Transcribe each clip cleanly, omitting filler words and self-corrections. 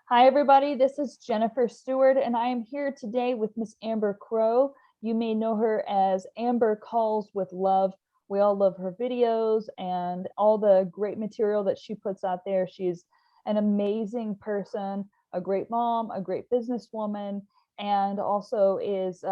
Hi, everybody. This is Jennifer Steward, and I am here today with Miss Amber Crowe. You may know her as Amber Calls with Love. We all love her videos and all the great material that she puts out there. She's an amazing person, a great mom, a great businesswoman, and also is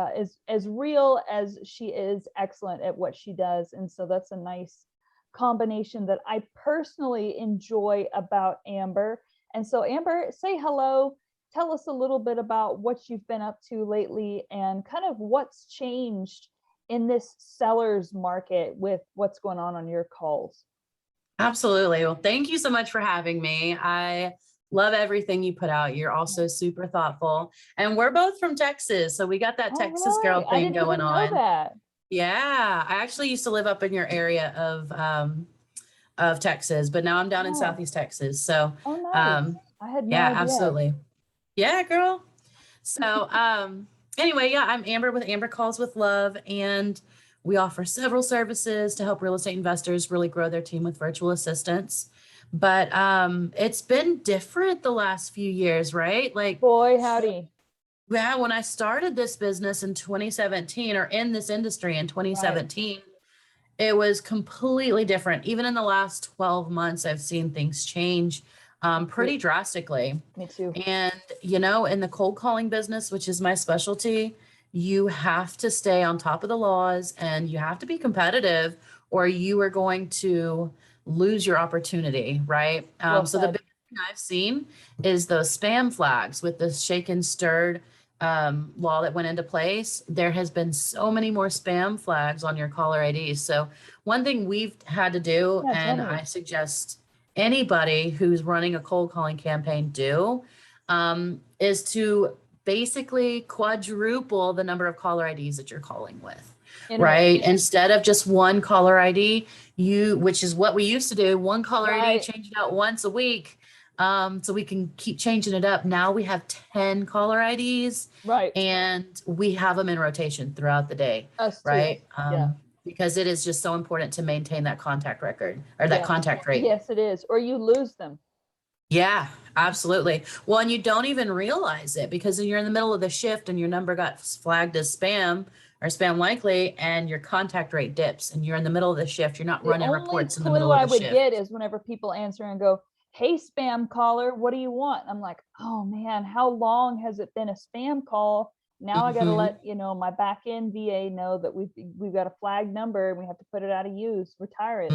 as real as she is excellent at what she does. And so that's a nice combination that I personally enjoy about Amber. And so, Amber, say hello. Tell us a little bit about what you've been up to lately and kind of what's changed in this seller's market with what's going on your calls. Absolutely. Well, thank you so much for having me. I love everything you put out. You're also super thoughtful. And we're both from Texas. So we got that Oh, Texas really? girl I thing didn't going even know on. that. Yeah. I actually used to live up in your area of Texas, but now I'm down in Oh, Southeast Texas. So oh, nice. um I had no yeah, idea. absolutely. Yeah, girl. So anyway, yeah, I'm Amber with Amber Calls with Love, and we offer several services to help real estate investors really grow their team with virtual assistants. But it's been different the last few years, right? Like, Boy, howdy. yeah, when I started this business in 2017 or in this industry in Right. 2017, it was completely different. Even in the last 12 months, I've seen things change pretty drastically. Me too. And, in the cold calling business, which is my specialty, you have to stay on top of the laws and you have to be competitive or you are going to lose your opportunity, right? Well So the said. big thing I've seen is those spam flags with the shake and stirred law that went into place. There has been so many more spam flags on your caller IDs. So one thing we've had to do, Yeah, tell and I me. suggest anybody who's running a cold calling campaign do, is to basically quadruple the number of caller IDs that you're calling with, right? Interesting. Instead of just one caller ID, which is what we used to do, one caller ID, Right. change it out once a week. So we can keep changing it up. Now we have 10 caller IDs Right. and we have them in rotation throughout the day, Us too. right? Yeah. Because it is just so important to maintain that contact record or that Yes. contact rate. Yes, it is. Or you lose them. Yeah, absolutely. Well, and you don't even realize it because you're in the middle of the shift and your number got flagged as spam or spam likely and your contact rate dips and you're in the middle of the shift. You're not The running only reports in the clue middle of I the would shift. get is whenever people answer and go, "Hey, spam caller, what do you want?" I'm like, "Oh man, how long has it been a spam call? Now I got to Mhm. let my back end VA know that we've got a flagged number and we have to put it out of use, retire it."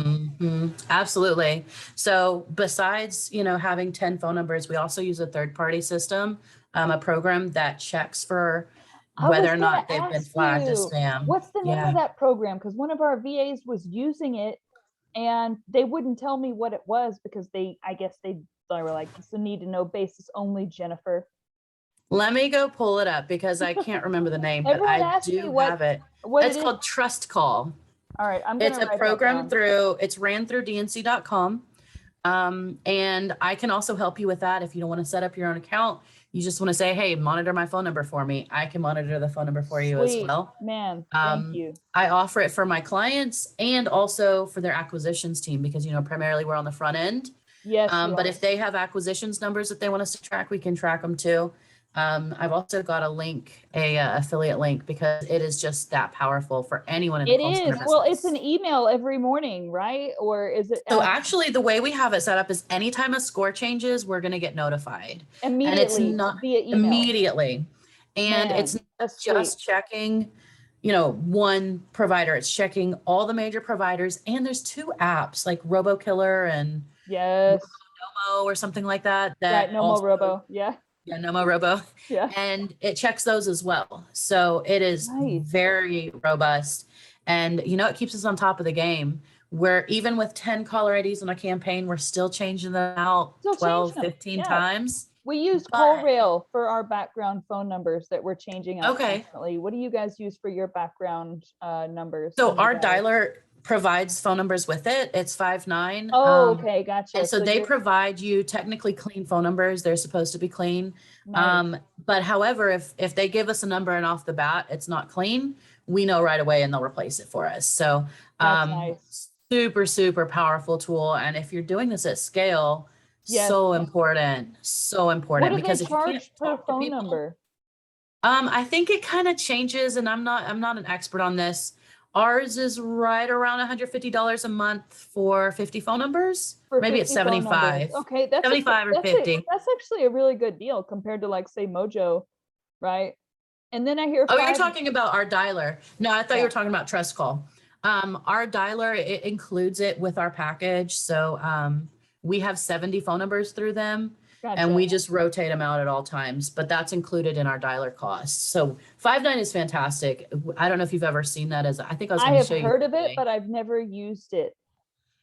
Absolutely. So besides, having 10 phone numbers, we also use a third party system, a program that checks for I whether was or going not to they've been ask flagged as you, spam. what's the name of Yeah. that program? Because one of our VAs was using it and they wouldn't tell me what it was because I guess they were like, "It's a need to know basis only, Jennifer." Let me go pull it up because I can't remember the name, but Everyone I asks me do have it. what it It's is. called Trust Call. All right, I'm It's gonna a write that program down. it's ran through DNC.com. And I can also help you with that if you don't want to set up your own account. You just want to say, hey, monitor my phone number for me. I can monitor the phone number for you as Sweet, well. man. Thank you. I offer it for my clients and also for their acquisitions team because, primarily we're on the front end. Yes, you But are. if they have acquisitions numbers that they want us to track, we can track them too. I've also got a link, a affiliate link, because it is just that powerful for anyone in the It call center is. Well, it's an business. email every morning, right? Or is it So actually, the way we have it set up is anytime a score changes, we're going to get notified, and it's immediately not via email? immediately, and it's Man, not that's sweet. just checking, one provider. It's checking all the major providers, and there's two apps like RoboKiller and Yes. Robo or something like that Right. that No more also, robo. Yeah. yeah, Nomo Robo, Yeah. and it checks those as well. So it is Nice. very robust, and it keeps us on top of the game. Where even with 10 caller IDs on a campaign, we're still changing them out Still 12, changing them. 15 Yeah. times. We use But CallRail for our background phone numbers that we're changing out okay, constantly. What do you guys use for your background numbers so when you our dial? dialer provides phone numbers with it. It's 59. Oh, okay, And gotcha. so So they you're provide you technically clean phone numbers. They're supposed to be clean. nice. But however, if they give us a number and off the bat it's not clean, we know right away and they'll replace it for us. So That's nice. super, super powerful tool. And if you're doing this at scale, Yes. So important. So What important do they because if you can't charge per talk to phone people, number? I think it kind of changes, and I'm not an expert on this. Ours is right around $150 a month for 50 phone numbers. For Maybe it's 50 phone numbers. 75, Okay, that's 75 or that's 50. actually a really good deal compared to like say Mojo, right? And then I hear Oh, you're 5. talking about our dialer. No, I thought you Yeah, were talking about Trust Call. Our dialer, it includes it with our package. So we have 70 phone numbers through them, and gotcha. we just rotate them out at all times, but that's included in our dialer cost. So 5.9 is fantastic. I don't know if you've ever seen that I think I was I going to have show you heard of it, today. but I've never used it.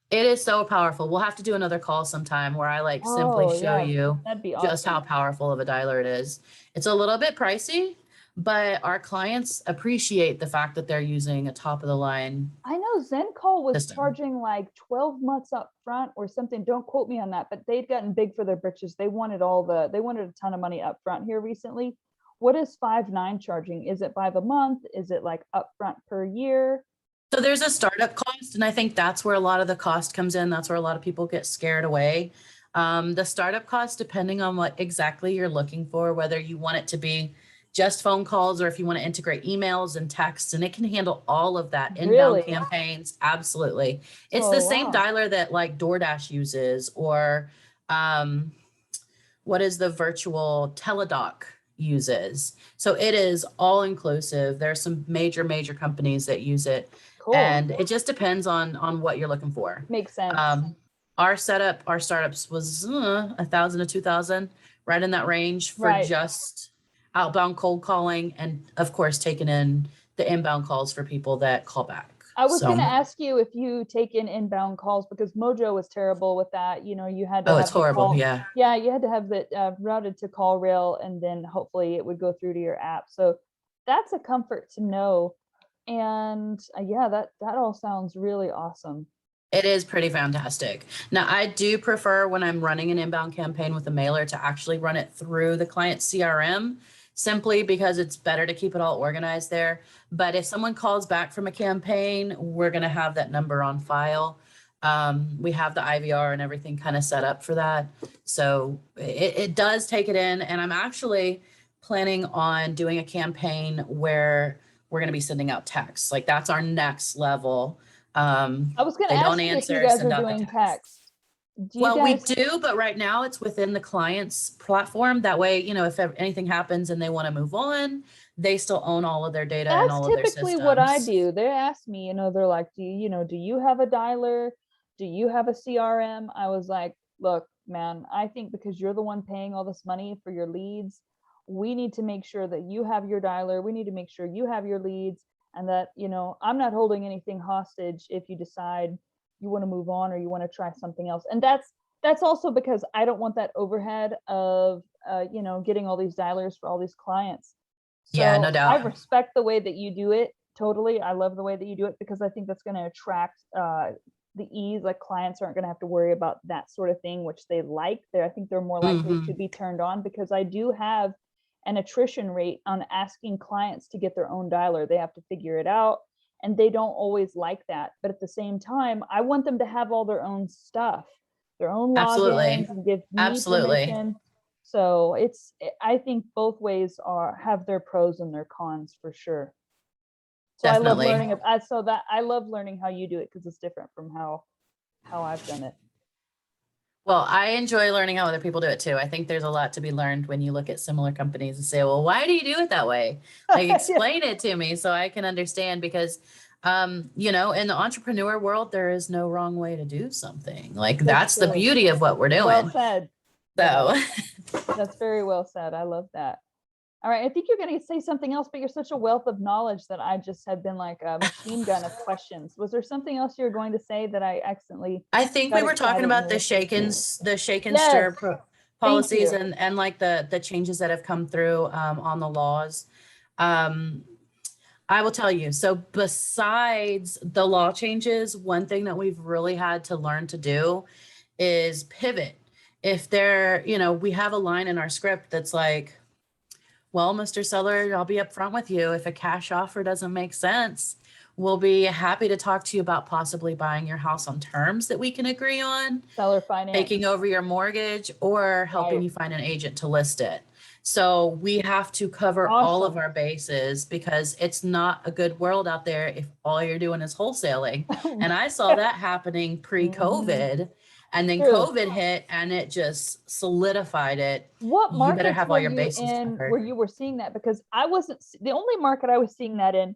It is so powerful. We'll have to do another call sometime where I like simply Oh, show yeah, you that'd be just how awesome. powerful of a dialer it is. It's a little bit pricey, but our clients appreciate the fact that they're using a top of the line I know ZenCall was system. charging like 12 months up front or something. Don't quote me on that, but they'd gotten big for their britches. They wanted a ton of money up front here recently. What is 5.9 charging? Is it by the month? Is it like upfront per year? So there's a startup cost, and I think that's where a lot of the cost comes in. That's where a lot of people get scared away. The startup cost, depending on what exactly you're looking for, whether you want it to be just phone calls or if you want to integrate emails and texts, and it can handle all of that. Inbound Really? campaigns, absolutely. It's the Oh, same wow. dialer that like DoorDash uses, or um, what is the virtual teledoc uses. So it is all inclusive. There's some major companies that use it, Cool. and it just depends on what you're looking for. Makes sense. Our startups was 1,000 to 2,000, right in that range for Right. just outbound cold calling, and of course taking in the inbound calls for people that call back. I was going to So, ask you if you take in inbound calls because Mojo was terrible with that. You know, you had to oh, it's have the horrible. call. Yeah. Yeah, you had to have it routed to call rail, and then hopefully it would go through to your app. So that's a comfort to know. And yeah, that all sounds really awesome. It is pretty fantastic. Now, I do prefer when I'm running an inbound campaign with a mailer to actually run it through the client CRM, simply because it's better to keep it all organized there. But if someone calls back from a campaign, we're going to have that number on file. We have the IVR and everything kind of set up for that. So it does take it in. And I'm actually planning on doing a campaign where we're going to be sending out texts. Like that's our next level. I was going to They don't ask you if you answer, guys are send out the doing text. text. Do you Well, we guys? do, but right now it's within the client's platform. That way, if anything happens and they want to move on, they still own all of their data and That's all of their typically what I systems. do. They ask me, they're like, do you have a dialer? Do you have a CRM? I was like, look, man, I think because you're the one paying all this money for your leads, we need to make sure that you have your dialer. We need to make sure you have your leads, and that, I'm not holding anything hostage if you decide you want to move on or you want to try something else. And that's also because I don't want that overhead of getting all these dialers for all these clients. Yeah, no So I doubt. respect the way that you do it. Totally. I love the way that you do it because I think that's going to attract the ease. Like clients aren't going to have to worry about that sort of thing, which they like. I think they're more likely to be turned on because I do have an attrition rate on asking clients to get their own dialer. They have to figure it out, and they don't always like that. But at the same time, I want them to have all their own stuff, their own Absolutely. logins, and give me Absolutely. permission. So I think both ways have their pros and their cons for sure. So I love Definitely. learning I love learning how you do it because it's different from how I've done it. Well, I enjoy learning how other people do it too. I think there's a lot to be learned when you look at similar companies and say, well, why do you do it that way? Like, Yeah. explain it to me so I can understand, because, in the entrepreneur world, there is no wrong way to do something. Like, that's the True. beauty of what we're Well doing. said. So, That's very well said. I love that. All right. I think you're going to say something else, but you're such a wealth of knowledge that I just have been like a machine gun of questions. Was there something else you're going to say that I accidentally I think we got were talking excited? about the shake and Yes. stir Thank policies, you. and like the changes that have come through on the laws. Um, I will tell you. So besides the law changes, one thing that we've really had to learn to do is pivot. If we have a line in our script that's like, well, Mr. Seller, I'll be upfront with you. If a cash offer doesn't make sense, we'll be happy to talk to you about possibly buying your house on terms that we can agree on, Seller finance. taking over your mortgage, or helping Right. you find an agent to list it. So we have to cover all of Awesome. our bases because it's not a good world out there if all you're doing is wholesaling. And I saw that happening Mhm. pre-COVID, and then True. COVID hit and it just solidified it. What You better markets have were all your you bases in covered. where you were seeing that? Because I wasn't, the only market I was seeing that in,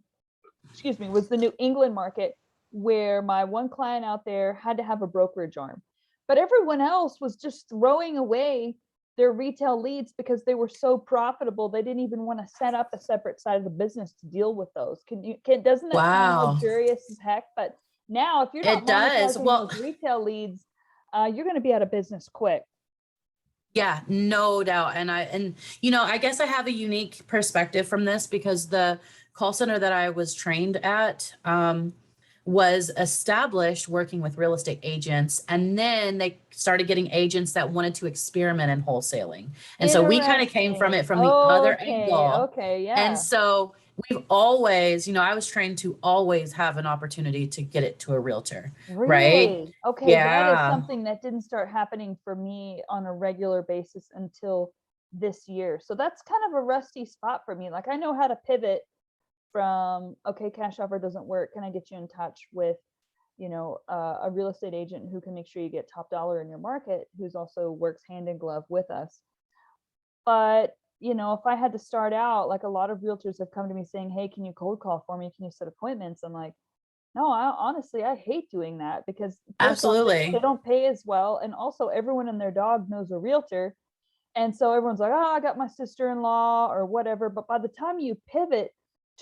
excuse me, was the New England market, where my one client out there had to have a brokerage arm. But everyone else was just throwing away their retail leads because they were so profitable. They didn't even want to set up a separate side of the business to deal with those. Doesn't that sound Wow. luxurious as heck? But now if you're not It does. monetizing Well, those retail leads, you're going to be out of business quick. yeah, no doubt. And I guess I have a unique perspective from this because the call center that I was trained at was established working with real estate agents. And then they started getting agents that wanted to experiment in wholesaling. And so we kind of came from it from the other angle. Okay, yeah. And so we've always, I was trained to always have an opportunity to get it to a realtor. Right? Really? Okay, that is Yeah. something that didn't start happening for me on a regular basis until this year. So that's kind of a rusty spot for me. Like, I know how to pivot from, okay, cash offer doesn't work. Can I get you in touch with, a real estate agent who can make sure you get top dollar in your market, who's also works hand in glove with us. But, if I had to start out, like, a lot of realtors have come to me saying, hey, can you cold call for me? Can you set appointments? I'm like, no, honestly, I hate doing that because first off, they Absolutely. don't pay as well. And also everyone and their dog knows a realtor. And so everyone's like, oh, I got my sister-in-law or whatever. But by the time you pivot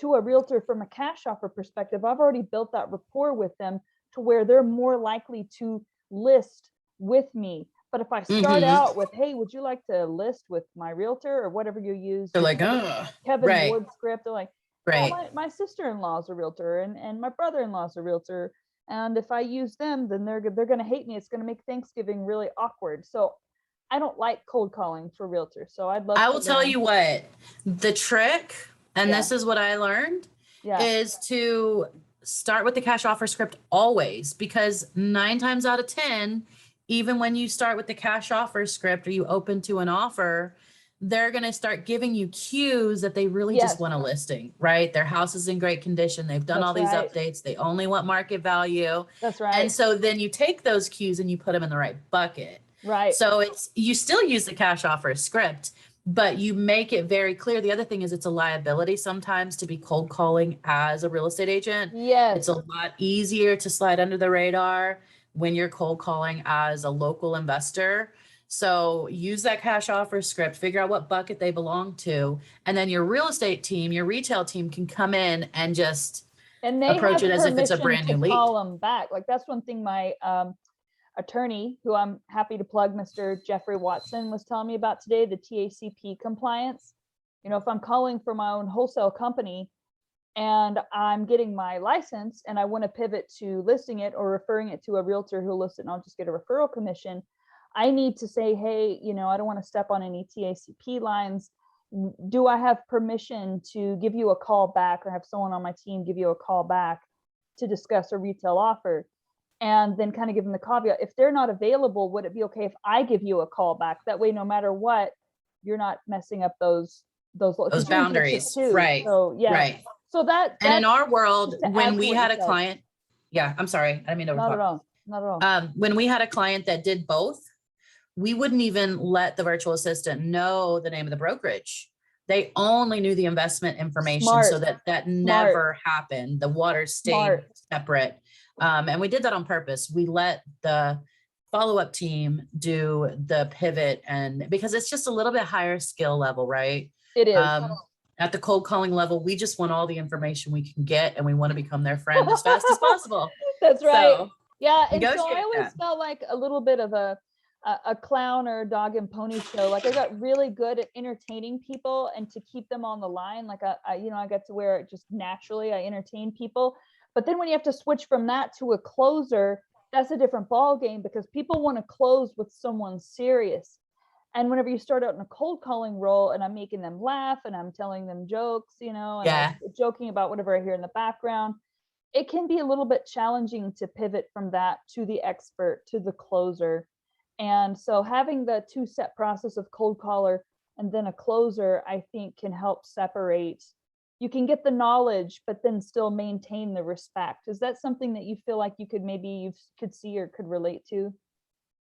to a realtor from a cash offer perspective, I've already built that rapport with them to where they're more likely to list with me. But if I start out with, hey, would you like to list with my realtor or whatever you use? They're your like, Kevin right, Ward script. They're like, right. oh, my sister-in-law is a realtor and my brother-in-law is a realtor. And if I use them, then they're going to hate me. It's going to make Thanksgiving really awkward. So I don't like cold calling for realtors. So I'd love I to will tell learn. you what, the trick, and Yeah. this is what I learned, Yeah. is to start with the cash offer script always, because 9 times out of 10, even when you start with the cash offer script or you open to an offer, they're going to start giving you cues that they really Yes. just want a listing, right? Their house is in great condition. They've done That's all these right. updates. They only want market value. That's right. And so then you take those cues and you put them in the right bucket. Right. So you still use the cash offer script, but you make it very clear. The other thing is it's a liability sometimes to be cold calling as a real estate agent. Yes. It's a lot easier to slide under the radar when you're cold calling as a local investor. So use that cash offer script, figure out what bucket they belong to, and then your real estate team, your retail team can come in and just approach it as if it's a brand new lead. Call them back. Like, that's one thing my attorney, who I'm happy to plug, Mr. Jeffrey Watson, was telling me about today, the TACP compliance. If I'm calling for my own wholesale company and I'm getting my license and I want to pivot to listing it or referring it to a realtor who lists it and I'll just get a referral commission, I need to say, hey, I don't want to step on any TACP lines. Do I have permission to give you a call back or have someone on my team give you a call back to discuss a retail offer? And then kind of give them the caveat, if they're not available, would it be okay if I give you a call back? That way, no matter what, you're not messing up those boundaries. too. Right. So yeah. Right. So and in our world, when we had a said. client, yeah, I'm sorry, I didn't mean to Not at all. Not at all. When we had a client that did both, we wouldn't even let the virtual assistant know the name of the brokerage. They only knew the investment information. So that never happened. The water stayed separate. And we did that on purpose. We let the follow-up team do the pivot, and because it's just a little bit higher skill level, right? It is. At the cold calling level, we just want all the information we can get, and we want to become their friend as fast as possible. That's right. So, yeah. And so I always felt like a little bit of a clown or a dog and pony show. Like, I got really good at entertaining people and to keep them on the line. Like I got to where it just naturally I entertain people. But then when you have to switch from that to a closer, that's a different ball game because people want to close with someone serious. And whenever you start out in a cold calling role and I'm making them laugh and I'm telling them jokes, and I'm joking about whatever I hear in the background, it can be a little bit challenging to pivot from that to the expert to the closer. And so having the two-step process of cold caller and then a closer, I think can help separate. You can get the knowledge, but then still maintain the respect. Is that something that you feel like you could maybe you could see or could relate to?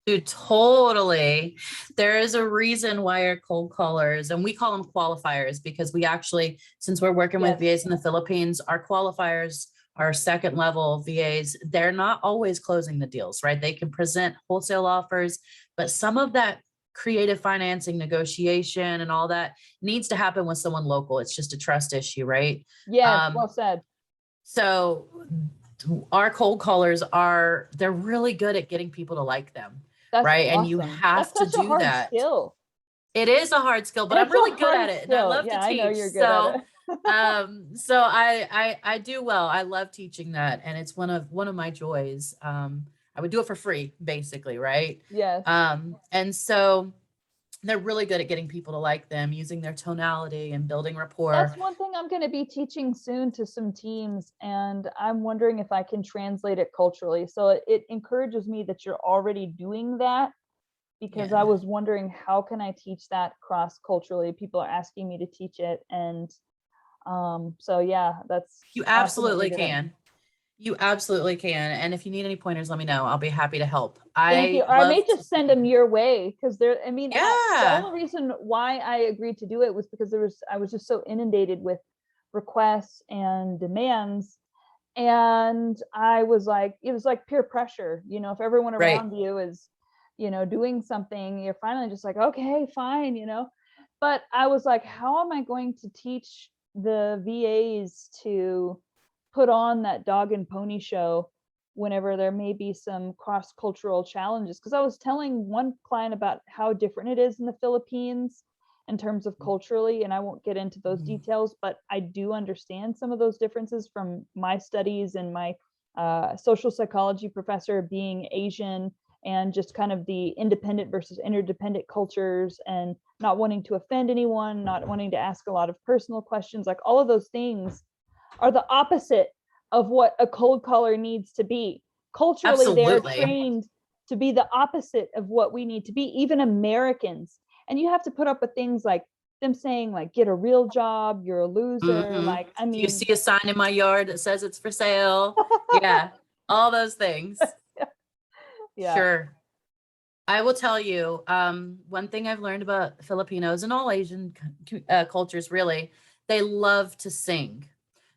Dude, totally. There is a reason why our cold callers, and we call them qualifiers, because we actually, since we're working with Yes. VAs in the Philippines, our qualifiers, our second level VAs, they're not always closing the deals, right? They can present wholesale offers, but some of that creative financing negotiation and all that needs to happen with someone local. It's just a trust issue, right? Yes, well said. So our cold callers they're really good at getting people to like them. That's Right. And you awesome. have That's to such a do hard that. skill. It is a hard skill, but I'm It's a really good hard at it and I skill. love Yeah, to I know teach. you're good at it. So I do well. I love teaching that. And it's one of my joys. I would do it for free, basically, right? Yes. And so they're really good at getting people to like them, using their tonality and building rapport. That's one thing I'm going to be teaching soon to some teams, and I'm wondering if I can translate it culturally. So it encourages me that you're already doing that, because I was wondering, how can I teach that cross culturally? People are asking me to teach it, and so yeah, that's You awesome that absolutely you're doing it. can. You absolutely can. And if you need any pointers, let me know. I'll be happy to help. Thank you. I Or I may love just send them your way, because they're, I mean, the Yeah. only reason why I agreed to do it was because I was just so inundated with requests and demands. And I was like, it was like peer pressure, if everyone Right. around you is, doing something, you're finally just like, okay, fine, But I was like, how am I going to teach the VAs to put on that dog and pony show whenever there may be some cross-cultural challenges? Because I was telling one client about how different it is in the Philippines in terms of culturally, and I won't get into those details, but I do understand some of those differences from my studies and my social psychology professor being Asian, and just kind of the independent versus interdependent cultures, and not wanting to offend anyone, not wanting to ask a lot of personal questions. Like, all of those things are the opposite of what a cold caller needs to be. Culturally, they're Absolutely. trained to be the opposite of what we need to be, even Americans. And you have to put up with things like them saying, like, get a real job, you're a loser. Like, I Do you mean, see a sign in my yard that says it's for sale? Yeah. All those things. yeah. Sure. I will tell you, one thing I've learned about Filipinos and all Asian cultures, really, they love to sing.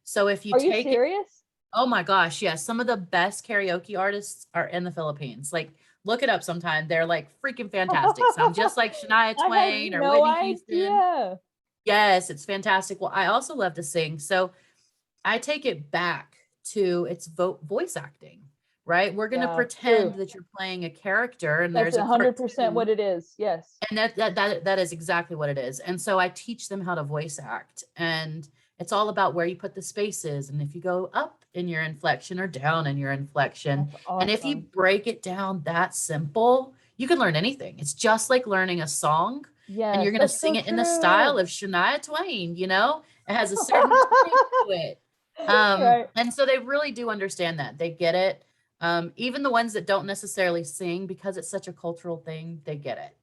So if you Are you take it, serious? oh my gosh, yes, some of the best karaoke artists are in the Philippines. Like, look it up sometime. They're like freaking fantastic. Sound just like Shania I had Twain or no Whitney Houston. idea. Yes, it's fantastic. Well, I also love to sing. So I take it back to its voice acting, right? We're going to Yeah, pretend true. that you're playing a character and That's there's a 100% what cartoon. it is. Yes. And that is exactly what it is. And so I teach them how to voice act. And it's all about where you put the spaces and if you go up in your inflection or down in your inflection. That's And if you awesome. break it down that simple, you can learn anything. It's just like learning a song. And you're Yes, going to that's so sing it in the style true. of Shania Twain, it has a certain twang to it. Right. And so they really do understand that. They get it. Even the ones that don't necessarily sing, because it's such a cultural thing, they get it.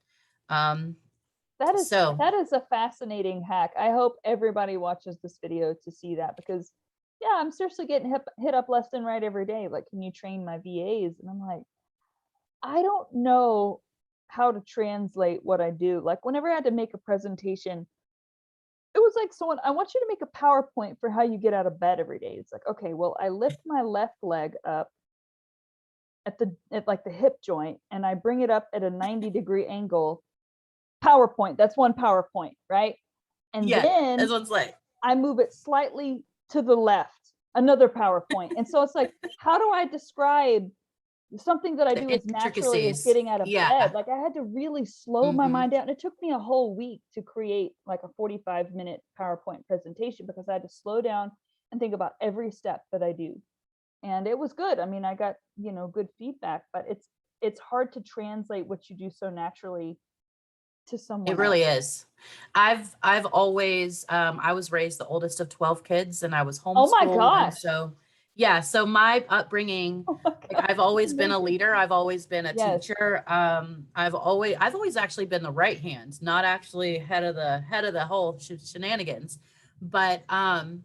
So That is a fascinating hack. I hope everybody watches this video to see that, because yeah, I'm seriously getting hit up left and right every day. Like, can you train my VAs? And I'm like, I don't know how to translate what I do. Like, whenever I had to make a presentation, it was like, someone, I want you to make a PowerPoint for how you get out of bed every day. It's like, okay, well, I lift my left leg up at like the hip joint, and I bring it up at a 90-degree angle. PowerPoint. That's one PowerPoint, right? And yeah, then this one's like, I move it slightly to the left, another PowerPoint. And so it's like, how do I describe something that I the do as naturally as intricacies. getting out of Yeah. bed? Like, I had to really slow my mind down. It took me a whole week to create like a 45-minute PowerPoint presentation, because I had to slow down and think about every step that I do. And it was good. I mean, I got, good feedback, but it's hard to translate what you do so naturally to someone It really else. is. I've always I was raised the oldest of 12 kids and I was Oh my homeschooled. And gosh. so Yeah. So my upbringing, Oh my like God, I've always been a amazing. leader. I've always been a Yes. teacher. I've always actually been the right hand, not actually head of the whole shenanigans. But I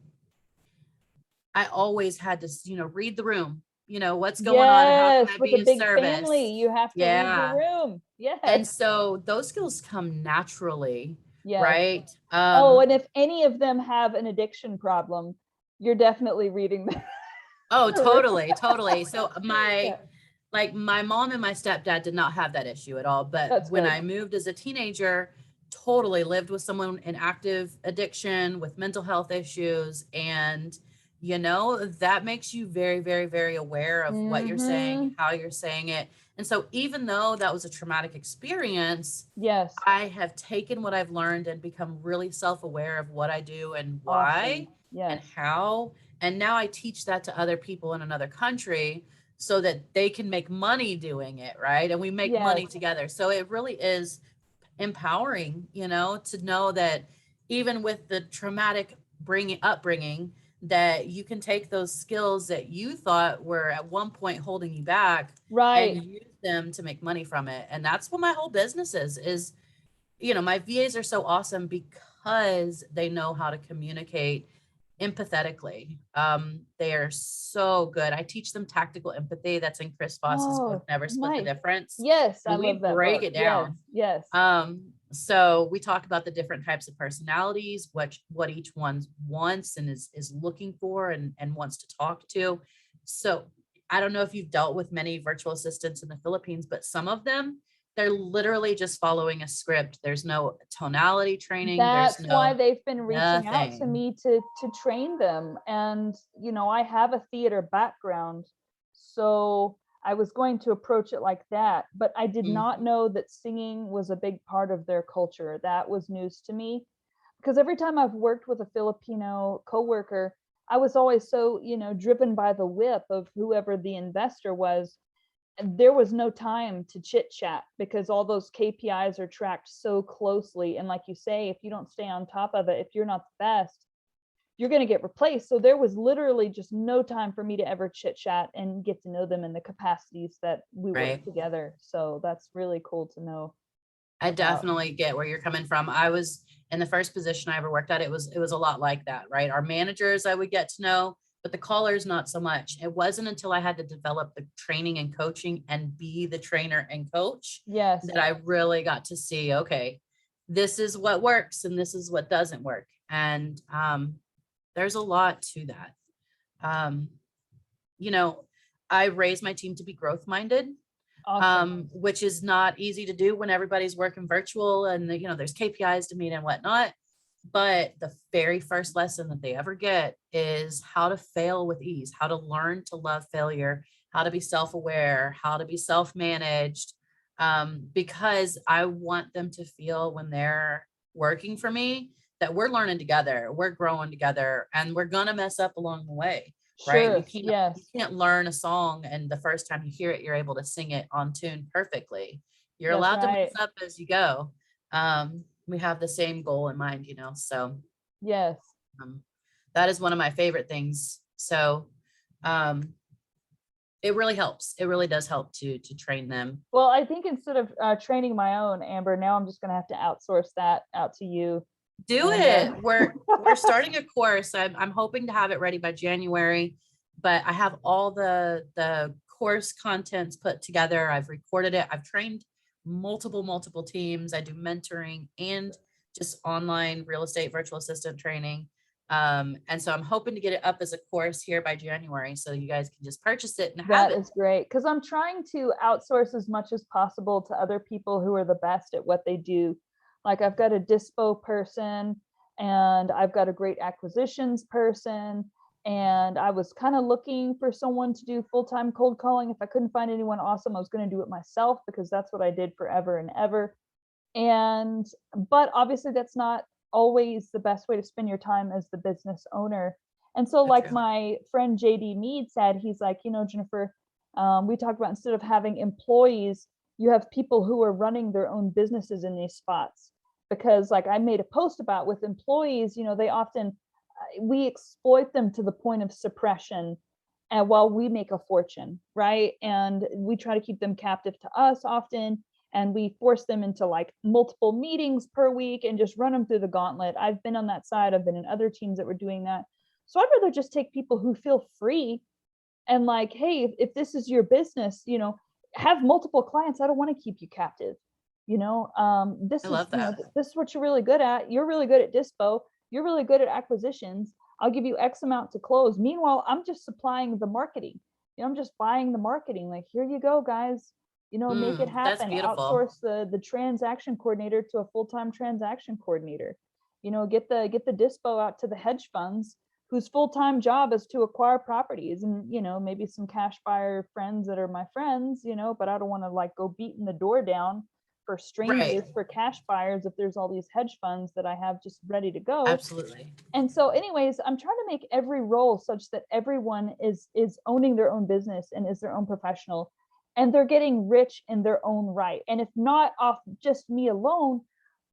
always had to, read the room. What's going on? How can Yes, I with be a of big family, service? you have to read the Yeah. room. And Yes, so those skills come naturally, yes. right? Oh, and if any of them have an addiction problem, you're definitely reading the Oh, the room. totally, totally. So Yeah, my mom and my stepdad did not have that issue at all. But that's when good. I moved as a teenager, totally lived with someone in active addiction with mental health issues. And, that makes you very, very, very aware of what you're saying, Mhm. how you're saying it. And so even though that was a traumatic experience, Yes, I have taken what I've learned and become really self-aware of what I do and awesome. why and Yes. how. And now I teach that to other people in another country so that they can make money doing it, right? And we make Yes. money together. So it really is empowering, to know that even with the traumatic upbringing, that you can take those skills that you thought were at one point holding you back and Right. use them to make money from it. And that's what my whole business is, my VAs are so awesome because they know how to communicate empathetically. They are so good. I teach them tactical empathy. That's in Chris Voss's book, Oh, Never Split the nice. Difference. Yes, I And we love that break book. it Yes, down. yes. So we talk about the different types of personalities, what each one wants and is looking for and wants to talk to. So I don't know if you've dealt with many virtual assistants in the Philippines, but some of them, they're literally just following a script. There's no tonality training. There's That's why no they've been reaching out to nothing. me to train them. And, I have a theater background. So I was going to approach it like that, but I did not Mhm. know that singing was a big part of their culture. That was news to me because every time I've worked with a Filipino coworker, I was always so, driven by the whip of whoever the investor was. And there was no time to chit chat because all those KPIs are tracked so closely. And like you say, if you don't stay on top of it, if you're not the best, you're going to get replaced. So there was literally just no time for me to ever chit chat and get to know them in the capacities that we work Right. together. So that's really cool to know I about. definitely get where you're coming from. I was in the first position I ever worked at, it was a lot like that, right? Our managers I would get to know, but the callers not so much. It wasn't until I had to develop the training and coaching and be the trainer and coach Yes, that I really got to see, okay, this is what works and this is what doesn't work. And there's a lot to that. Um, you know, I raised my team to be growth minded, awesome. which is not easy to do when everybody's working virtual and there's KPIs to meet and whatnot. But the very first lesson that they ever get is how to fail with ease, how to learn to love failure, how to be self-aware, how to be self-managed. Because I want them to feel when they're working for me that we're learning together, we're growing together, and we're gonna mess up along the way, right? You Sure. can't you Yes. can't learn a song and the first time you hear it, you're able to sing it on tune perfectly. You're That's allowed to mess right. up as you go. We have the same goal in mind, so Yes. um, that is one of my favorite things. So um, it really helps. It really does help to train them. Well, I think instead of training my own, Amber, now I'm just going to have to outsource that out to you. Do And it. We're starting a course. I'm hoping to have it ready by January, but I have all the course contents put together. I've recorded it. I've trained multiple teams. I do mentoring and just online real estate virtual assistant training. And so I'm hoping to get it up as a course here by January so you guys can just purchase it and have that it. is great because I'm trying to outsource as much as possible to other people who are the best at what they do. Like I've got a dispo person and I've got a great acquisitions person. And I was kind of looking for someone to do full-time cold calling. If I couldn't find anyone awesome, I was going to do it myself because that's what I did forever and ever. And but obviously that's not always the best way to spend your time as the business owner. And so So like true. my friend JD Mead said, he's like, Jennifer, we talked about instead of having employees, you have people who are running their own businesses in these spots. Because like I made a post about with employees, they often we exploit them to the point of suppression. and while we make a fortune, right? And we try to keep them captive to us often, and we force them into like multiple meetings per week and just run them through the gauntlet. I've been on that side. I've been in other teams that were doing that. So I'd rather just take people who feel free and like, hey, if this is your business, have multiple clients. I don't want to keep you captive. This I is, love that. this is what you're really good at. You're really good at dispo. You're really good at acquisitions. I'll give you X amount to close. Meanwhile, I'm just supplying the marketing. I'm just buying the marketing. Like, here you go, guys. Make it That's happen. beautiful. Outsource the transaction coordinator to a full-time transaction coordinator. Get the dispo out to the hedge funds whose full-time job is to acquire properties, and maybe some cash buyer friends that are my friends, but I don't want to like go beating the door down for strangers, for cash buyers, if there's all these hedge funds that I have just ready to go. Absolutely. And so anyways, I'm trying to make every role such that everyone is owning their own business and is their own professional, and they're getting rich in their own right. And if not off just me alone,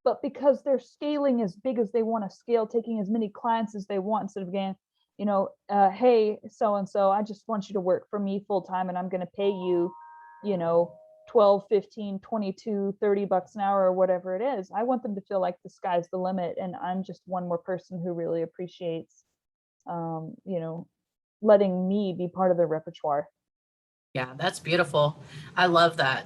but because they're scaling as big as they want to scale, taking as many clients as they want, instead of getting, hey, so-and-so, I just want you to work for me full time, and I'm going to pay you, 12, 15, 22, 30 bucks an hour or whatever it is. I want them to feel like the sky's the limit, and I'm just one more person who really appreciates, letting me be part of their repertoire. Yeah, that's beautiful. I love that.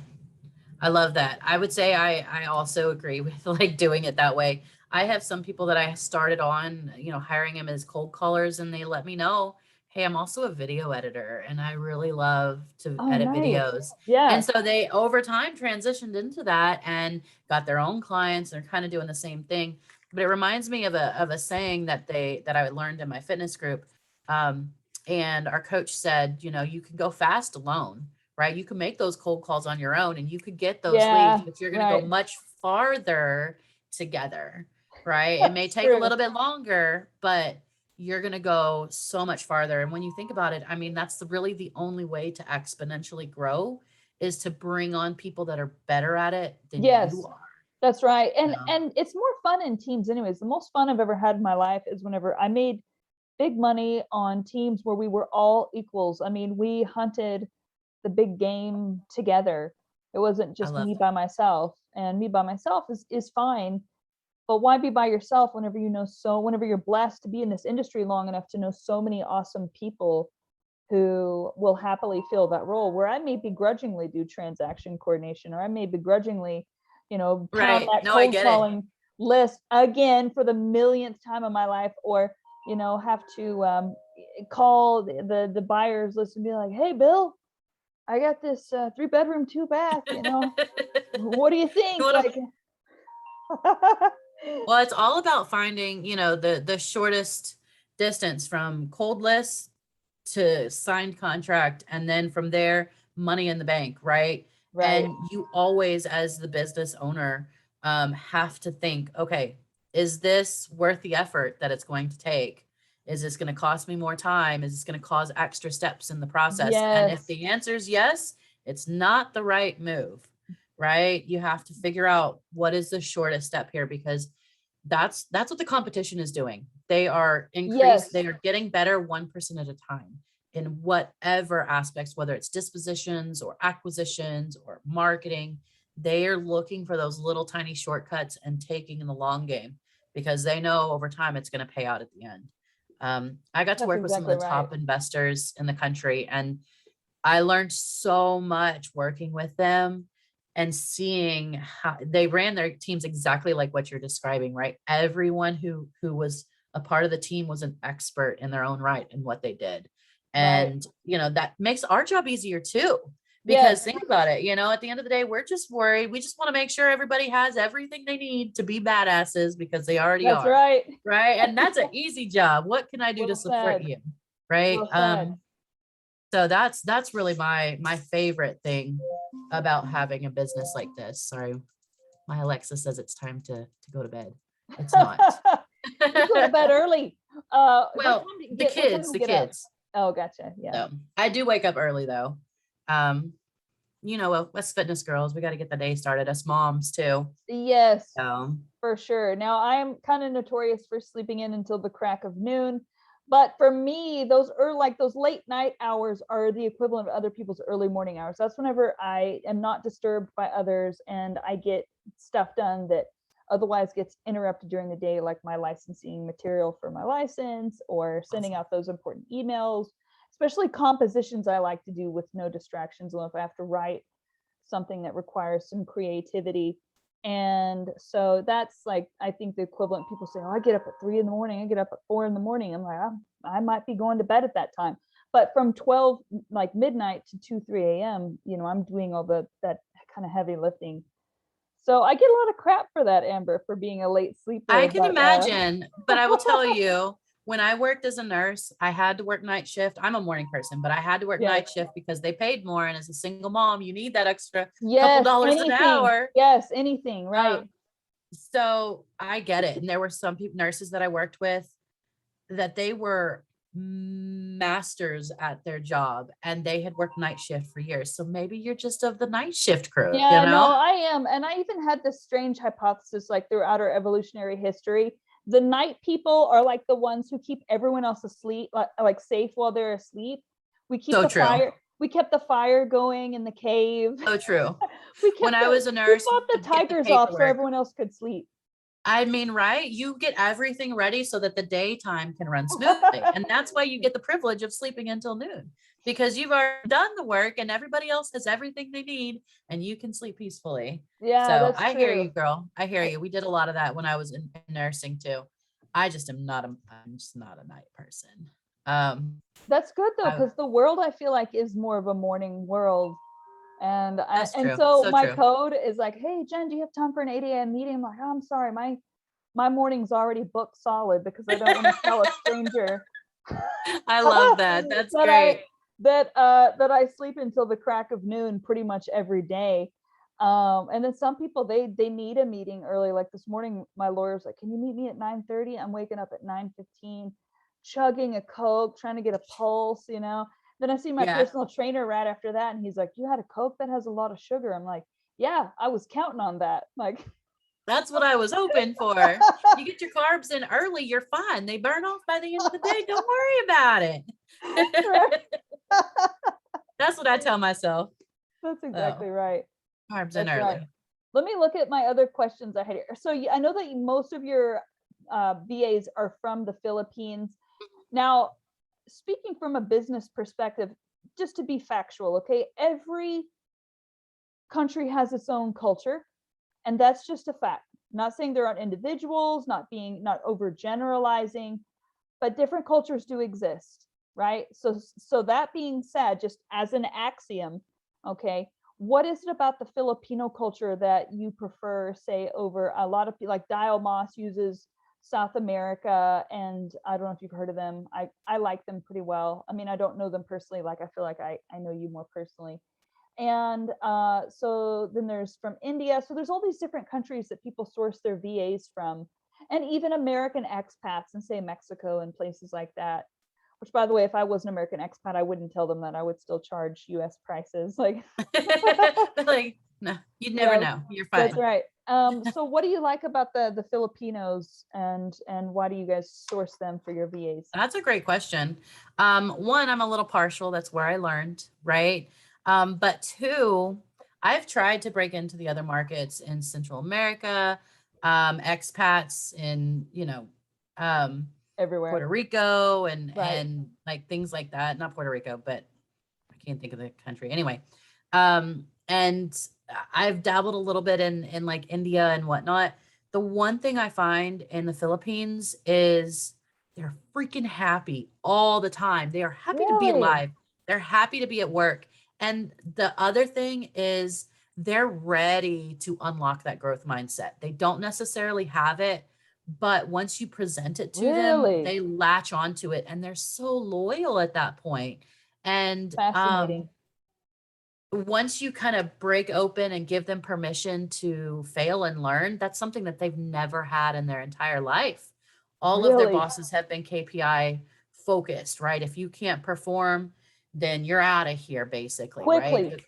I love that. I would say I also agree with like doing it that way. I have some people that I started on, hiring them as cold callers, and they let me know, hey, I'm also a video editor and I really love to edit videos. Yeah. And so they over time transitioned into that and got their own clients. They're kind of doing the same thing. But it reminds me of a saying that I learned in my fitness group. And our coach said, you can go fast alone, right? You can make those cold calls on your own and you could get those leads, but you're going to go much farther together, right? It may take a little bit longer, but you're going to go so much farther. And when you think about it, I mean, that's really the only way to exponentially grow is to bring on people that are better at it than you are. That's right. And it's more fun in teams anyways. The most fun I've ever had in my life is whenever I made big money on teams where we were all equals. I mean, we hunted the big game together. It wasn't just me by myself, and me by myself is fine. But why be by yourself whenever whenever you're blessed to be in this industry long enough to know so many awesome people who will happily fill that role, where I may begrudgingly do transaction coordination, or I may begrudgingly, pound that cold calling list again for the millionth time of my life, or have to call the buyers list and be like, hey, Bill, I got this 3-bedroom, 2-bath, what do you think? Well, it's all about finding, the shortest distance from cold list to signed contract. And then from there, money in the bank, right? And you always, as the business owner, have to think, okay, is this worth the effort that it's going to take? Is this going to cost me more time? Is this going to cause extra steps in the process? And if the answer is yes, it's not the right move, right? You have to figure out what is the shortest step here, because that's what the competition is doing. They are they are getting better 1% at a time in whatever aspects, whether it's dispositions or acquisitions or marketing. They are looking for those little tiny shortcuts and taking in the long game, because they know over time it's going to pay out at the end. I got to work with some of the top investors in the country, and I learned so much working with them and seeing how they ran their teams exactly like what you're describing, right? Everyone who was a part of the team was an expert in their own right in what they did. And, that makes our job easier too, because think about it, at the end of the day, we're just worried. We just want to make sure everybody has everything they need to be badasses, because they already are. Right. And that's an easy job. What can I do to support you? Right. So that's really my favorite thing about having a business like this. Sorry, my Alexa says it's time to go to bed. It's not. You go to bed early. Well, the kids. Oh, gotcha. Yeah. So, I do wake up early though. Us fitness girls, we got to get the day started. Us moms too. Yes, for sure. Now, I am kind of notorious for sleeping in until the crack of noon. But for me, those are like those late night hours are the equivalent of other people's early morning hours. That's whenever I am not disturbed by others and I get stuff done that otherwise gets interrupted during the day, like my licensing material for my license or sending out those important emails, especially compositions I like to do with no distractions. If I have to write something that requires some creativity. And so that's like, I think the equivalent. People say, oh, I get up at 3 a.m, I get up at 4 a.m. I'm like, I might be going to bed at that time. But from 12, like midnight to 2, 3 a.m., I'm doing all that kind of heavy lifting. So I get a lot of crap for that, Amber, for being a late sleeper. I can imagine, but I will tell you, when I worked as a nurse, I had to work night shift. I'm a morning person, but I had to work night shift because they paid more. And as a single mom, you need that extra couple dollars an hour. Yes, anything, right. So I get it. And there were some nurses that I worked with that they were masters at their job and they had worked night shift for years. So maybe you're just of the night shift crew. Yeah, no, I am. And I even had this strange hypothesis, like throughout our evolutionary history, the night people are like the ones who keep everyone else asleep, like safe while they're asleep. We keep fire. We kept the fire going in the cave. So true. When I was a nurse, we fought the tigers off so everyone else could sleep. I mean, right? You get everything ready so that the daytime can run smoothly. And that's why you get the privilege of sleeping until noon, because you've already done the work and everybody else has everything they need and you can sleep peacefully. Yeah. So I hear you, girl. I hear you. We did a lot of that when I was in nursing too. I'm just not a night person. That's good though, because the world I feel like is more of a morning world. And so my code is like, hey, Jen, do you have time for an 8 a.m. meeting? I'm like, oh, I'm sorry, my morning's already booked solid because I don't want to tell a stranger. I love that. That's great. That I sleep until the crack of noon pretty much every day. And then some people they need a meeting early. Like this morning, my lawyer's like, can you meet me at 9:30? I'm waking up at 9:15, chugging a Coke, trying to get a pulse, Then I see my personal trainer right after that, and he's like, you had a Coke that has a lot of sugar. I'm like, yeah, I was counting on that. Like, that's what I was hoping for. You get your carbs in early, you're fine. They burn off by the end of the day. Don't worry about it. That's what I tell myself. That's exactly right. Carbs in early. Right. Let me look at my other questions I had here. So I know that most of your VAs are from the Philippines. Now, speaking from a business perspective, just to be factual, okay, every country has its own culture, and that's just a fact. Not saying there aren't individuals, not overgeneralizing, but different cultures do exist, right? So that being said, just as an axiom, okay, what is it about the Filipino culture that you prefer, say, over a lot of people? Like Dial Moss uses South America, and I don't know if you've heard of them. I like them pretty well. I mean, I don't know them personally. Like I feel like I know you more personally. And so then there's from India. So there's all these different countries that people source their VAs from, and even American expats in, say, Mexico and places like that. Which, by the way, if I was an American expat, I wouldn't tell them that. I would still charge U.S. prices. Like, no, you'd never know. You're fine. That's right. So what do you like about the Filipinos, and why do you guys source them for your VAs? That's a great question. One, I'm a little partial. That's where I learned, right? But two, I've tried to break into the other markets in Central America, expats in, everywhere, Puerto Rico and like things like that. Not Puerto Rico, but I can't think of the country. Anyway, and I've dabbled a little bit in like India and whatnot. The one thing I find in the Philippines is they're freaking happy all the time. They are happy to be alive. They're happy to be at work. And the other thing is they're ready to unlock that growth mindset. They don't necessarily have it, but once you present it to them, they latch onto it, and they're so loyal at that point. And fascinating. Once you kind of break open and give them permission to fail and learn, that's something that they've never had in their entire life. All of their bosses have been KPI focused, right? If you can't perform, then you're out of here, basically. Quickly. Right?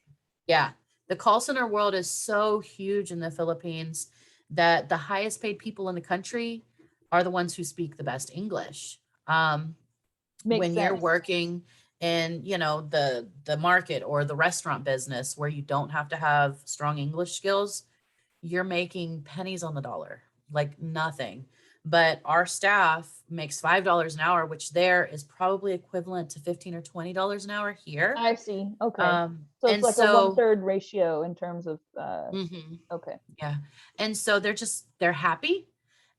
Yeah. The call center world is so huge in the Philippines that the highest paid people in the country are the ones who speak the best English. Makes when you're sense. working in, the market or the restaurant business where you don't have to have strong English skills, you're making pennies on the dollar, like nothing. But our staff makes $5 an hour, which there is probably equivalent to 15 or $20 an hour here. I see. Okay. So it's And like a so 1/3 ratio in terms of mhm, okay. yeah. And so they're happy.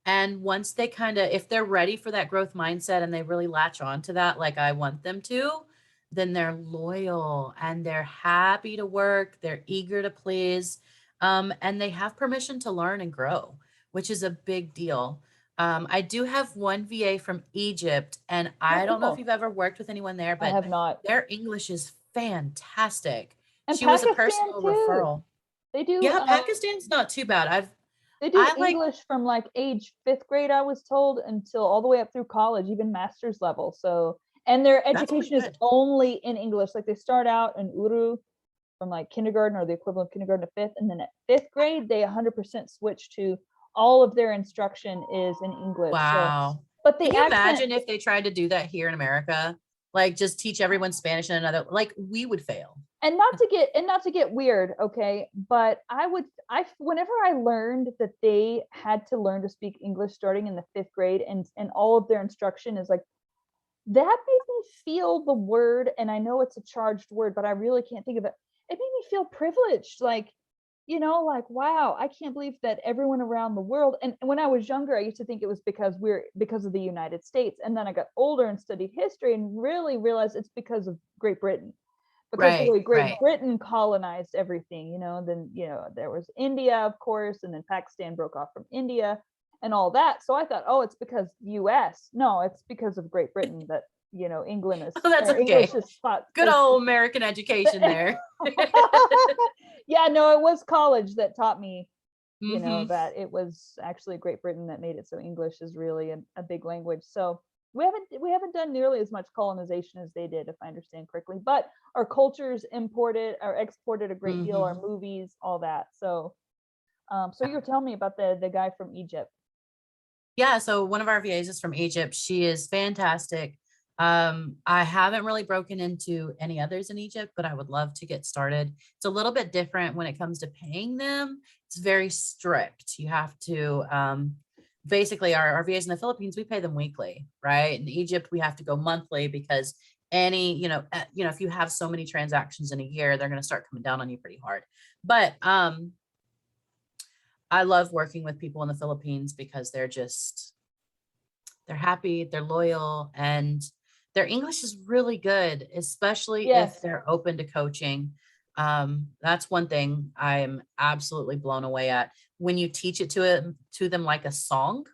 And once they if they're ready for that growth mindset and they really latch on to that, like I want them to, then they're loyal and they're happy to work. They're eager to please. And they have permission to learn and grow, which is a big deal. I do have one VA from Egypt, and Oh, I don't know if cool. you've ever worked with anyone there, I but have not. their English is fantastic. And She was a Pakistan personal too. referral. They do Yeah, Pakistan's not too bad. they do I like English from like age 5th grade, I was told, until all the way up through college, even master's level. So, and their that's pretty education is good. only in English. Like they start out in Urdu from like kindergarten or the equivalent of kindergarten to 5th, and then at 5th grade they 100% switch to all of their instruction is in English. So, Wow. but Can the you accent, imagine if they tried to do that here in America? Like just teach everyone Spanish in another, like we would fail. and not to get weird, okay, but I whenever I learned that they had to learn to speak English starting in the 5th grade, and all of their instruction is like, that made me feel the word, and I know it's a charged word, but I really can't think of it. It made me feel privileged, like, like, wow, I can't believe that everyone around the world. And when I was younger, I used to think it was because of the United States, and then I got older and studied history and really realized it's because of Great Britain, because the Right, way Great right. Britain colonized everything. Then there was India, of course, and then Pakistan broke off from India and all that. So I thought, oh, it's because US. No, it's because of Great Britain that England is, Oh, that's or English okay. is spot Good old American education there. yeah, no, it was college that taught me, Hmm. that it was actually Great Britain that made it so English is really a big language. So we haven't done nearly as much colonization as they did, if I understand correctly. But our cultures imported or exported a great deal, our Hmm. movies, all that. So so you were telling me about the guy from Egypt. Yeah, so one of our VAs is from Egypt. She is fantastic. I haven't really broken into any others in Egypt, but I would love to get started. It's a little bit different when it comes to paying them. It's very strict. You have to basically our VAs in the Philippines, we pay them weekly, right? In Egypt, we have to go monthly because if you have so many transactions in a year, they're going to start coming down on you pretty hard. But I love working with people in the Philippines because they're happy, they're loyal, and their English is really good, especially if Yes. they're open to coaching. That's one thing I'm absolutely blown away at. When you teach it to them like a song,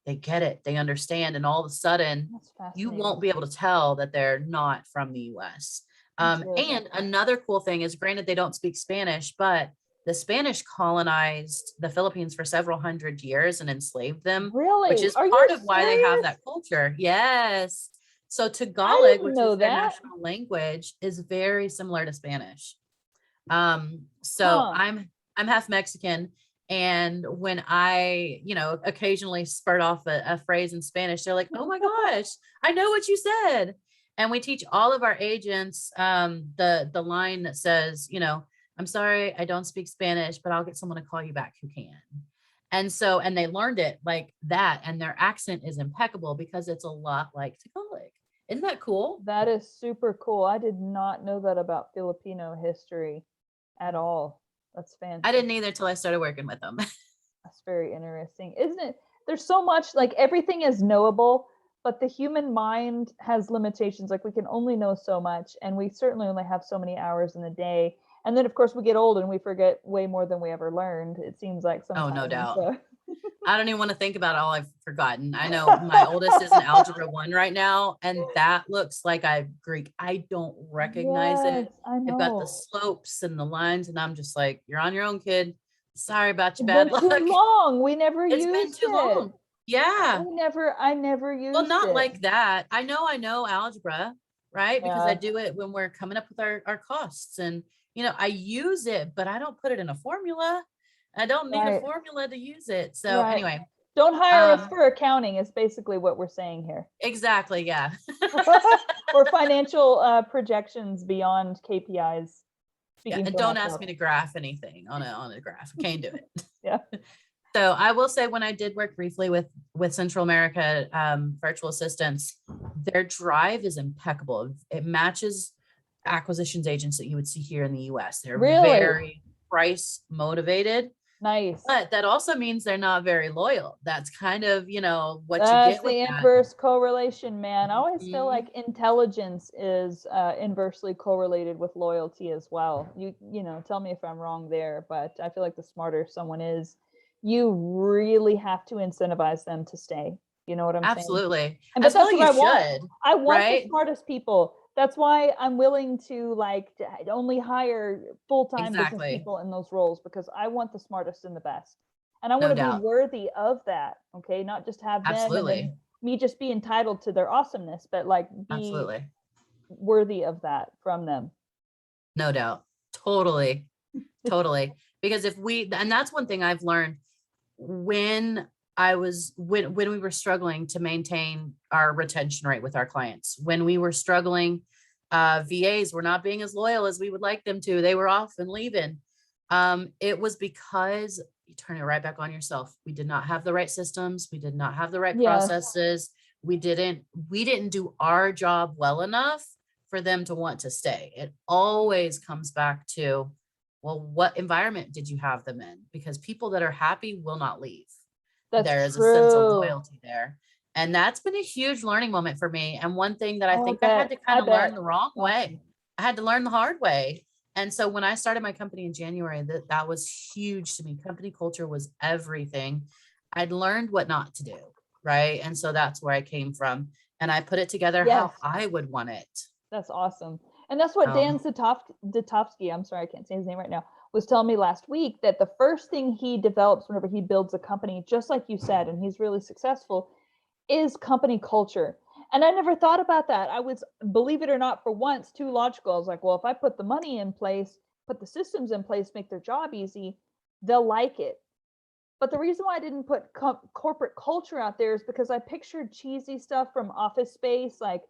they get it, they understand, and all of a sudden, That's you fascinating. won't be able to tell that they're not from the US. That's really And fascinating. another cool thing is, granted, they don't speak Spanish, but the Spanish colonized the Philippines for several hundred years and enslaved them, which Really? is Are you part of why they have serious? that culture. Yes. So I Tagalog, didn't which is know their that. national language, is very similar to Spanish. So Huh. I'm half Mexican. And when I, occasionally spurt off a phrase in Spanish, they're like, oh my gosh, I know what you said. And we teach all of our agents the line that says, I'm sorry, I don't speak Spanish, but I'll get someone to call you back who can. And they learned it like that. And their accent is impeccable because it's a lot like Tagalog. Isn't that cool? That is super cool. I did not know that about Filipino history at all. That's I didn't fantastic. either till I started working with them. That's very interesting. Isn't it? There's so much, like, everything is knowable, but the human mind has limitations. Like, we can only know so much, and we certainly only have so many hours in the day. And then, of course, we get old and we forget way more than we ever learned, it seems like Oh, no sometimes. doubt. So I don't even want to think about all I've forgotten. I know my oldest is in algebra 1 right now, and that looks like I Greek. I don't recognize yes, it. I They've got the know. slopes and the lines, and I'm just like, you're on your own, kid. Sorry about your It's bad been too luck. long. We never It's been used too it. long. Yeah. I never Well, used not it. like that. I know algebra, right? Because I Yeah, do it when we're coming up with our costs. And, I use it, but I don't put it in a formula. I don't need a right, formula to use it. So right. anyway, Don't hire us for accounting is basically what we're saying here. Exactly. Yeah. Or financial projections beyond KPIs. Yeah, and don't ask me to graph anything on a graph. I can't do it. Yeah. So I will say, when I did work briefly with Central America virtual assistants, their drive is impeccable. It matches acquisitions agents that you would see here in the US. They're Really? very price motivated. Nice. But that also means they're not very loyal. That's kind of, what That's you get with the that. inverse correlation, man. I always feel like intelligence is inversely correlated with loyalty as well. You know, tell me if I'm wrong there, but I feel like the smarter someone is, you really have to incentivize them to stay. You know what I'm saying? Absolutely. And As but that's well what I you want. should, I want the right? smartest people. That's why I'm willing to only hire full-time business Exactly. people in those roles, because I want the smartest and the best. And I No want to be doubt. worthy of that. Okay. Not just have them and Absolutely. then me just be entitled to their awesomeness, but like be Absolutely. worthy of that from them. No doubt. Totally. Totally. Because and that's one thing I've learned when when we were struggling to maintain our retention rate with our clients, when we were struggling, VAs were not being as loyal as we would like them to. They were off and leaving. It was because you turn it right back on yourself. We did not have the right systems. We did not have the right processes. We didn't do our job well enough for them to want to stay. It always comes back to, well, what environment did you have them in? Because people that are happy will not leave. There is a sense of loyalty there. And that's been a huge learning moment for me. And one thing that I think I had to kind of learn the wrong way. I had to learn the hard way. And so when I started my company in January, that was huge to me. Company culture was everything. I'd learned what not to do. Right. And so that's where I came from. And I put it together how I would want it. That's awesome. And that's what Dan Zitovsky, I'm sorry, I can't say his name right now, was telling me last week, that the first thing he develops whenever he builds a company, just like you said, and he's really successful, is company culture. And I never thought about that. I was, believe it or not, for once too logical. I was like, well, if I put the money in place, put the systems in place, make their job easy, they'll like it. But the reason why I didn't put corporate culture out there is because I pictured cheesy stuff from Office Space, like,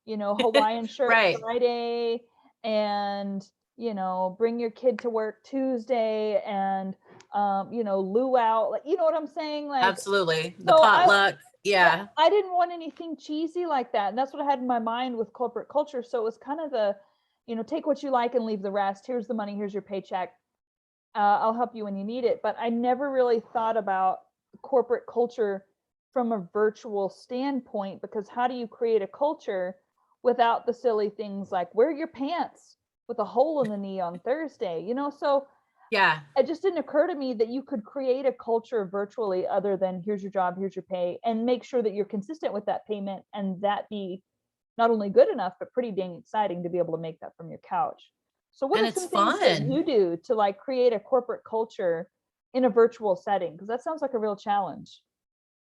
Hawaiian shirt Friday, and, bring your kid to work Tuesday, and, luau, like, you know what I'm saying? Like, absolutely. The potluck. Yeah. I didn't want anything cheesy like that. And that's what I had in my mind with corporate culture. So it was kind of the, take what you like and leave the rest. Here's the money. Here's your paycheck. I'll help you when you need it. But I never really thought about corporate culture from a virtual standpoint, because how do you create a culture without the silly things like wear your pants with a hole in the knee on Thursday, so yeah, it just didn't occur to me that you could create a culture virtually other than here's your job, here's your pay, and make sure that you're consistent with that payment, and that be not only good enough, but pretty dang exciting to be able to make that from your couch. So what are some things that you do to create a corporate culture in a virtual setting? Because that sounds like a real challenge.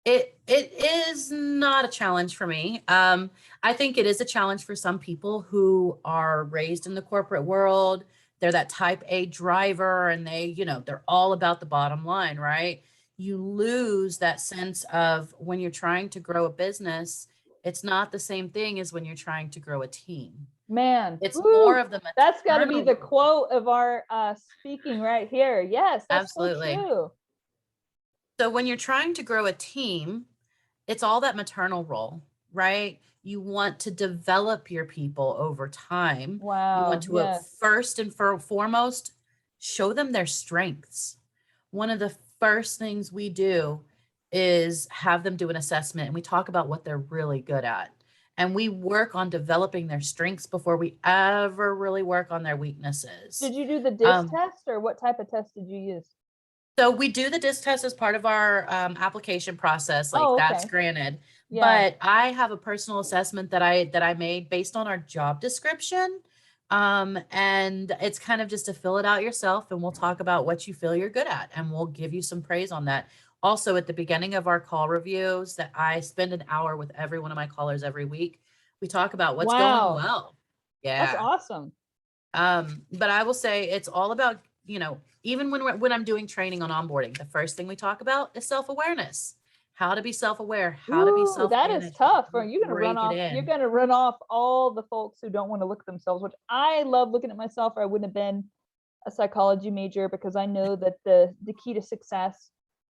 It is not a challenge for me. I think it is a challenge for some people who are raised in the corporate world. They're that type A driver, and they're all about the bottom line, right? You lose that sense of, when you're trying to grow a business, it's not the same thing as when you're trying to grow a team. Man, it's more of the maternal. That's got to be the quote of our speaking right here. Yes, that's absolutely so true. So when you're trying to grow a team, it's all that maternal role, right? You want to develop your people over time. Wow. You want to first and foremost show them their strengths. One of the first things we do is have them do an assessment, and we talk about what they're really good at. And we work on developing their strengths before we ever really work on their weaknesses. Did you do the DISC test, or what type of test did you use? So we do the DISC test as part of our application process. That's granted. Yeah. But I have a personal assessment that I made based on our job description. And it's kind of just to fill it out yourself, and we'll talk about what you feel you're good at, and we'll give you some praise on that. Also, at the beginning of our call reviews, that I spend an hour with every one of my callers every week, we talk about what's going well. Yeah. That's awesome. But I will say it's all about, even when I'm doing training on onboarding, the first thing we talk about is self-awareness. how to be self-aware, how to be Ooh, that is self-managed. tough. Or you're gonna Break run it off. You're in. gonna run off all the folks who don't want to look at themselves. Which I love looking at myself. Or I wouldn't have been a psychology major, because I know that the key to success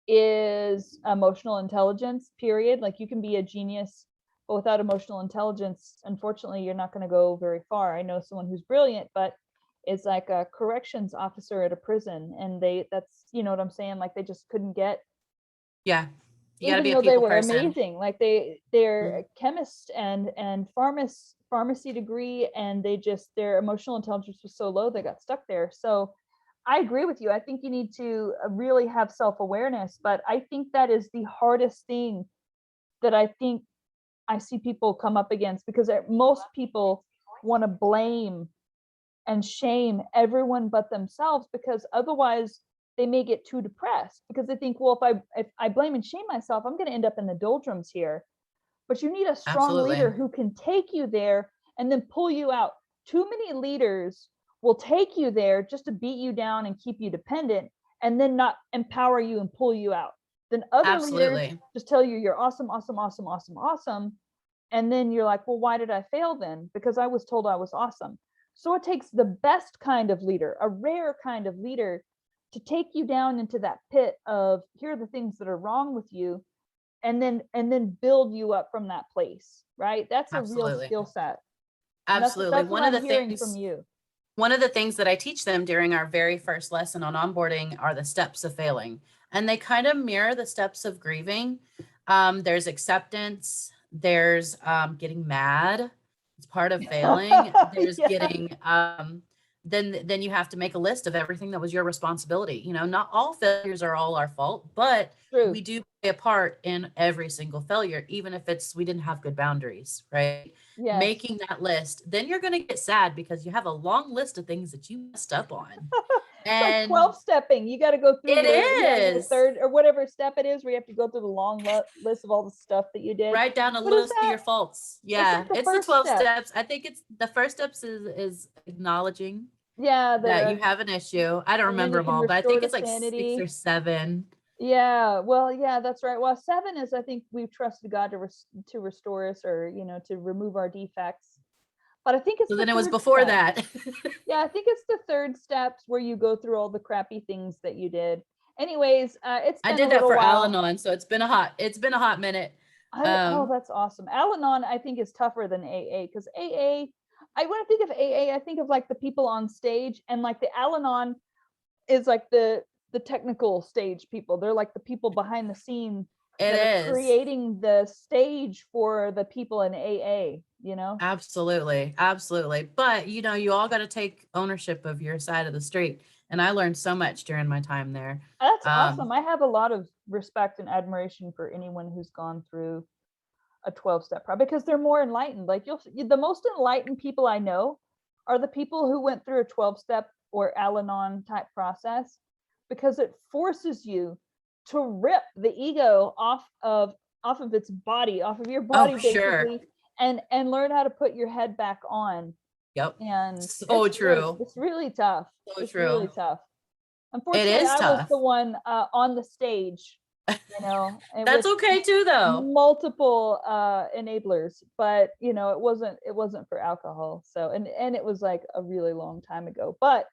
is emotional intelligence. Period. Like, you can be a genius, but without emotional intelligence, unfortunately, you're not going to go very far. I know someone who's brilliant, but is like a corrections officer at a prison, and that's, you know what I'm saying? Like, they just couldn't get, Yeah. You got to even be a though they people were person. amazing, like they're Mhm. a chemist and pharmacy degree, and their emotional intelligence was so low they got stuck there. So I agree with you. I think you need to really have self-awareness, but I think that is the hardest thing that I think I see people come up against, because most people want to blame and shame everyone but themselves, because otherwise they may get too depressed, because they think, well, if I blame and shame myself, I'm going to end up in the doldrums here. But you need a strong leader Absolutely. who can take you there and then pull you out. Too many leaders will take you there just to beat you down and keep you dependent, and then not empower you and pull you out. Then other leaders Absolutely. just tell you you're awesome, awesome, awesome, awesome, awesome. And then you're like, well, why did I fail then? Because I was told I was awesome. So it takes the best kind of leader, a rare kind of leader, to take you down into that pit of, here are the things that are wrong with you, and then build you up from that place, right? That's a real Absolutely. skill set. And that's Absolutely. that's what I'm hearing from you. One of the things that I teach them during our very first lesson on onboarding are the steps of failing. And they kind of mirror the steps of grieving. There's acceptance, there's getting mad. It's part of failing. There's Yeah, getting then you have to make a list of everything that was your responsibility. You know, not all failures are all our fault, but true. we do play a part in every single failure, even if we didn't have good boundaries, right? Yes. Making that list, then you're going to get sad because you have a long list of things that you messed up on. It's like And 12 stepping. You got to go through it your is. third or whatever step it is, where you have to go through the long list of all the stuff that you did. Write down a What is list of that? your faults. What's like Yeah, the it's the first 12 step? steps. I think it's the first steps is acknowledging Yeah, that you have an issue. I don't and then remember you them can all, but I restore think to it's like 6 or sanity. 7. Yeah, well, yeah, that's right. Well, 7 is, I think we've trusted God to restore us, or to remove our defects. But I think it's So the then it was third before step. that. Yeah, I think it's the third steps where you go through all the crappy things that you did. Anyways, it's I been a did that little for while. Al-Anon, so it's been a hot minute. Oh, Um, that's awesome. Al-Anon, I think, is tougher than AA, because when I think of AA, I think of like the people on stage, and like the Al-Anon is like the technical stage people. They're like the people behind the scene it that are is. creating the stage for the people in AA, you know? Absolutely. Absolutely. But you all got to take ownership of your side of the street. And I learned so much during my time there. That's Um, awesome. I have a lot of respect and admiration for anyone who's gone through a 12-step because they're more enlightened. Like, the most enlightened people I know are the people who went through a 12-step or Al-Anon type process, because it forces you to rip the ego off of its body, off of your oh, body, sure. basically, and learn how to put your head back on. Yep. And So true. it's really tough. So It's really true. tough. It Unfortunately, is I was tough. the one on the stage, That's with okay too, though. multiple enablers, but it wasn't for alcohol. So, and it was like a really long time ago, but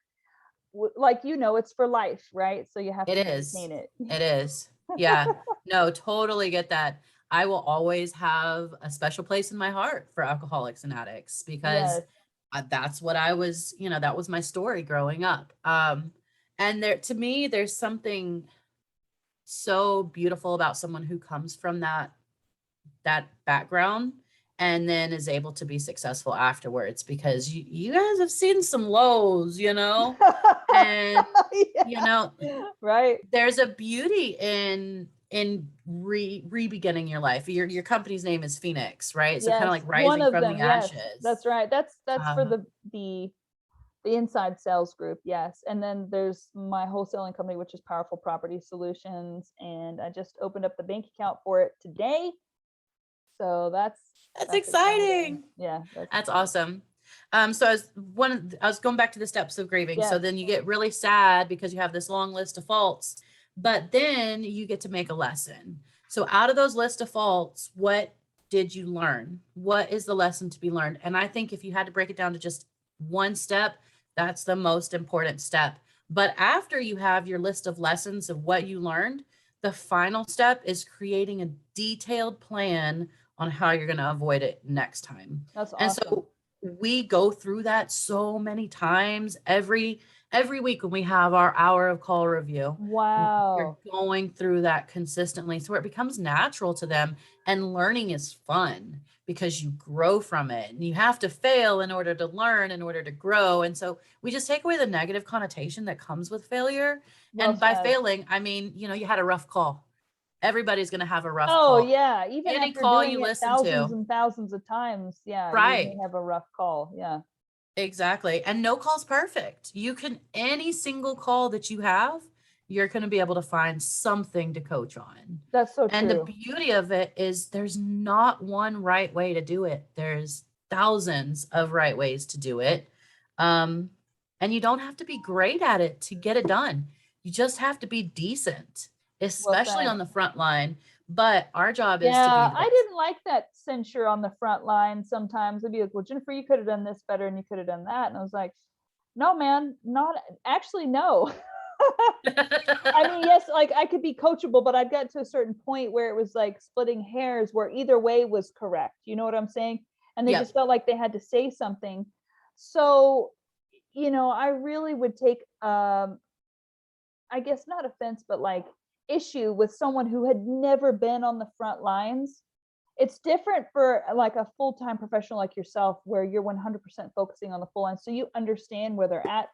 like, it's for life, right? So you have It to is. maintain it. It is. Yeah. No, totally get that. I will always have a special place in my heart for alcoholics and addicts because Yes. that's what that was my story growing up. And to me, there's something so beautiful about someone who comes from that background and then is able to be successful afterwards, because you guys have seen some lows, and you Yeah. know Right. there's a beauty in re-beginning your life. Your company's name is Phoenix, right? So kind of Yes, like one rising of from the them. Yes, ashes. that's right. That's for um the inside sales group. Yes, and then there's my wholesaling company, which is Powerful Property Solutions, and I just opened up the bank account for it today. So that's that's exciting. exciting. Yeah, that's That's exciting. awesome. So I was going back to the steps of grieving. So Yes. then you get really sad because you have this long list of faults, but then you get to make a lesson. So out of those list of faults, what did you learn? What is the lesson to be learned? And I think if you had to break it down to just one step, that's the most important step. But after you have your list of lessons of what you learned, the final step is creating a detailed plan on how you're going to avoid it next time. That's And awesome. so we go through that so many times every week when we have our hour of call review. Wow. You're going through that consistently, so it becomes natural to them, and learning is fun because you grow from it, and you have to fail in order to learn, in order to grow. And so we just take away the negative connotation that comes with failure. Well And by said. failing, I mean, you had a rough call. Everybody's going to have a rough Oh call. yeah, even Any after call doing you it listen thousands to. and thousands of times, yeah, you Right. may have a rough call. Yeah. Exactly. And no call's perfect. Any single call that you have, you're going to be able to find something to coach on. That's so And the true. beauty of it is there's not one right way to do it. There's thousands of right ways to do it. And you don't have to be great at it to get it done. You just have to be decent, especially said. on the front line. But our job is to Yeah, be I didn't like that censure on the front line sometimes. I'd be like, well, Jennifer, you could have done this better and you could have done that. And I was like, no, man, not actually, no. I mean, yes, like I could be coachable, but I've got to a certain point where it was like splitting hairs where either way was correct. You know what I'm saying? And they Yep. just felt like they had to say something. So, I really would take, I guess not offense, but like issue with someone who had never been on the front lines. It's different for like a full-time professional like yourself, where you're 100% focusing on the full line, so you understand where they're at.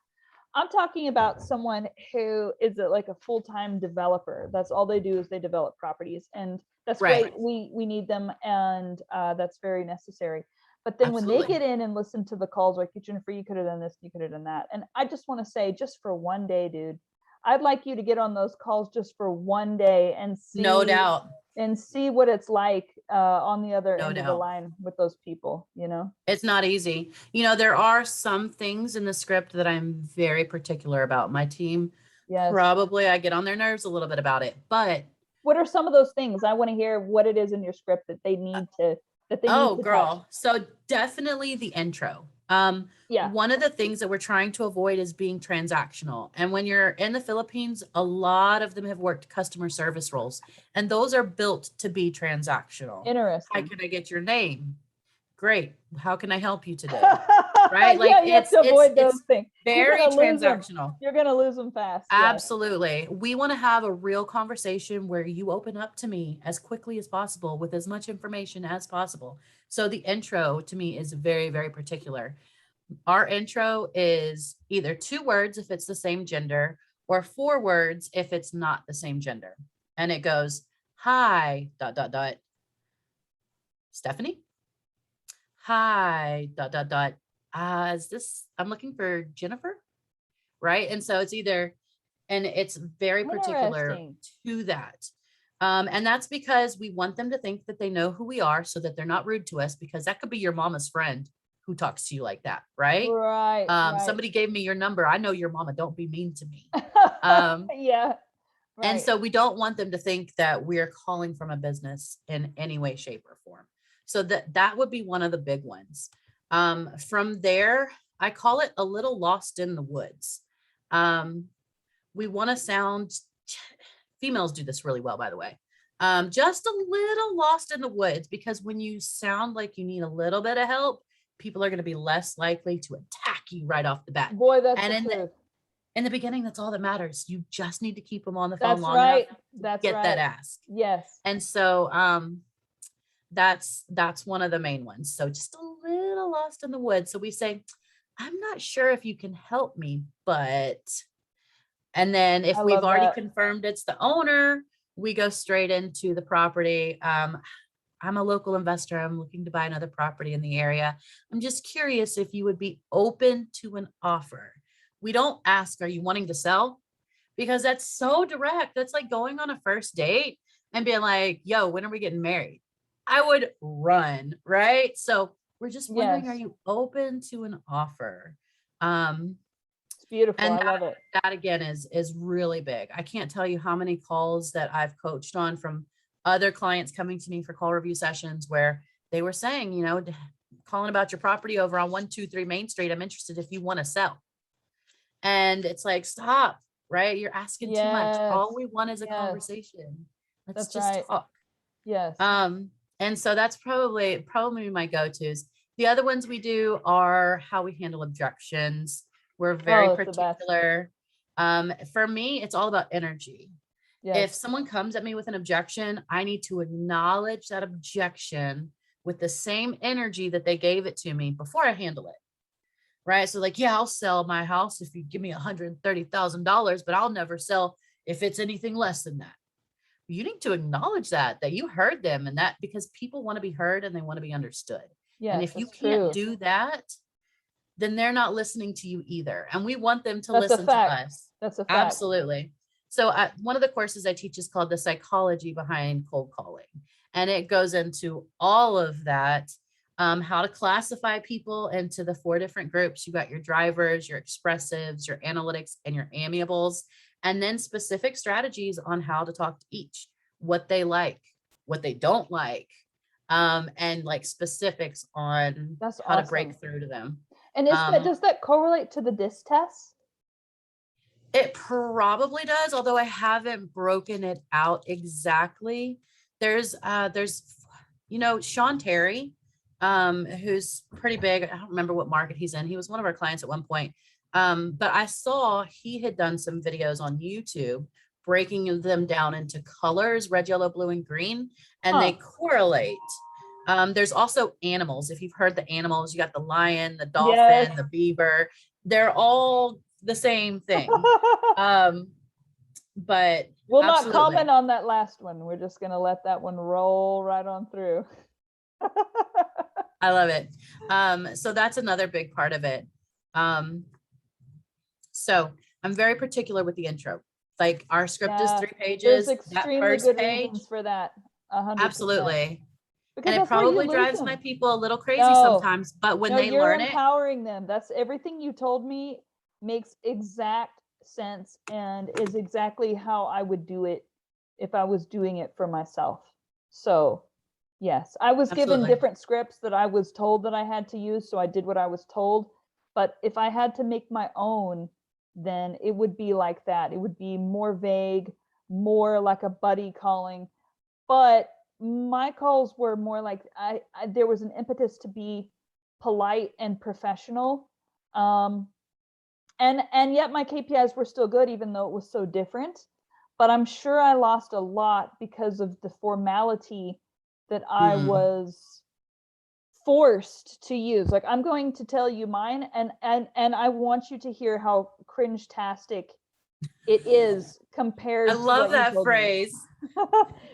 I'm talking about someone who is like a full-time developer. That's all they do, is they develop properties, and that's Right. great. We need them, and that's very necessary. But then when they Absolutely. get in and listen to the calls, like, Jennifer, you could have done this, you could have done that. And I just want to say, just for one day, dude, I'd like you to get on those calls just for one day and No doubt. see what it's like on the other No end of the doubt. line with those people. It's not easy. There are some things in the script that I'm very particular about. My team, Yes. probably I get on their nerves a little bit about it, but what are some of those things? I want to hear what it is in your script that they need to touch. girl. So definitely the intro. Yeah. One of the things that we're trying to avoid is being transactional. And when you're in the Philippines, a lot of them have worked customer service roles, and those are built to be transactional. Hi, Interesting. can I get your name? Great. How can I help you today? Right? Like, yeah, you have to avoid those things. Very transactional. You're gonna lose them fast. Absolutely. We want to have a real conversation where you open up to me as quickly as possible with as much information as possible. So the intro to me is very, very particular. Our intro is either 2 words if it's the same gender, or 4 words if it's not the same gender. And it goes, hi, ... Stephanie. Hi, ... I'm looking for Jennifer. Right. And so it's either, and it's very particular to that. And that's because we want them to think that they know who we are, so that they're not rude to us, because that could be your mama's friend who talks to you like that. Right. Right. Somebody gave me your number. I know your mama. Don't be mean to me. Yeah. Right. And so we don't want them to think that we're calling from a business in any way, shape, or form. So that would be one of the big ones. From there, I call it a little lost in the woods. We want to sound, females do this really well, by the way, just a little lost in the woods, because when you sound like you need a little bit of help, people are going to be less likely to attack you right off the bat. Boy, that's and the truth. In the beginning, that's all that matters. You just need to keep them on the phone That's long right. enough to That's get right. that ask. Yes. And so that's one of the main ones. So just a little lost in the woods. So we say, I'm not sure if you can help me, but, and then if we've already confirmed it's the owner, we go straight into the property. I'm a local investor. I'm looking to buy another property in the area. I'm just curious if you would be open to an offer. We don't ask, are you wanting to sell? Because that's so direct. That's like going on a first date and being like, yo, when are we getting married? I would run, right? So we're just wondering, are you open to an offer? It's beautiful. And I love it. That again is really big. I can't tell you how many calls that I've coached on from other clients coming to me for call review sessions where they were saying, calling about your property over on 123 Main Street. I'm interested if you want to sell. And it's like, stop, right? You're asking too much. All we want is a conversation. Let's just talk. Yes. And so that's probably my go-tos. The other ones we do are how we handle objections. We're very particular. For me, it's all about energy. Yes. If someone comes at me with an objection, I need to acknowledge that objection with the same energy that they gave it to me before I handle it. Right. So like, yeah, I'll sell my house if you give me $130,000, but I'll never sell if it's anything less than that. You need to acknowledge that you heard them, and that because people want to be heard and they want to be understood. Yes, and if you can't do that, then they're not listening to you either. And we want them to listen to us. That's a fact. Absolutely. So one of the courses I teach is called The Psychology Behind Cold Calling. And it goes into all of that, how to classify people into the 4 different groups. You got your drivers, your expressives, your analytics, and your amiables, and then specific strategies on how to talk to each, what they like, what they don't like, and like specifics on how to break through to them. And does that correlate to the DISC test? It probably does, although I haven't broken it out exactly. There's Sean Terry, who's pretty big. I don't remember what market he's in. He was one of our clients at one point. But I saw he had done some videos on YouTube breaking them down into colors, red, yellow, blue, and green, and they correlate. There's also animals. If you've heard the animals, you got the lion, the dolphin, the beaver. They're all the same thing. But we'll not comment on that last one. We're just going to let that one roll right on through. I love it. So that's another big part of it. So I'm very particular with the intro. Like our script is 3 pages. There's extremely good reasons for that. 100%. Absolutely. Because and it probably drives my people a little crazy sometimes, but when they learn it, you're empowering them. That's everything you told me makes exact sense and is exactly how I would do it if I was doing it for myself. So yes, I was given different scripts that I was told that I had to use. So I did what I was told. But if I had to make my own, then it would be like that. It would be more vague, more like a buddy calling. But my calls were more like there was an impetus to be polite and professional. And yet my KPIs were still good, even though it was so different. But I'm sure I lost a lot because of the formality that I was forced to use. Like, I'm going to tell you mine, and I want you to hear how cringe-tastic it is compared to love that phrase.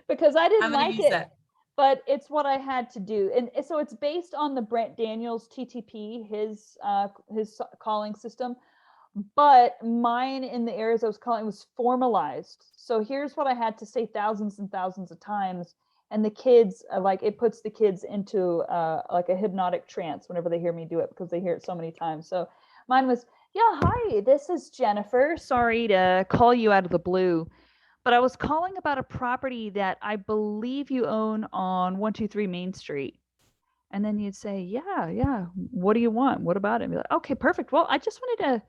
Because I didn't like it. But it's what I had to do. And so it's based on the Brent Daniels TTP, his calling system. But mine, in the areas I was calling, was formalized. So here's what I had to say thousands and thousands of times. And the kids, it puts the kids into like a hypnotic trance whenever they hear me do it, because they hear it so many times. So mine was, yeah, hi, this is Jennifer. Sorry to call you out of the blue, but I was calling about a property that I believe you own on 123 Main Street. And then you'd say, yeah. What do you want? What about it? And be like, okay, perfect. Well, I just wanted to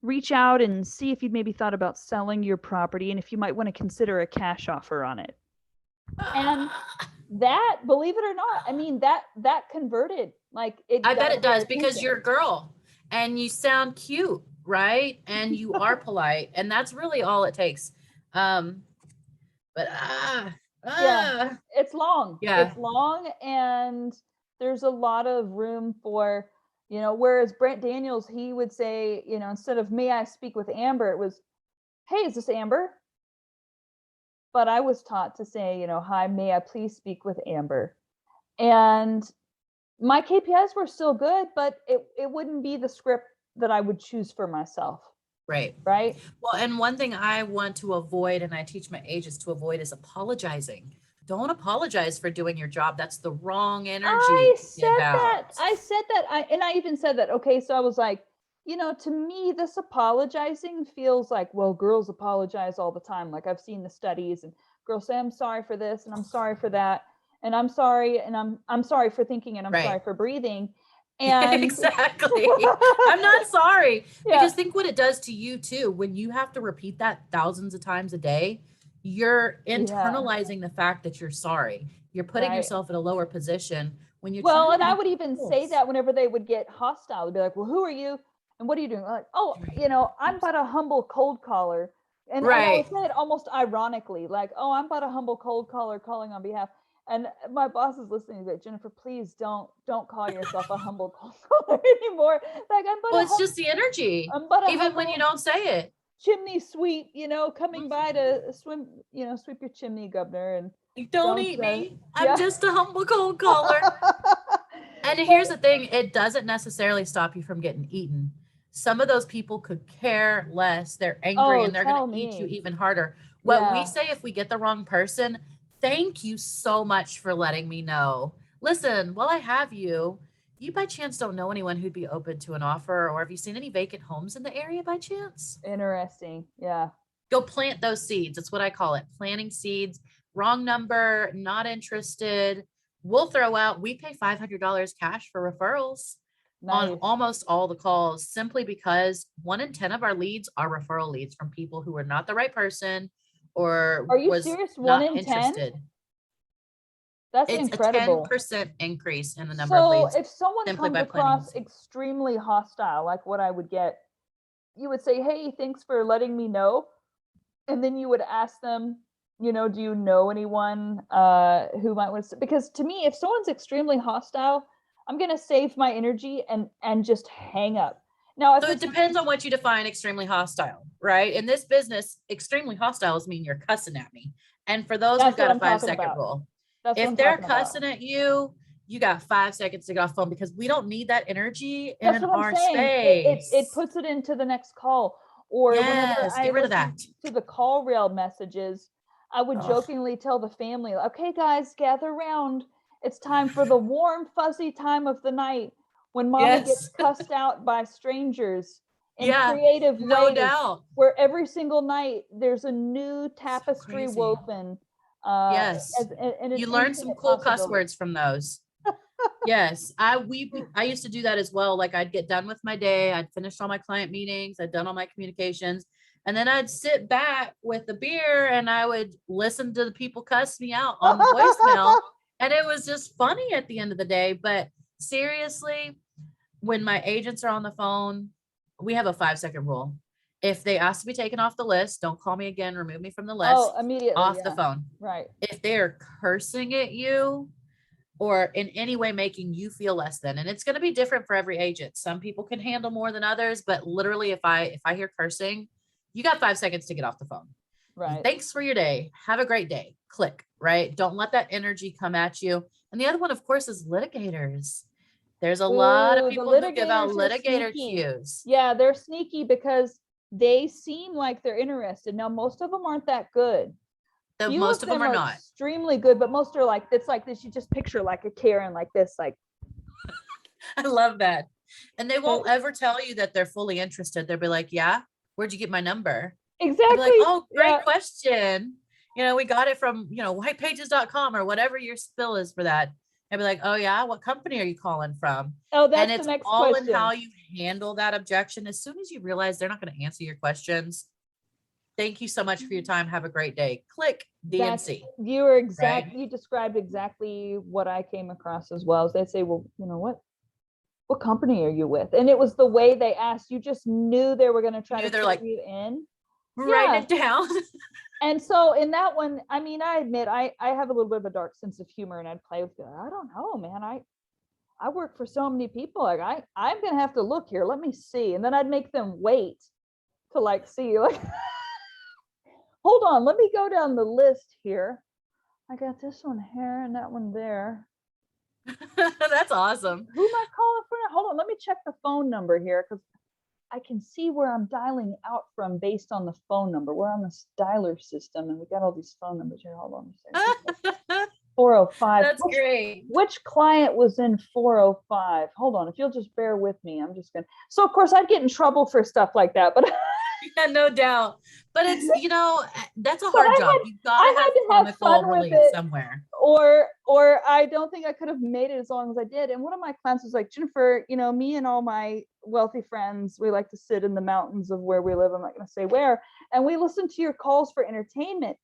reach out and see if you'd maybe thought about selling your property and if you might want to consider a cash offer on it. And that, believe it or not, I mean, that converted. Like, I bet it does, because you're a girl and you sound cute, right? And you are polite, and that's really all it takes. But yeah, it's long. Yeah, it's long, and there's a lot of room for, whereas Brent Daniels, he would say, instead of "may I speak with Amber," it was, "Hey, is this Amber?" But I was taught to say, "Hi, may I please speak with Amber?" And my KPIs were still good, but it wouldn't be the script that I would choose for myself. Right. Well, and one thing I want to avoid, and I teach my agents to avoid, is apologizing. Don't apologize for doing your job. That's the wrong energy. I said that. I even said that. Okay, so I was like, to me, this apologizing feels like, well, girls apologize all the time. Like, I've seen the studies, and girl, say I'm sorry for this and I'm sorry for that. And I'm sorry, and I'm sorry for thinking, and I'm sorry for breathing. And exactly. I'm not sorry. Yeah. Because think what it does to you too. When you have to repeat that thousands of times a day, you're internalizing the fact that you're sorry. You're putting yourself in a lower position when you're well, trying and to I be would even say that whenever they would get hostile, they'd be like, well, who are you? And what are you doing? Like, oh, you know, I'm but a humble cold caller. And I would say it almost ironically, like, oh, I'm but a humble cold caller calling on behalf. And my boss is listening to that. Jennifer, please don't call yourself a humble cold caller anymore. Like, I'm but well, it's just the energy. I'm but a Even when you don't say it. chimney sweep, you know, coming by to swim, you know, sweep your chimney, governor. And don't eat me. I'm just a humble cold caller. And here's the thing, it doesn't necessarily stop you from getting eaten. Some of those people could care less. They're angry and they're going to eat you even harder. What we say if we get the wrong person, thank you so much for letting me know. Listen, while I have you, you by chance don't know anyone who'd be open to an offer, or have you seen any vacant homes in the area by chance? Interesting. Yeah. Go plant those seeds. That's what I call it. Planting seeds. Wrong number, not interested. We'll throw out, we pay $500 cash for referrals on almost all the calls, simply because 1 in 10 of our leads are referral leads from people who are not the right person or are you was serious? 1 not in interested. 10? That's it's incredible. A 10% increase in the number of leads. So if someone comes across extremely hostile, like what I would get, you would say, hey, thanks for letting me know. And then you would ask them, you know, do you know anyone who might want to, because to me, if someone's extremely hostile, I'm going to save my energy and just hang up. Now, so it depends on what you define extremely hostile, right? In this business, extremely hostile is mean you're cussing at me. And for those, we've got a 5-second rule. If they're cussing at you, you got 5 seconds to get off the phone, because we don't need that energy in our space. It puts it into the next call. Or whenever I get rid of that. To the call rail messages, I would jokingly tell the family, okay, guys, gather around. It's time for the warm, fuzzy time of the night when mommy gets cussed out by strangers in creative ways. No doubt. Where every single night there's a new tapestry woven. And you learn some cool cuss words from those. Yes, I used to do that as well. Like, I'd get done with my day, I'd finished all my client meetings, I'd done all my communications, and then I'd sit back with a beer and I would listen to the people cuss me out on the voicemail. And it was just funny at the end of the day. But seriously, when my agents are on the phone, we have a 5-second rule. If they ask to be taken off the list, don't call me again, remove me from the list. Immediately off the phone. Right. If they're cursing at you or in any way making you feel less than, and it's going to be different for every agent. Some people can handle more than others, but literally if I hear cursing, you got 5 seconds to get off the phone. Right. Thanks for your day. Have a great day. Click, right? Don't let that energy come at you. And the other one, of course, is litigators. There's a lot of people who give out litigator cues. Yeah, they're sneaky because they seem like they're interested. Now, most of them aren't that good. Most of them are not extremely good, but most are like, it's like this. You just picture like a Karen like this, like. I love that. And they won't ever tell you that they're fully interested. They'll be like, yeah, where'd you get my number? Exactly. Like, oh, great question. You know, we got it from, whitepages.com or whatever your spill is for that. I'd be like, oh yeah, what company are you calling from? Oh, that's and it's the next all question. in how you handle that objection. As soon as you realize they're not going to answer your questions, thank you so much for your time. Have a great day. Click DNC. You described exactly what I came across as well. They'd say, well, you know what company are you with? And it was the way they asked. You just knew they were going to try to put you in. Write it down. And so in that one, I mean, I admit I have a little bit of a dark sense of humor, and I'd play with it. I don't know, man. I work for so many people. Like I'm gonna have to look here. Let me see. And then I'd make them wait to like see. Like, hold on, let me go down the list here. I got this one here and that one there. That's awesome. Who am I calling for now? Hold on, let me check the phone number here, because I can see where I'm dialing out from based on the phone number. We're on the dialer system and we got all these phone numbers here. Hold on a second. 405. That's great. Which client was in 405? Hold on. If you'll just bear with me, I'm just going to. So, of course, I'd get in trouble for stuff like that. But Yeah, no doubt. But it's, that's a But hard job. You gotta I have had to have comical fun with relief it, somewhere. or I don't think I could have made it as long as I did. And one of my clients was like, Jennifer, me and all my wealthy friends, we like to sit in the mountains of where we live. I'm not going to say where, and we listen to your calls for entertainment.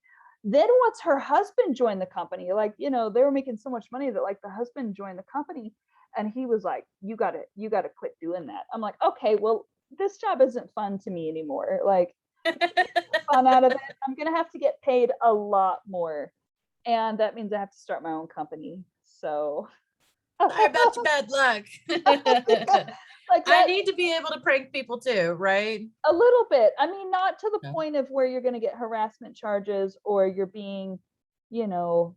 Then once her husband joined the company, like, they were making so much money that like the husband joined the company, and he was like, you gotta quit doing that. I'm like, okay, well, this job isn't fun to me anymore. Like, fun out of it. I'm gonna have to get paid a lot more, and that means I have to start my own company. So Sorry about your bad luck. like I that, need to be able to prank people too, right? a little bit. I mean, not to the Yeah. point of where you're going to get harassment charges or you're being, you know,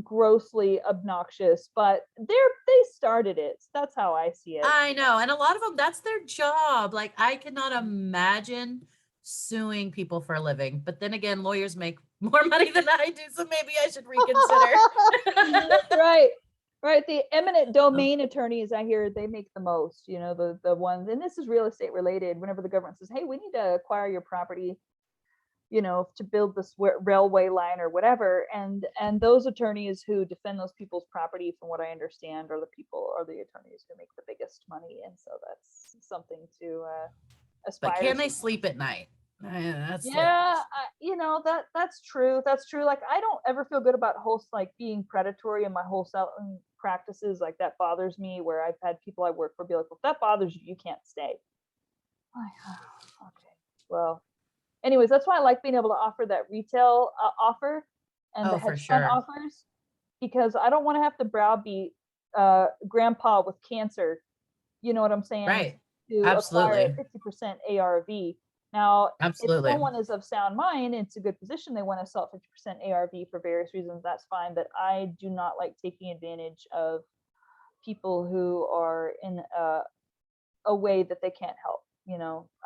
grossly obnoxious, but they started it. So that's how I see it. I know. And a lot of them, that's their job. Like, I cannot imagine suing people for a living. But then again, lawyers make more money than I do. So maybe I should reconsider. Right. Right. The eminent domain attorneys, I hear, they make the most, the ones, and this is real estate related. Whenever the government says, hey, we need to acquire your property, to build this railway line or whatever, and those attorneys who defend those people's property, from what I understand, are the attorneys who make the biggest money. And so that's something to But aspire can they to. sleep at night? That's the Yeah, question. that's true. That's true. Like, I don't ever feel good about like being predatory in my wholesaling practices. Like, that bothers me, where I've had people I work for be like, well, if that bothers you, you can't stay. Okay, well, anyways, that's why I like being able to offer that retail offer and the Oh, for hedge fund sure. offers, because I don't want to have to browbeat grandpa with cancer, you know what I'm saying, Right. to acquire Absolutely. 50% ARV. Now, if Absolutely. someone is of sound mind, it's a good position, they want to sell 50% ARV for various reasons, that's fine. But I do not like taking advantage of people who are in a way that they can't help.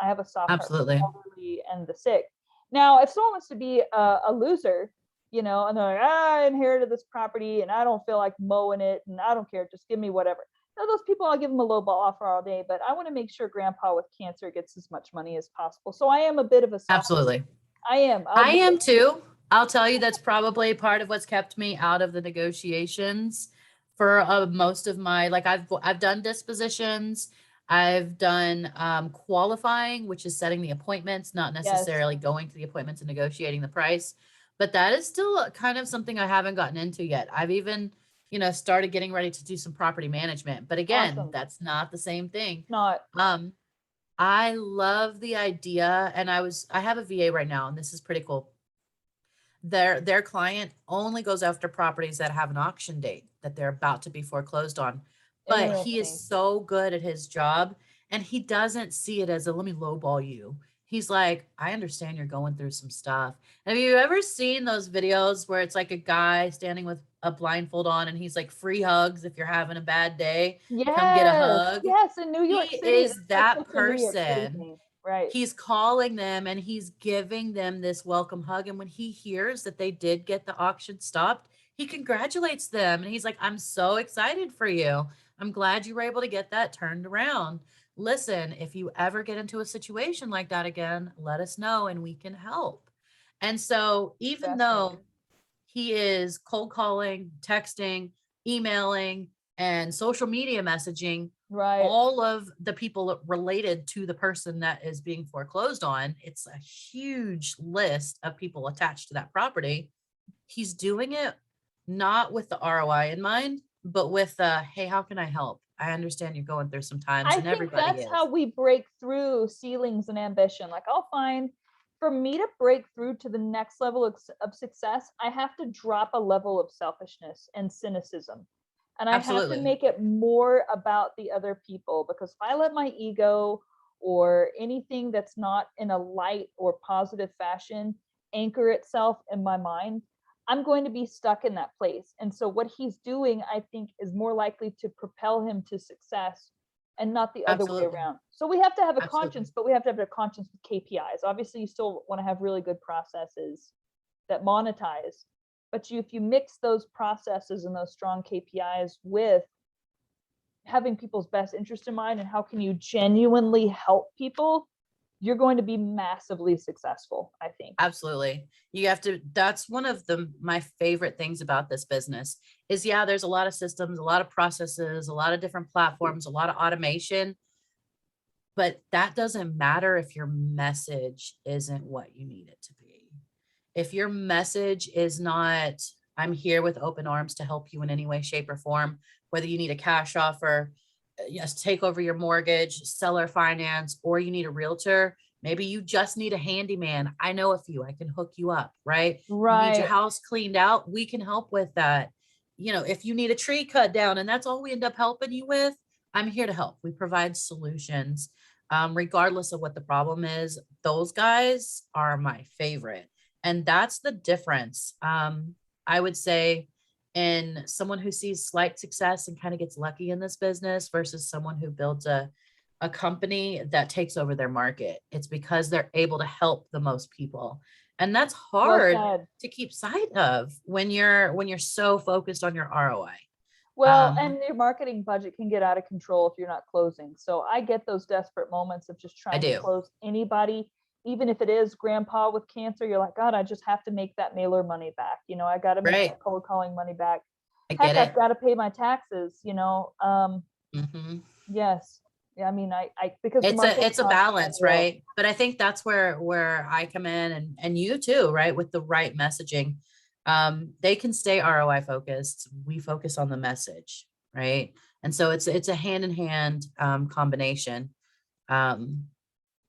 I have a soft heart for the Absolutely. elderly and the sick. Now, if someone wants to be a loser, and they're like, I inherited this property and I don't feel like mowing it and I don't care, just give me whatever. Now, those people, I'll give them a low ball offer all day, but I want to make sure grandpa with cancer gets as much money as possible. So I am a bit of a soft. Absolutely. I am. I am too. I'll tell you, that's probably part of what's kept me out of the negotiations for most of my, like, I've done dispositions. I've done qualifying, which is setting the appointments, not Yes. necessarily going to the appointments and negotiating the price. But that is still kind of something I haven't gotten into yet. I've even, started getting ready to do some property management. But again, Awesome. that's not the same thing. Not. I love the idea, and I have a VA right now, and this is pretty cool. Their client only goes after properties that have an auction date that they're about to be foreclosed on. But he is so good at his job, and he doesn't see it as a let me lowball you. He's like, I understand you're going through some stuff. Have you ever seen those videos where it's like a guy standing with a blindfold on and he's like, free hugs if you're having a bad day, come get a Yes. hug? Yes. In New York He City, is that's like that such a New York City person. thing. Right. He's calling them and he's giving them this welcome hug. And when he hears that they did get the auction stopped, he congratulates them. And he's like, I'm so excited for you. I'm glad you were able to get that turned around. Listen, if you ever get into a situation like that again, let us know and we can help. And so, even though he is cold calling, texting, emailing, and social media messaging, Right. all of the people related to the person that is being foreclosed on, it's a huge list of people attached to that property. He's doing it not with the ROI in mind, but with hey, how can I help? I understand you're going through some times, I and think everybody that's is. how we break through ceilings and ambition. Like, I'll find, for me to break through to the next level of success, I have to drop a level of selfishness and cynicism. And I have to Absolutely. make it more about the other people, because if I let my ego or anything that's not in a light or positive fashion anchor itself in my mind, I'm going to be stuck in that place. And so what he's doing, I think, is more likely to propel him to success and not the other way Absolutely. around. So we have to have a Absolutely. conscience, but we have to have a conscience with KPIs. Obviously, you still want to have really good processes that monetize, but if you mix those processes and those strong KPIs with having people's best interest in mind and how can you genuinely help people, you're going to be massively successful, I think. Absolutely. You have to, that's one of my favorite things about this business is, yeah, there's a lot of systems, a lot of processes, a lot of different platforms, a lot of automation, but that doesn't matter if your message isn't what you need it to be. If your message is not, I'm here with open arms to help you in any way, shape, or form, whether you need a cash offer, yes, take over your mortgage, seller finance, or you need a realtor. Maybe you just need a handyman. I know a few, I can hook you up, right? You need your Right. house cleaned out. We can help with that. You know, if you need a tree cut down and that's all we end up helping you with, I'm here to help. We provide solutions. Regardless of what the problem is, those guys are my favorite. And that's the difference. I would say in someone who sees slight success and kind of gets lucky in this business versus someone who builds a company that takes over their market. It's because they're able to help the most people. And that's Well hard said. to keep sight of when you're so focused on your ROI. Well, and your marketing budget can get out of control if you're not closing. So I get those desperate moments of just I trying to do. close anybody, even if it is grandpa with cancer. You're like, God, I just have to make that mailer money back. You know, I got to make Right. that cold calling money back. I Heck, get I've it. got to pay my taxes, you know. Mhm. Yes. Yeah, I mean, I because the It's market's a not balance, real. right? But I think that's where I come in, and you too, right? With the right messaging. They can stay ROI focused. We focus on the message, right? And so it's a hand in hand combination. Um,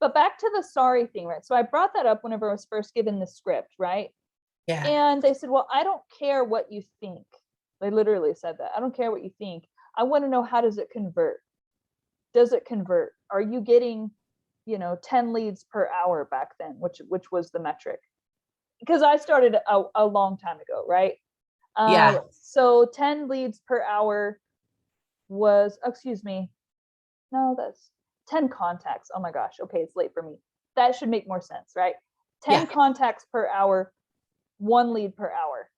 But back to the sorry thing, right? So I brought that up whenever I was first given the script, right? yeah, And they said, well, I don't care what you think. They literally said that. I don't care what you think. I want to know, how does it convert? Does it convert? Are you getting, 10 leads per hour back then, which was the metric? Because I started a long time ago, right? yeah, So 10 leads per hour was, excuse me, no, that's 10 contacts. Oh my gosh. Okay, it's late for me. That should make more sense, right? 10 yeah. contacts per hour, 1 lead per hour.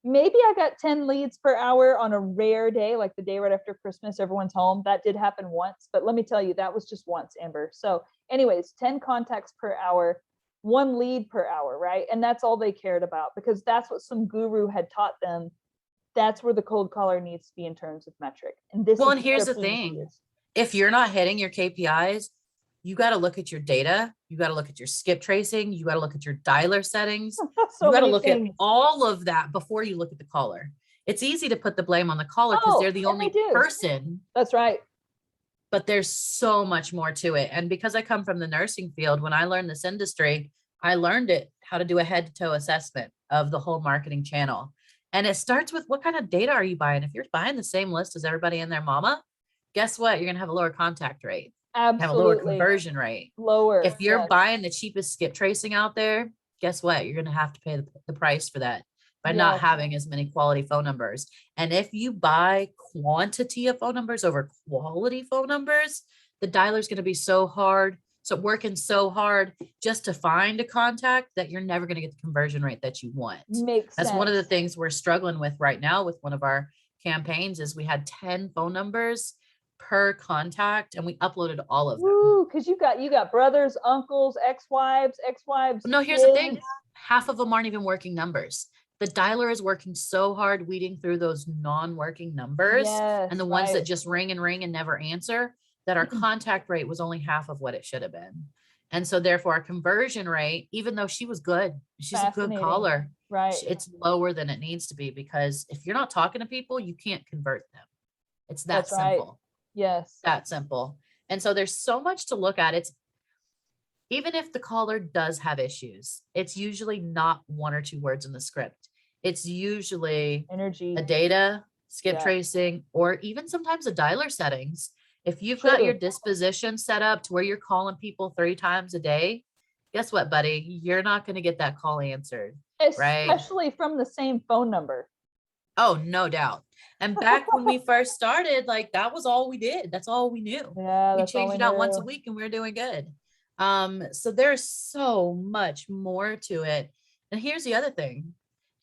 Maybe I got 10 leads per hour on a rare day, like the day right after Christmas, everyone's home. That did happen once, but let me tell you, that was just once, Amber. So anyways, 10 contacts per hour, 1 lead per hour, right? And that's all they cared about, because that's what some guru had taught them. That's where the cold caller needs to be in terms of metric. And this Well, is and the here's the script we thing. use. If you're not hitting your KPIs, you got to look at your data. You got to look at your skip tracing. You got to look at your dialer settings. So You got to many look at things. all of that before you look at the caller. It's easy to put the blame on the caller because they're the And they only do. person, That's right. but there's so much more to it. And because I come from the nursing field, when I learned this industry, I learned how to do a head to toe assessment of the whole marketing channel. And it starts with, what kind of data are you buying? If you're buying the same list as everybody and their mama, guess what? You're going to have a lower contact rate, have a lower Absolutely. conversion rate. Lower. If you're Yes. buying the cheapest skip tracing out there, guess what? You're going to have to pay the price for that by not Yes. having as many quality phone numbers. And if you buy quantity of phone numbers over quality phone numbers, the dialer's going to be working so hard just to find a contact that you're never going to get the conversion rate that you want. Makes That's sense. one of the things we're struggling with right now with one of our campaigns is we had 10 phone numbers per contact and we uploaded all of them. Woo, because you got brothers, uncles, ex-wives. No, here's the thing. Half of them aren't even working numbers. The dialer is working so hard weeding through those non-working numbers, Yes, and the ones that just ring and never answer, that our contact rate was only half of what it should have been. And so therefore our conversion rate, even though she was good, she's a good caller, right? it's lower than it needs to be, because if you're not talking to people, you can't convert them. It's that simple. Right. Yes. That simple. And so there's so much to look at. It's, even if the caller does have issues, it's usually not 1 or 2 words in the script. It's usually energy, a data, skip tracing, or even sometimes a dialer settings. If you've got your disposition set up to where you're calling people 3 times a day, guess what, buddy? You're not going to get that call answered, right? Especially from the same phone number. Oh, no doubt. And back when we first started, like, that was all we did. That's all we knew. Yeah, we changed it out once a week and we were doing good. So there's so much more to it. And here's the other thing.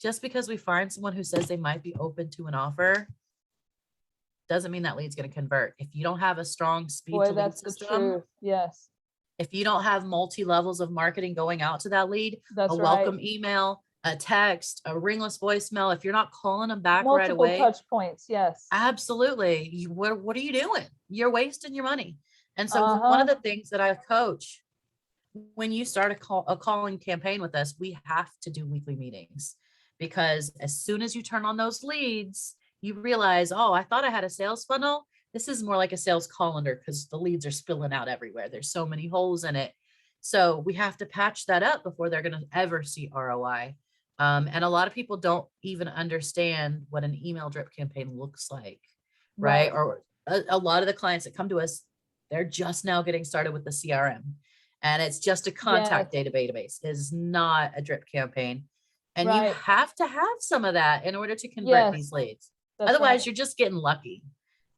Just because we find someone who says they might be open to an offer doesn't mean that lead's going to convert. If you don't have a strong speed to lead system, Yes. if you don't have multi-levels of marketing going out to that lead, That's a right. welcome email, a text, a ringless voicemail, if you're not calling them back right Multiple away, touch points. Yes. absolutely. What are you doing? You're wasting your money. And so one Uh-huh. of the things that I coach, when you start a calling campaign with us, we have to do weekly meetings, because as soon as you turn on those leads, you realize, oh, I thought I had a sales funnel. This is more like a sales colander, because the leads are spilling out everywhere. There's so many holes in it. So we have to patch that up before they're going to ever see ROI. And a lot of people don't even understand what an email drip campaign looks like, right? Or a lot of the clients that come to us, they're just now getting started with the CRM. And it's just a contact Yes. database. It is not a drip campaign. And you Right. have to have some of that in order to convert Yes. these leads. That's Otherwise, right. you're just getting lucky.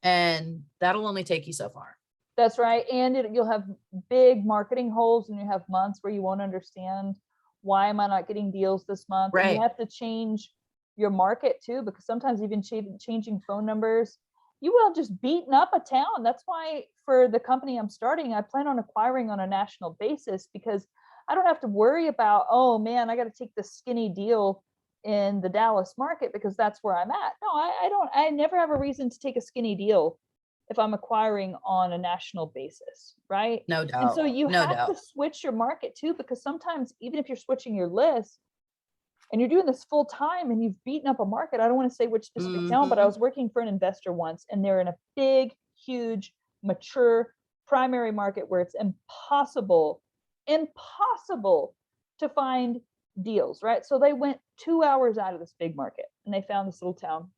And that'll only take you so far. That's right. And you'll have big marketing holes, and you have months where you won't understand, why am I not getting deals this month? And you Right. have to change your market too, because sometimes even changing phone numbers, you will just beaten up a town. That's why for the company I'm starting, I plan on acquiring on a national basis, because I don't have to worry about, oh man, I got to take this skinny deal in the Dallas market because that's where I'm at. No, I never have a reason to take a skinny deal if I'm acquiring on a national basis, right? No And so doubt. you No have to doubt. switch your market too, because sometimes even if you're switching your list and you're doing this full time and you've beaten up a market, I don't want to say which specific town, but I was working for an investor once, and they're in a big, huge, mature primary market where it's impossible to find deals, right? So they went 2 hours out of this big market and they found this little town.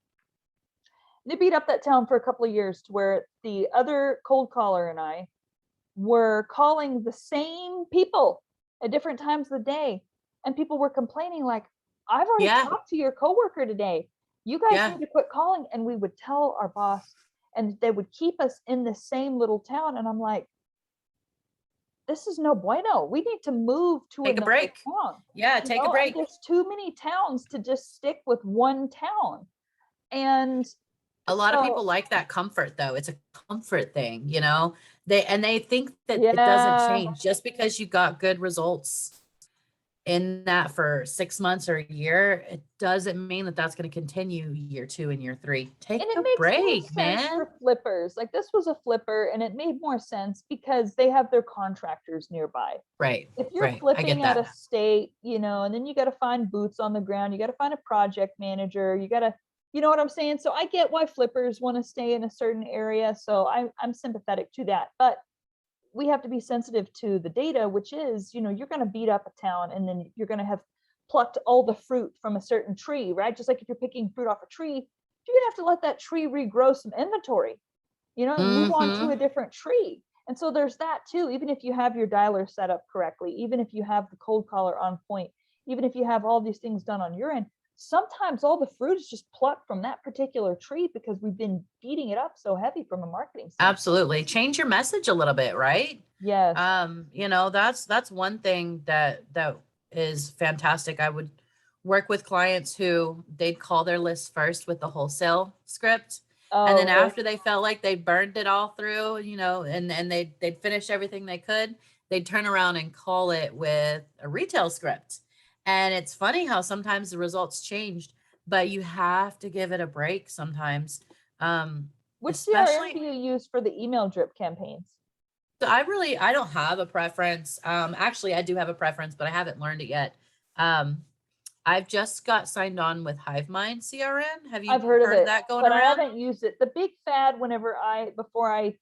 They beat up that town for a couple of years, to where the other cold caller and I were calling the same people at different times of the day. And people were complaining, like, I've already Yeah. talked to your coworker today. You guys Yeah. need to quit calling. And we would tell our boss, and they would keep us in the same little town. And I'm like, this is no bueno. We need to move to Take a another break. town. Yeah. You Take a know, and break. there's too many towns to just stick with one town. And A lot of people so, like that comfort, though. It's a comfort thing, you know, they think that it doesn't yeah, change just because you got good results in that for 6 months or a year. It doesn't mean that that's going to continue year 2 and year 3. Take and it a makes more break, sense man. for flippers. Like, this was a flipper, and it made more sense because they have their contractors nearby. Right. If you're Right. I get flipping out that. of state, you know, and then you got to find boots on the ground, you got to find a project manager, you got to, you know what I'm saying? So I get why flippers want to stay in a certain area. So I'm sympathetic to that. But we have to be sensitive to the data, which is, you know, you're going to beat up a town, and then you're going to have plucked all the fruit from a certain tree, right? Just like if you're picking fruit off a tree, you're going to have to let that tree regrow some inventory, you know, and move on to a different tree. And so there's that too. Even if you have your dialer set up correctly, even if you have the cold caller on point, even if you have all these things done on your end, sometimes all the fruit is just plucked from that particular tree because we've been beating it up so heavy from a marketing standpoint. Absolutely. Change your message a little bit, right? Yes. You know, that's one thing that is fantastic. I would work with clients who they'd call their list first with the wholesale script. And then Oh, after they felt like they burned it all through, you know, and they'd finish everything they could, they'd turn around and call it with a retail script. And it's funny how sometimes the results changed, but you have to give it a break sometimes. which CRM do Especially, you use for the email drip campaigns? so I don't have a preference. Actually, I do have a preference, but I haven't learned it yet. Um, I've just got signed on with HiveMind CRM. Have you I've heard of heard of it, that going but I around? haven't used it. The big fad before I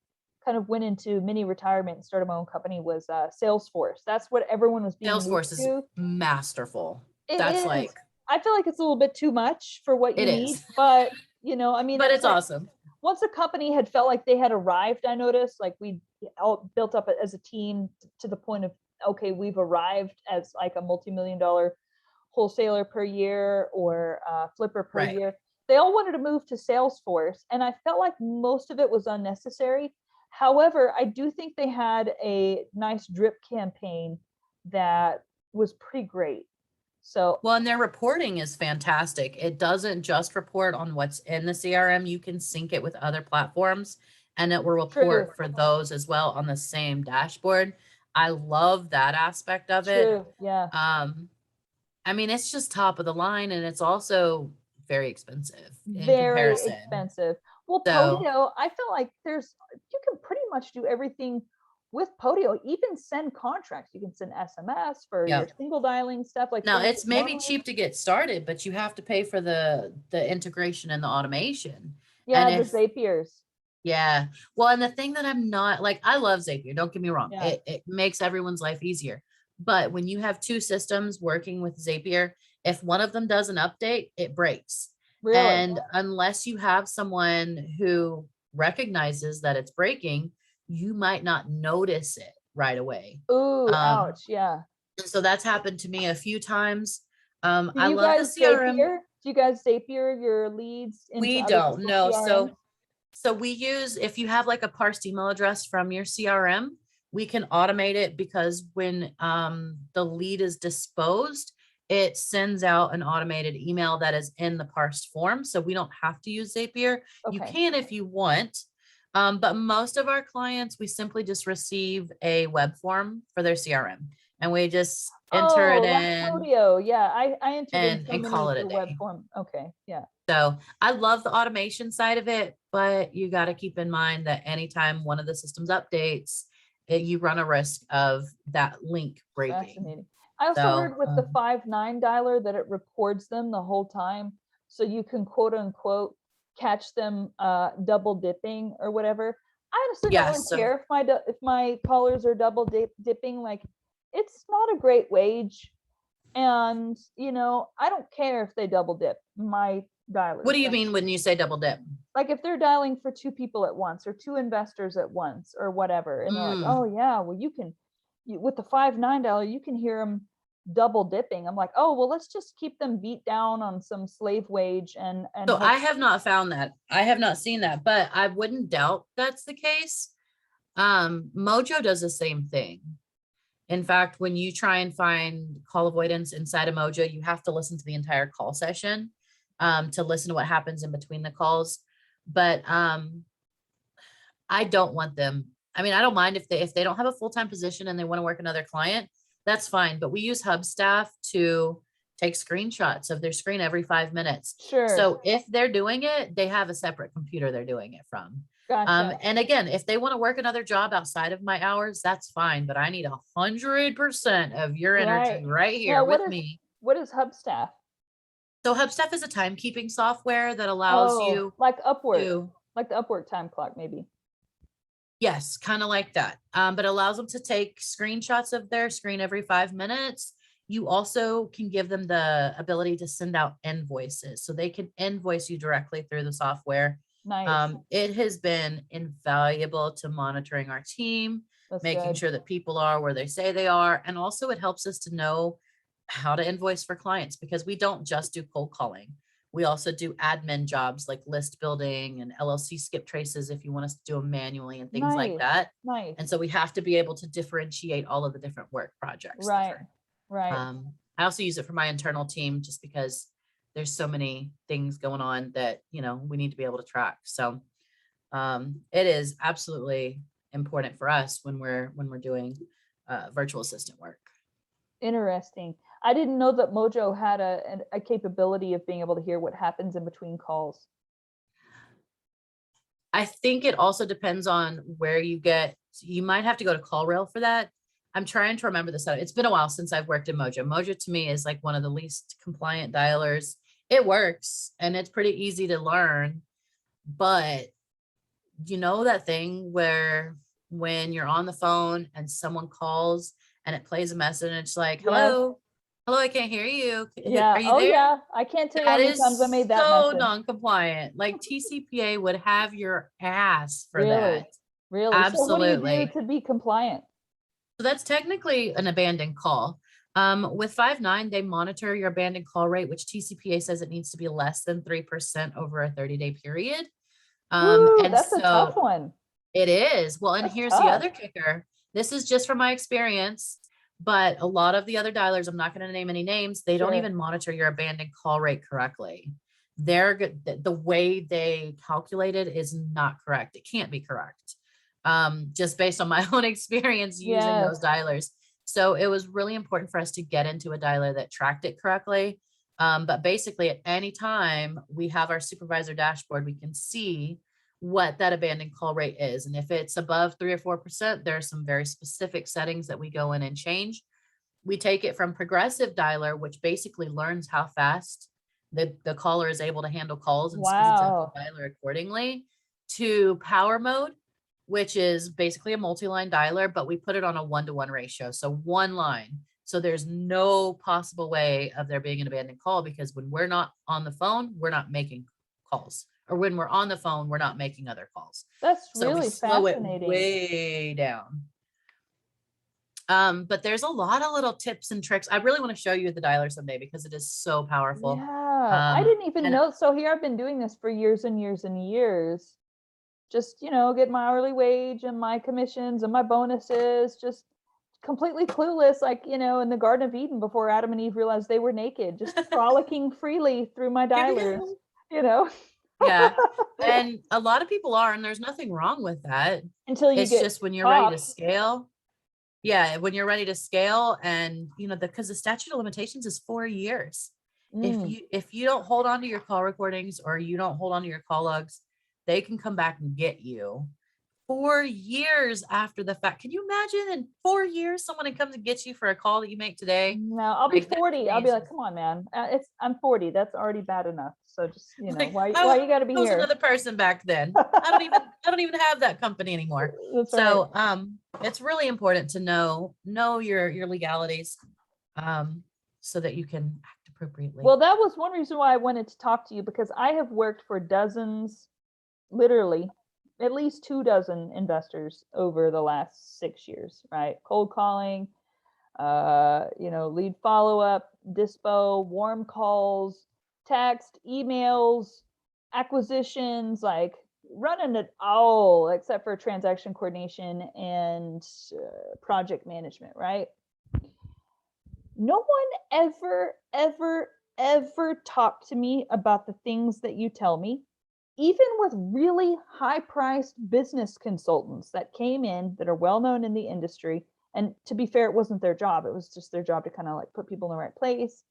kind of went into mini retirement and started my own company was Salesforce. That's what everyone was being moved Salesforce is to. masterful. It That's is. like, I feel like it's a little bit too much for what it you need, is, but you know, I mean, but it's it's like awesome. once a company had felt like they had arrived, I noticed, like we all built up as a team to the point of, okay, we've arrived as like a multi-million-dollar wholesaler per year or flipper per Right. year. They all wanted to move to Salesforce, and I felt like most of it was unnecessary. However, I do think they had a nice drip campaign that was pretty great. So Well, and their reporting is fantastic. It doesn't just report on what's in the CRM. You can sync it with other platforms and it will true. report for those as well on the same dashboard. I love that aspect of it. True. Yeah. I mean, it's just top of the line, and it's also very expensive in Very comparison. expensive. Well, So Podio, I feel like you can pretty much do everything with Podio, even send contracts. You can send SMS for yeah. your single dialing stuff like Now things it's that maybe normally. cheap to get started, but you have to pay for the integration and the automation. And Yeah, the if Zapiers. yeah, well, and the thing that I'm not like, I love Zapier, don't get me wrong. Yeah. It makes everyone's life easier. But when you have two systems working with Zapier, if one of them does an update, it breaks. Really? And unless you have someone who recognizes that it's breaking, you might not notice it right away. Ooh, Um, ouch. Yeah. and so that's happened to me a few times. Do I you love the guys CRM. Zapier? Do you guys Zapier your leads into We other don't people's know. CRMs? So we use, if you have like a parsed email address from your CRM, we can automate it because when the lead is disposed, it sends out an automated email that is in the parsed form. So we don't have to use Zapier. You Okay. can if you want. But most of our clients, we simply just receive a web form for their CRM and we just enter it Oh, like in Podio. Yeah, I entered in so and many call it a for web day. form. Okay. Yeah. So I love the automation side of it, but you got to keep in mind that anytime one of the systems updates, you run a risk of that link breaking. Fascinating. I also So heard with the 5-9 dialer that it records them the whole time. So you can quote unquote catch them double dipping or whatever. I honestly don't yeah, really so care if my callers are double dipping. Like, it's not a great wage. And I don't care if they double dip my dialers. what do you Like, mean when you say double dip? if they're dialing for two people at once or two investors at once or whatever, and they're like, Mm. oh yeah, well with the 5-9 dialer you can hear them double dipping. I'm like, oh well, let's just keep them beat down on some slave wage and So hope. I have not found that. I have not seen that, but I wouldn't doubt that's the case. Mojo does the same thing. In fact, when you try and find call avoidance inside of Mojo, you have to listen to the entire call session to listen to what happens in between the calls. But I don't want them. I mean, I don't mind if they don't have a full-time position and they want to work another client, that's fine. But we use Hub staff to take screenshots of their screen every 5 minutes. Sure. So if they're doing it, they have a separate computer they're doing it from. Gotcha. And again, if they want to work another job outside of my hours, that's fine. But I need 100% of your energy right here with me. What is Hub staff? So Hubstaff is a timekeeping software that allows Oh, you like Upwork, to, like the Upwork time clock, maybe. yes, kind of like that. But allows them to take screenshots of their screen every 5 minutes. You also can give them the ability to send out invoices. So they can invoice you directly through the software. Nice. It has been invaluable to monitoring our team, That's making good. sure that people are where they say they are. And also it helps us to know how to invoice for clients because we don't just do cold calling. We also do admin jobs like list building and LLC skip traces if you want us to do them manually and things like Nice. that. Nice. And so we have to be able to differentiate all of the different work projects. Right. Right. I also use it for my internal team just because there's so many things going on that, we need to be able to track. So it is absolutely important for us when we're doing virtual assistant work. Interesting. I didn't know that Mojo had a capability of being able to hear what happens in between calls. I think it also depends on where you might have to go to CallRail for that. I'm trying to remember this. It's been a while since I've worked in Mojo. Mojo to me is like one of the least compliant dialers. It works and it's pretty easy to learn, but that thing where when you're on the phone and someone calls and it plays a message and it's like, hello, hello, I can't hear you. Yeah. Are you Oh there? yeah. I can't tell you how That many times I made is that so message. non-compliant. Like TCPA would have your ass for Really? that. Really? So what do you do to be compliant? So that's technically an abandoned call. With 5.9, they monitor your abandoned call rate, which TCPA says it needs to be less than 3% over a 30-day period. Ooh, And that's a tough so one. it is. Well, and That's here's the tough. other kicker. This is just from my experience, but a lot of the other dialers, I'm not going to name any names, they don't Sure. even monitor your abandoned call rate correctly. The way they calculate it is not correct. It can't be correct. just based on my own experience using those Yes. dialers. So it was really important for us to get into a dialer that tracked it correctly. But basically at any time we have our supervisor dashboard, we can see what that abandoned call rate is. And if it's above 3 or 4%, there are some very specific settings that we go in and change. We take it from progressive dialer, which basically learns how fast the caller is able to handle calls and speeds up Wow. the dialer accordingly, to power mode, which is basically a multi-line dialer, but we put it on a 1-to-1 ratio. So one line. So there's no possible way of there being an abandoned call, because when we're not on the phone, we're not making calls. Or when we're on the phone, we're not making other calls. That's So we really slow it fascinating. way down. But there's a lot of little tips and tricks. I really want to show you the dialer someday because it is so powerful. Yeah, I didn't even And know. So here I've been doing this for years and years and years. Just, get my hourly wage and my commissions and my bonuses, just completely clueless, like, in the Garden of Eden before Adam and Eve realized they were naked, just frolicking freely through my here we dialers, go. you know? Yeah. And a lot of people are, and there's nothing wrong with that. Until you It's get just when you're ready to caught. scale. Yeah, when you're ready to scale, and because the statute of limitations is 4 years. Mm. If you don't hold on to your call recordings, or you don't hold on to your call logs, they can come back and get you 4 years after the fact. Can you imagine in 4 years someone comes and gets you for a call that you make today? No, I'll be Like, that's 40. I'll be like, amazing. come on, man. I'm 40. That's already bad enough. So just, Like, why you got to be I was here? another person back then. I don't even have that company anymore. That's right. So it's really important to know your legalities, so that you can act appropriately. Well, that was one reason why I wanted to talk to you, because I have worked for dozens, literally at least 2 dozen investors over the last 6 years, right? Cold calling, lead follow-up, dispo, warm calls, text, emails, acquisitions, like running it all except for transaction coordination and project management, right? No one ever talked to me about the things that you tell me, even with really high priced business consultants that came in that are well known in the industry. And to be fair, it wasn't their job. It was just their job to kind of like put people in the right place.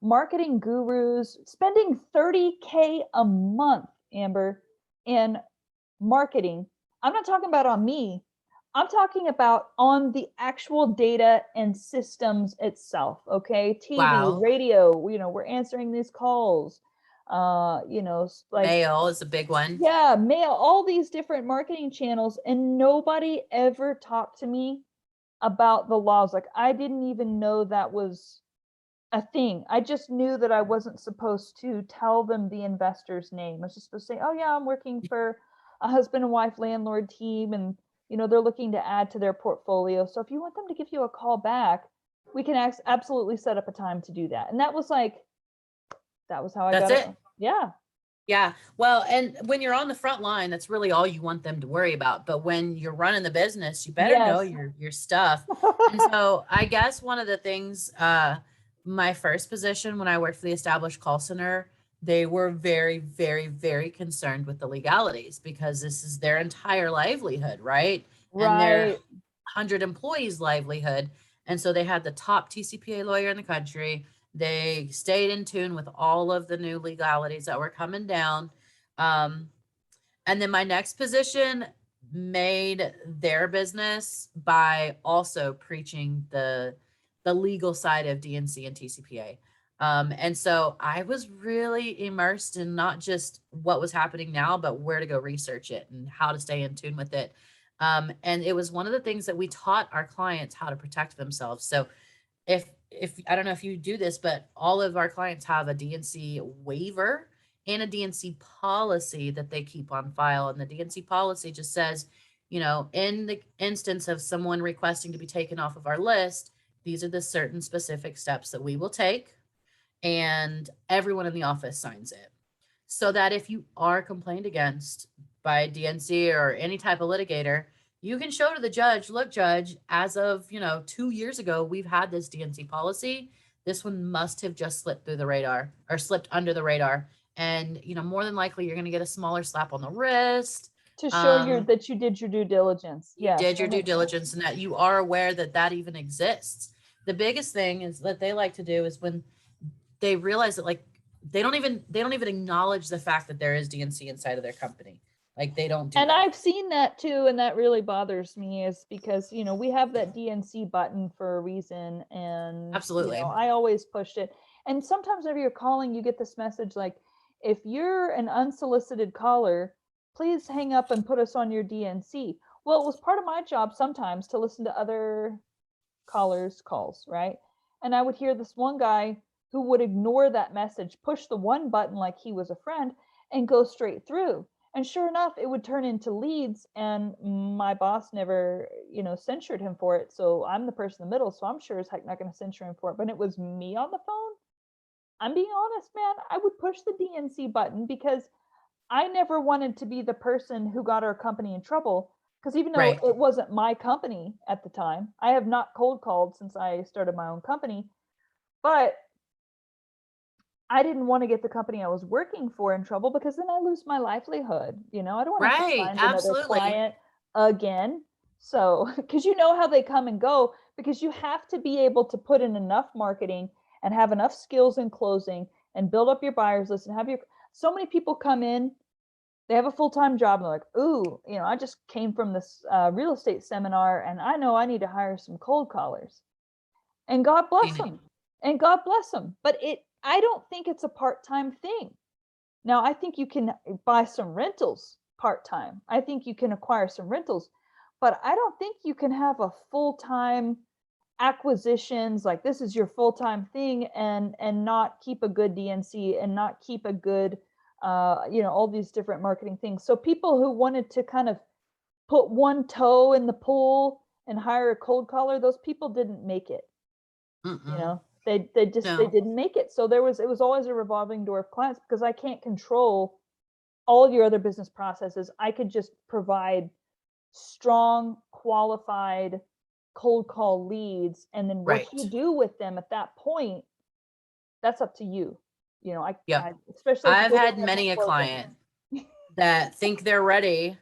Marketing gurus spending $30K a month, Amber, in marketing. I'm not talking about on me. I'm talking about on the actual data and systems itself. Okay. TV, Wow. radio, we're answering these calls. Like Mail is a big one. yeah, mail, all these different marketing channels. And nobody ever talked to me about the laws. Like, I didn't even know that was a thing. I just knew that I wasn't supposed to tell them the investor's name. I was just supposed to say, oh yeah, I'm working for a husband and wife landlord team, and they're looking to add to their portfolio. So if you want them to give you a call back, we can absolutely set up a time to do that. And that was how I That's got it. Yeah. Yeah. Well, and when you're on the front line, that's really all you want them to worry about. But when you're running the business, you better know Yes. your stuff. And so I guess one of the things, my first position when I worked for the established call center, they were very, very, very concerned with the legalities, because this is their entire livelihood, right? And their Right. 100 employees' livelihood. And so they had the top TCPA lawyer in the country. They stayed in tune with all of the new legalities that were coming down. And then my next position made their business by also preaching the legal side of DNC and TCPA. And so I was really immersed in not just what was happening now, but where to go research it and how to stay in tune with it. And it was one of the things that we taught our clients how to protect themselves. So if I don't know if you do this, but all of our clients have a DNC waiver and a DNC policy that they keep on file. And the DNC policy just says, in the instance of someone requesting to be taken off of our list, these are the certain specific steps that we will take. And everyone in the office signs it, so that if you are complained against by DNC or any type of litigator, you can show to the judge, look, judge, as of, 2 years ago, we've had this DNC policy. This one must have just slipped through the radar or slipped under the radar. And, more than likely you're going to get a smaller slap on the wrist. To show that you did your due diligence. You Yes, did your that due makes sense. diligence and that you are aware that that even exists. The biggest thing is that they like to do is when they realize that like they don't even acknowledge the fact that there is DNC inside of their company. Like they don't do And that. I've seen that too, and that really bothers me, is because we have that DNC button for a reason, and Absolutely. I always pushed it. And sometimes whenever you're calling, you get this message like, if you're an unsolicited caller, please hang up and put us on your DNC. Well, it was part of my job sometimes to listen to other callers' calls, right? And I would hear this one guy who would ignore that message, push the one button like he was a friend, and go straight through. And sure enough, it would turn into leads, and my boss never, censured him for it. So I'm the person in the middle, so I'm sure as heck not going to censure him for it. But it was me on the phone. I'm being honest, man. I would push the DNC button because I never wanted to be the person who got our company in trouble. Because even though Right. it wasn't my company at the time, I have not cold called since I started my own company. But I didn't want to get the company I was working for in trouble, because then I lose my livelihood. I don't want to have to Right. find another Absolutely. client again. So, because you know how they come and go, because you have to be able to put in enough marketing and have enough skills in closing and build up your buyers list and so many people come in, they have a full-time job and they're like, ooh, I just came from this real estate seminar and I know I need to hire some cold callers. And God bless them. And God bless them. But I don't think it's a part-time thing. Now, I think you can buy some rentals part-time. I think you can acquire some rentals, but I don't think you can have a full-time acquisitions, like this is your full-time thing, and not keep a good DNC and not keep a good all these different marketing things. So people who wanted to kind of put one toe in the pool and hire a cold caller, those people didn't make it. They didn't make it. So it was always a revolving door of clients, because I can't control all of your other business processes. I could just provide strong, qualified cold call leads, and then what you do with them at that point, that's up to you. Especially I've had many a client that think they're ready,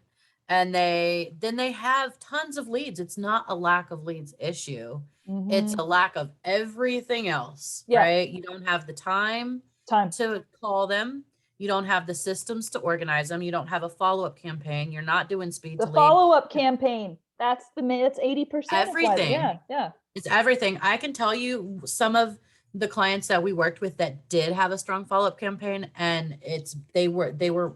and then they have tons of leads. It's not a lack of leads issue. Mm-hmm. It's a lack of everything else, right? You don't have the time to call them. You don't have the systems to organize them. You don't have a follow-up campaign. You're not doing speed to lead. The follow-up campaign, that's 80% everything. Yeah. It's everything. I can tell you some of the clients that we worked with that did have a strong follow-up campaign, and they were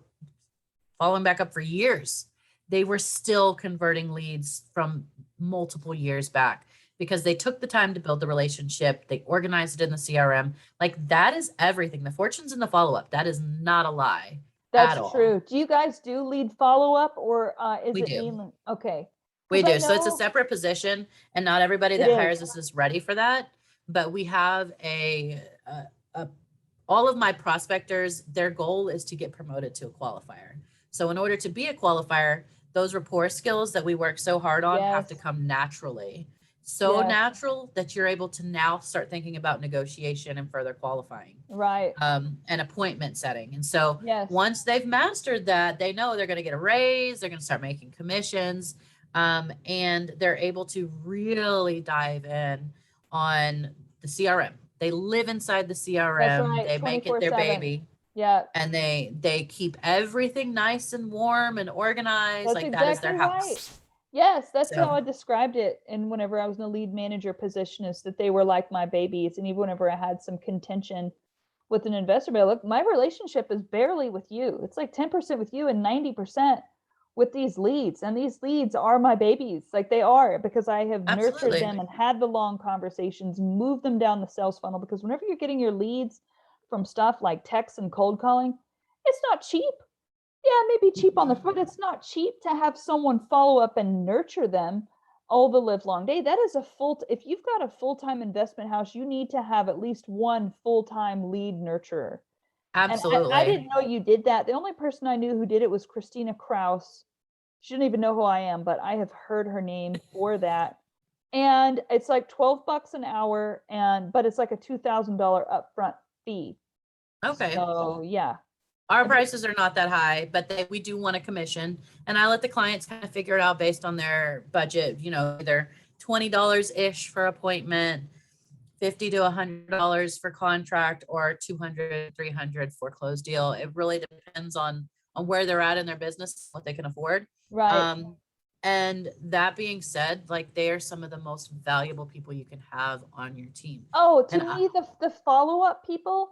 following back up for years. They were still converting leads from multiple years back because they took the time to build the relationship. They organized it in the CRM. Like, that is everything. The fortune's in the follow-up. That is not a lie. That's true. Do you guys do lead follow-up, or is it mainly? Okay. We do. So it's a separate position, and not everybody that hires us is ready for that. But we have all of my prospectors, their goal is to get promoted to a qualifier. So in order to be a qualifier, those rapport skills that we work so hard on have to come naturally. So natural that you're able to now start thinking about negotiation and further qualifying. Right. And appointment setting. And so once they've mastered that, they know they're going to get a raise, they're going to start making commissions, and they're able to really dive in on the CRM. They live inside the CRM. That's right. They make it their baby. Yeah. And they keep everything nice and warm and organized. That's like exactly that is their house. Right. Yes, that's how I described it. And whenever I was in a lead manager position, is that they were like my babies. And even whenever I had some contention with an investor, but look, my relationship is barely with you. It's like 10% with you and 90% with these leads. And these leads are my babies. Like, they are, because I have nurtured them and had the long conversations, moved them down the sales funnel. Because whenever you're getting your leads from stuff like text and cold calling, it's not cheap. Yeah, maybe cheap on the front. It's not cheap to have someone follow up and nurture them all the live long day. That is if you've got a full-time investment house, you need to have at least one full-time lead nurturer. Absolutely. And I didn't know you did that. The only person I knew who did it was Christina Crowe. She didn't even know who I am, but I have heard her name for that. And it's like $12 an hour, but it's like a $2,000 upfront fee. Okay. So yeah. Our prices are not that high, but we do want a commission, and I let the clients kind of figure it out based on their budget, either $20-ish for appointment, $50 to $100 for contract, or $200, $300 for closed deal. It really depends on where they're at in their business, what they can afford. Right. And that being said, like, they are some of the most valuable people you can have on your team. Oh, to And me, the follow-up people,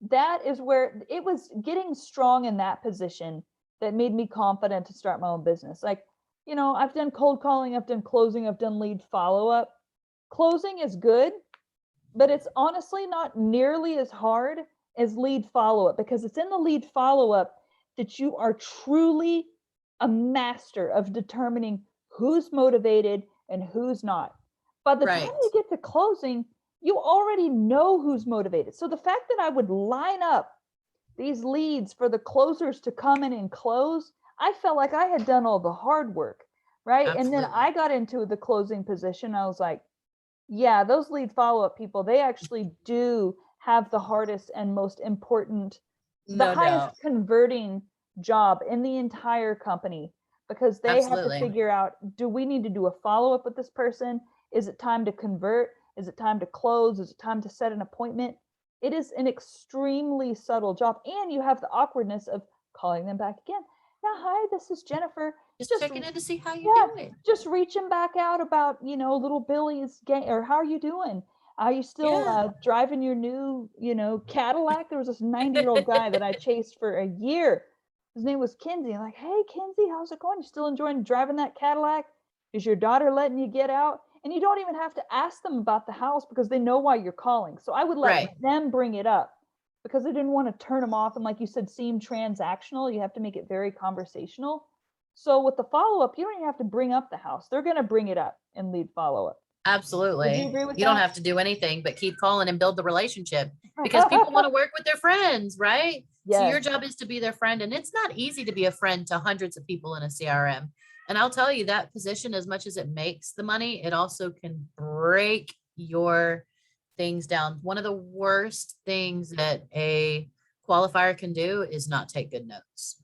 that is where it was getting strong in that position that made me confident to start my own business. Like, I've done cold calling, I've done closing, I've done lead follow-up. Closing is good, but it's honestly not nearly as hard as lead follow-up, because it's in the lead follow-up that you are truly a master of determining who's motivated and who's not. By the time you get to closing, you already know who's motivated. So the fact that I would line up these leads for the closers to come in and close, I felt like I had done all the hard work, right? Absolutely. And then I got into the closing position. I was like, yeah, those lead follow-up people, they actually do have the hardest and most important, the highest converting job in the entire company, because they have to figure out, do we need to do a follow-up with this person? Is it time to convert? Is it time to close? Is it time to set an appointment? It is an extremely subtle job. And you have the awkwardness of calling them back again. Yeah, hi, this is Jennifer. Just checking in to see how you're doing. Just reaching back out about, little Billy's game, or how are you doing? Are you still driving your new, Cadillac? There was this 90-year-old guy that I chased for a year. His name was Kinsey. I'm like, hey, Kinsey, how's it going? You still enjoying driving that Cadillac? Is your daughter letting you get out? And you don't even have to ask them about the house, because they know why you're calling. So I would let them bring it up, because I didn't want to turn them off and, like you said, seem transactional. You have to make it very conversational. So with the follow-up, you don't even have to bring up the house. They're going to bring it up in lead follow-up. Absolutely. Would you agree with that? You don't have to do anything but keep calling and build the relationship, because people want to work with their friends, right? Yes. So your job is to be their friend. And it's not easy to be a friend to hundreds of people in a CRM. And I'll tell you, that position, as much as it makes the money, it also can break your things down. One of the worst things that a qualifier can do is not take good notes.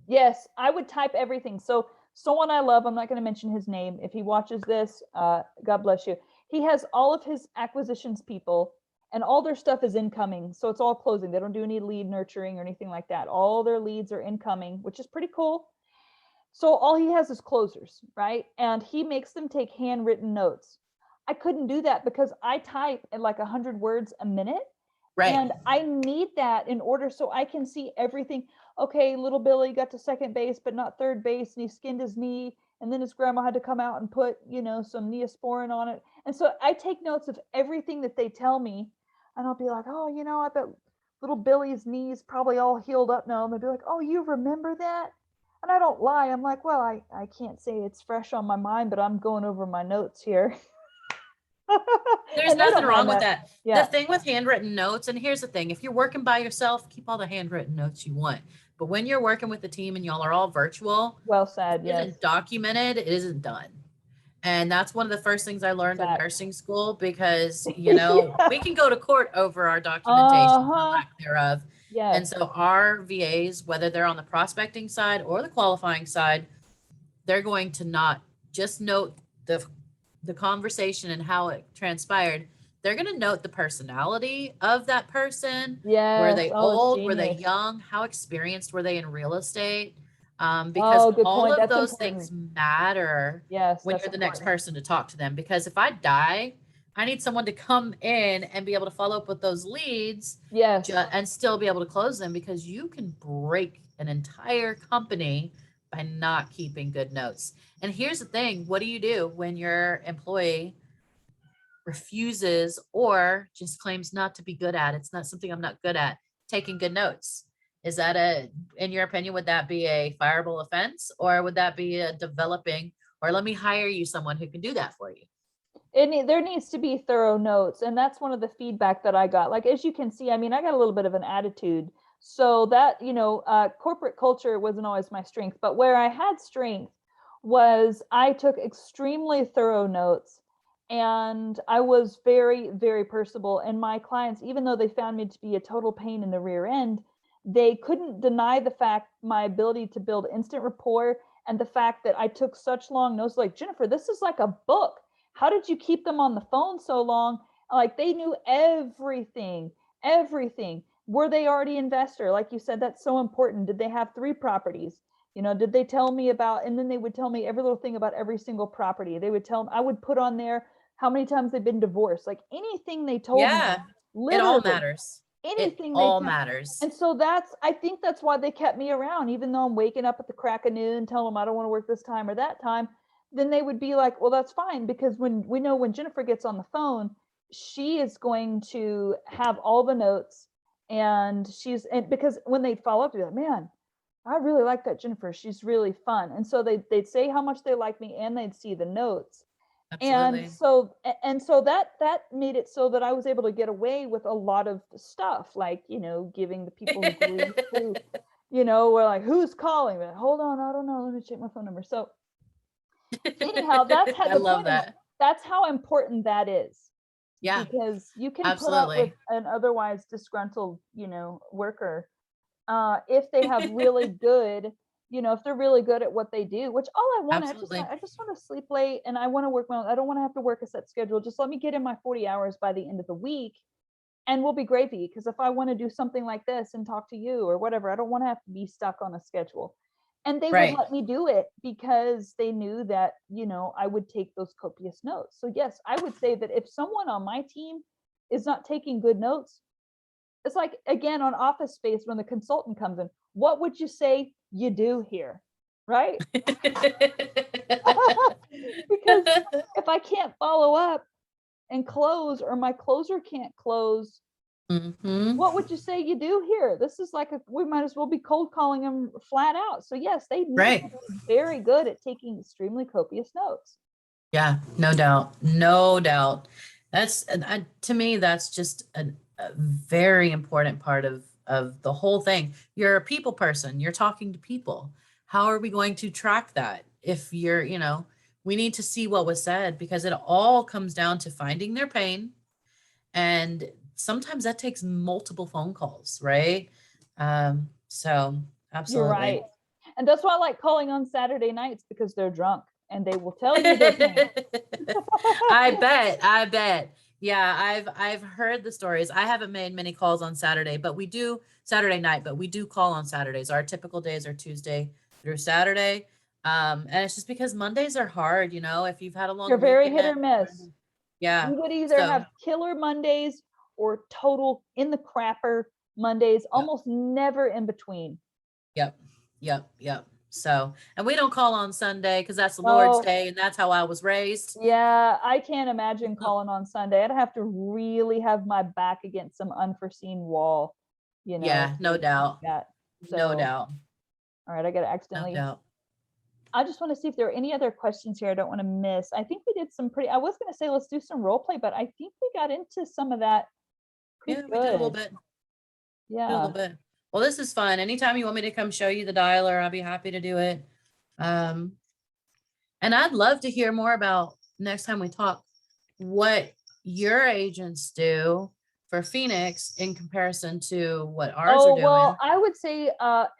Yes, I would type everything. So someone I love, I'm not going to mention his name. If he watches this, God bless you. He has all of his acquisitions people, and all their stuff is incoming. So it's all closing. They don't do any lead nurturing or anything like that. All their leads are incoming, which is pretty cool. So all he has is closers, right? And he makes them take handwritten notes. I couldn't do that, because I type at like 100 words a minute. Right. And I need that in order so I can see everything. Okay, little Billy got to second base, but not third base, and he skinned his knee. And then his grandma had to come out and put, some Neosporin on it. And so I take notes of everything that they tell me. And I'll be like, oh, I bet little Billy's knee's probably all healed up now. And they'll be like, oh, you remember that? And I don't lie. I'm like, well, I can't say it's fresh on my mind, but I'm going over my notes here. There's nothing wrong with that. Yeah. The thing with handwritten notes, and here's the thing, if you're working by yourself, keep all the handwritten notes you want. But when you're working with the team and y'all are all virtual, well said, it isn't documented, it isn't done. And that's one of the first things I learned in nursing school, because, we can go to court over our documentation, or lack thereof. Yes. And so our VAs, whether they're on the prospecting side or the qualifying side, they're going to not just note the conversation and how it transpired. They're going to note the personality of that person. Yeah. Were they old? Were they young? How experienced were they in real estate? Because all of those things matter when you're the next person to talk to them. Because if I die, I need someone to come in and be able to follow up with those leads. Yes. And still be able to close them, because you can break an entire company by not keeping good notes. And here's the thing, what do you do when your employee refuses or just claims not to be good at? It's not something I'm not good at, taking good notes. Is that in your opinion, would that be a fireable offense, or would that be a developing, or let me hire you someone who can do that for you? There needs to be thorough notes. And that's one of the feedback that I got. Like, as you can see, I got a little bit of an attitude. So that, corporate culture wasn't always my strength, but where I had strength was I took extremely thorough notes, and I was very, very personable. And my clients, even though they found me to be a total pain in the rear end, they couldn't deny the fact, my ability to build instant rapport, and the fact that I took such long notes. Like, Jennifer, this is like a book. How did you keep them on the phone so long? Like, they knew everything, everything. Were they already investor? Like you said, that's so important. Did they have 3 properties? Did they tell me about, and then they would tell me every little thing about every single property. They would tell me, I would put on there how many times they've been divorced, like anything they told me, Yeah. It all literally matters. It anything they all tell. matters. And so I think that's why they kept me around, even though I'm waking up at the crack of noon, telling them I don't want to work this time or that time. Then they would be like, well, that's fine, because when Jennifer gets on the phone, she is going to have all the notes, and because when they'd follow up, they'd be like, man, I really like that Jennifer. She's really fun. And so they'd say how much they like me, and they'd see the notes. Absolutely. And so that made it so that I was able to get away with a lot of stuff, like, giving the people who were like, who's calling? But hold on, I don't know. Let me check my phone number. So anyhow, that's how I love that. That's how important that is. Yeah, Because you can put up absolutely. with an otherwise disgruntled, worker, if they have really good, if they're really good at what they do, which all I want, Absolutely. I just want to sleep late, and I want to work I don't want to have to work a set schedule. Just let me get in my 40 hours by the end of the week, and we'll be gravy. Because if I want to do something like this and talk to you or whatever, I don't want to have to be stuck on a schedule. And they would Right. let me do it because they knew that, I would take those copious notes. So yes, I would say that if someone on my team is not taking good notes, it's like, again, on Office Space, when the consultant comes in, what would you say you do here? Right? Because if I can't follow up and close, or my closer can't close, what would you say you do here? This is like we might as well be cold calling them flat out. So yes, they need Right. to be very good at taking extremely copious notes. Yeah, no doubt. No doubt. That's to me, that's just a very important part of the whole thing. You're a people person. You're talking to people. How are we going to track that? If you're, we need to see what was said, because it all comes down to finding their pain. And sometimes that takes multiple phone calls, right? So You're absolutely. right. And that's why I like calling on Saturday nights, because they're drunk and they will tell you their pain. I bet. Yeah, I've heard the stories. I haven't made many calls on Saturday, but we do Saturday night, but we do call on Saturdays. Our typical days are Tuesday through Saturday. And it's just because Mondays are hard, if you've had a long You're very hit weekend. or miss. Yeah. You would either have killer Mondays or total in the crapper Mondays, almost never in between. Yep. So, and we don't call on Sunday because that's the Lord's Day, and that's how I was raised. Yeah, I can't imagine calling on Sunday. I'd have to really have my back against some unforeseen wall, Yeah, no doubt. No doubt. All right, I got to accidentally. No doubt. I just want to see if there are any other questions here I don't want to miss. I think we did some I was going to say let's do some role play, but I think we got into some of that pretty good. We did a little bit. Yeah. A little bit. Well, this is fun. Anytime you want me to come show you the dialer, I'll be happy to do it. And I'd love to hear more about, next time we talk, what your agents do for Phoenix in comparison to what ours are doing. Well, I would say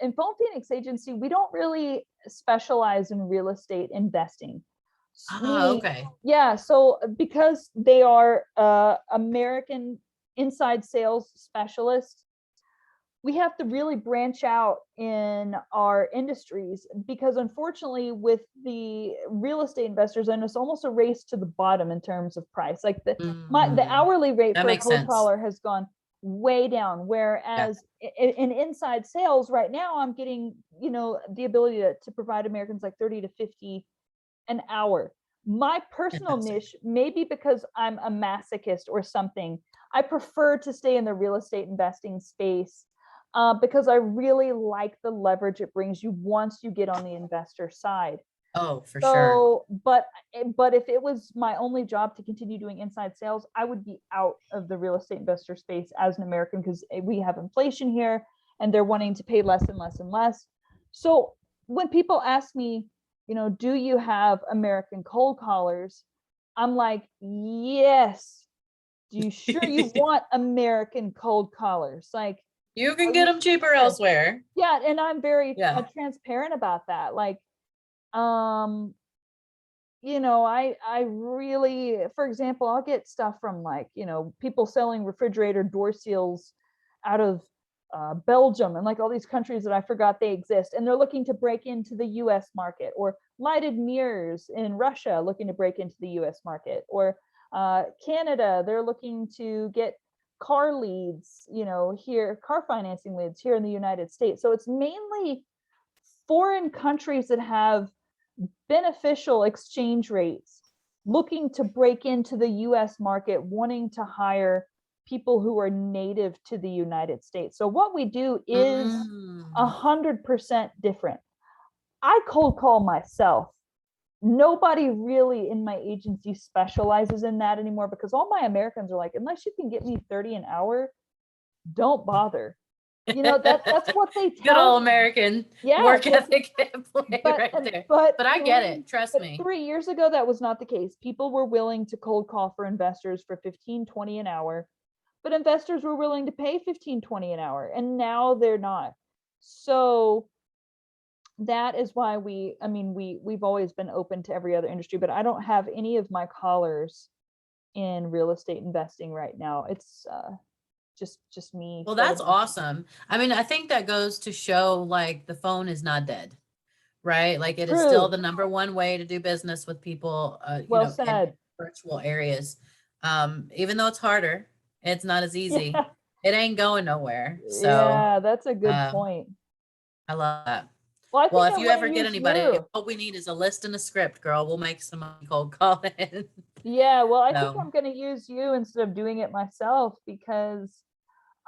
in Phone Phoenix Agency, we don't really specialize in real estate investing. Okay. Yeah, so because they are American inside sales specialists, we have to really branch out in our industries, because unfortunately with the real estate investors, and it's almost a race to the bottom in terms of price. Like the hourly rate for a cold caller has gone way down, whereas in inside sales right now, I'm getting, the ability to provide Americans like 30 to 50 an hour. My personal niche, maybe because I'm a masochist or something, I prefer to stay in the real estate investing space. Because I really like the leverage it brings you once you get on the investor side. Oh, for sure. But if it was my only job to continue doing inside sales, I would be out of the real estate investor space as an American, because we have inflation here and they're wanting to pay less and less and less. So when people ask me, do you have American cold callers? I'm like, yes. Do you sure you want American cold callers? Like, You can get them cheaper elsewhere. Yeah, and I'm very Yeah. transparent about that. Like, I really, for example, I'll get stuff from like, people selling refrigerator door seals out of Belgium and like all these countries that I forgot they exist, and they're looking to break into the U.S. market, or lighted mirrors in Russia looking to break into the U.S. market, or Canada, they're looking to get car leads, here, car financing leads here in the United States. So it's mainly foreign countries that have beneficial exchange rates looking to break into the US market, wanting to hire people who are native to the United States. So what we do is 100% different. I cold call myself. Nobody really in my agency specializes in that anymore, because all my Americans are like, unless you can get me 30 an hour, don't bother. That's what they tell Good old me. American Yeah, work ethic right there. But I get it. Trust me. 3 years ago, that was not the case. People were willing to cold call for investors for 15, 20 an hour, but investors were willing to pay 15, 20 an hour, and now they're not. So that is why we've always been open to every other industry, but I don't have any of my collars in real estate investing right now. It's just me. Well, that's awesome. I mean, I think that goes to show like the phone is not dead, right? Like it is still the number one way to do business with people, Well said. in virtual areas. Even though it's harder, it's not as easy. Yeah. It ain't going nowhere. So yeah, that's a good point. I love that. Well, if you ever get anybody, all we need is a list and a script, girl. We'll make some money cold calling. Yeah, well, I think I'm going to use you instead of doing it myself, because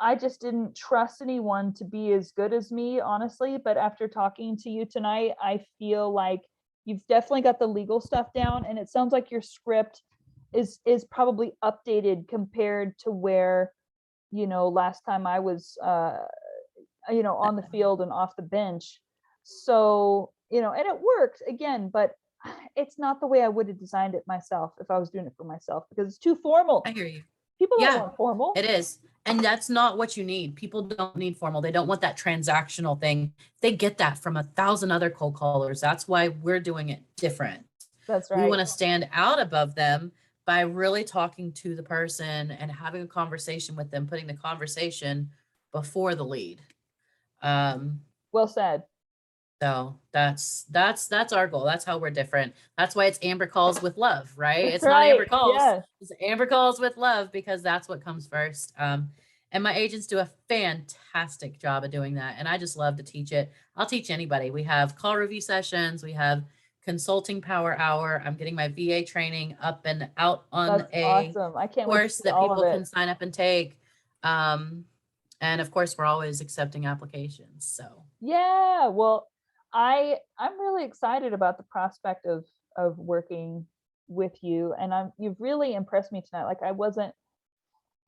I just didn't trust anyone to be as good as me, honestly. But after talking to you tonight, I feel like you've definitely got the legal stuff down, and it sounds like your script is probably updated compared to where, last time I was, on the field and off the bench. So, and it worked again, but it's not the way I would have designed it myself if I was doing it for myself, because it's too formal. I hear you. People don't want formal. It is. And that's not what you need. People don't need formal. They don't want that transactional thing. They get that from 1,000 other cold callers. That's why we're doing it different. That's right. We want to stand out above them by really talking to the person and having a conversation with them, putting the conversation before the lead. Well said. So that's our goal. That's how we're different. That's why it's Amber Calls with Love, right? That's it's right. Not Amber Calls. Yeah. It's Amber Calls with Love, because that's what comes first. And my agents do a fantastic job of doing that. And I just love to teach it. I'll teach anybody. We have call review sessions. We have consulting power hour. I'm getting my VA training up and out on That's awesome. I can't course that people can sign up and take. And of course, we're always accepting applications. So yeah, well, I'm really excited about the prospect of working with you, and you've really impressed me tonight. Like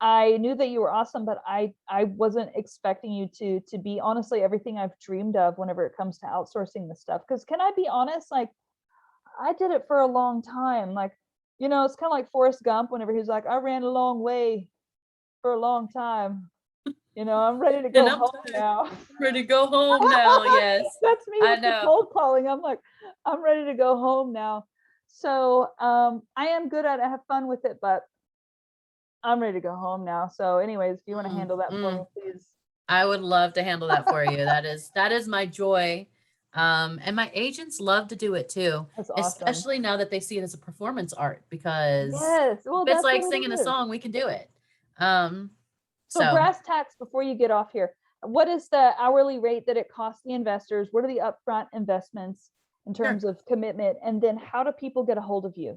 I knew that you were awesome, but I wasn't expecting you to be honestly everything I've dreamed of whenever it comes to outsourcing this stuff. Because can I be honest, like I did it for a long time. Like, it's kind of like Forrest Gump whenever he's like, I ran a long way for a long time. I'm ready to go home now. Ready to go home now. Yes. That's me with the cold calling. I'm like, I'm ready to go home now. So I am good at it. I have fun with it, but I'm ready to go home now. So anyways, if you want to handle that for me, please. I would love to handle that for you. That is my joy. And my agents love to do it too. That's awesome. Especially now that they see it as a performance art, because well, it's like singing a song, we can do it. So brass tacks before you get off here. What is the hourly rate that it costs the investors? What are the upfront investments in terms of commitment? And then how do people get a hold of you?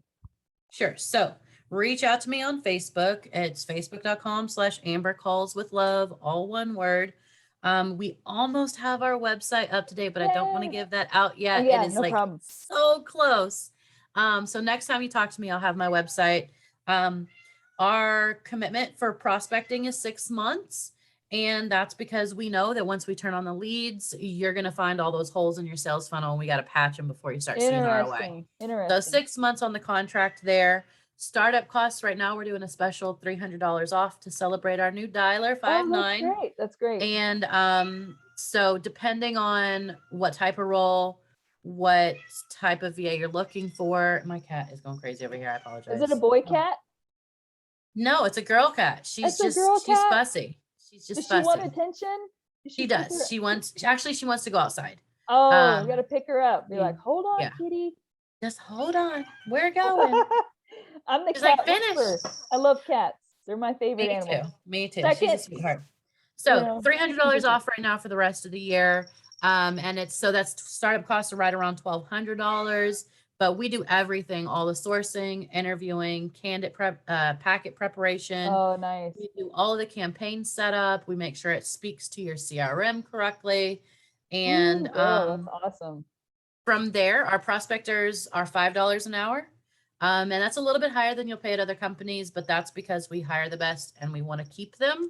Sure. So reach out to me on Facebook. It's facebook.com/Amber Calls with Love, all one word. We almost have our website up to date, but I don't want to give that out yet. Yeah, it is problem. So close. So next time you talk to me, I'll have my website. Our commitment for prospecting is 6 months. And that's because we know that once we turn on the leads, you're going to find all those holes in your sales funnel, and we got to patch them before you start seeing ROI. Interesting. So 6 months on the contract there. Startup costs right now, we're doing a special $300 off to celebrate our new dialer, Oh, that's 5.9. great. That's great. And so depending on what type of role, what type of VA you're looking for, my cat is going crazy over here. I apologize. Is it a boy Oh. cat? No, it's a girl cat. It's a girl She's cat? fussy. She's just Does she want fussy. attention? She does. She wants to go outside. Oh, you got to pick her up. Be like, hold on, yeah. kitty. Just hold on. We're going. I'm the She's cat like, finish. whisperer. I love cats. They're my favorite animal. Me too. Second, She's a sweetheart. So $300 second. off right now for the rest of the year. And that's startup costs are right around $1,200, but we do everything, all the sourcing, interviewing, candidate prep, packet preparation. Oh, nice. We do all of the campaign setup. We make sure it speaks to your CRM correctly. And that's awesome. From there, our prospectors are $5 an hour. And that's a little bit higher than you'll pay at other companies, but that's because we hire the best and we want to keep them.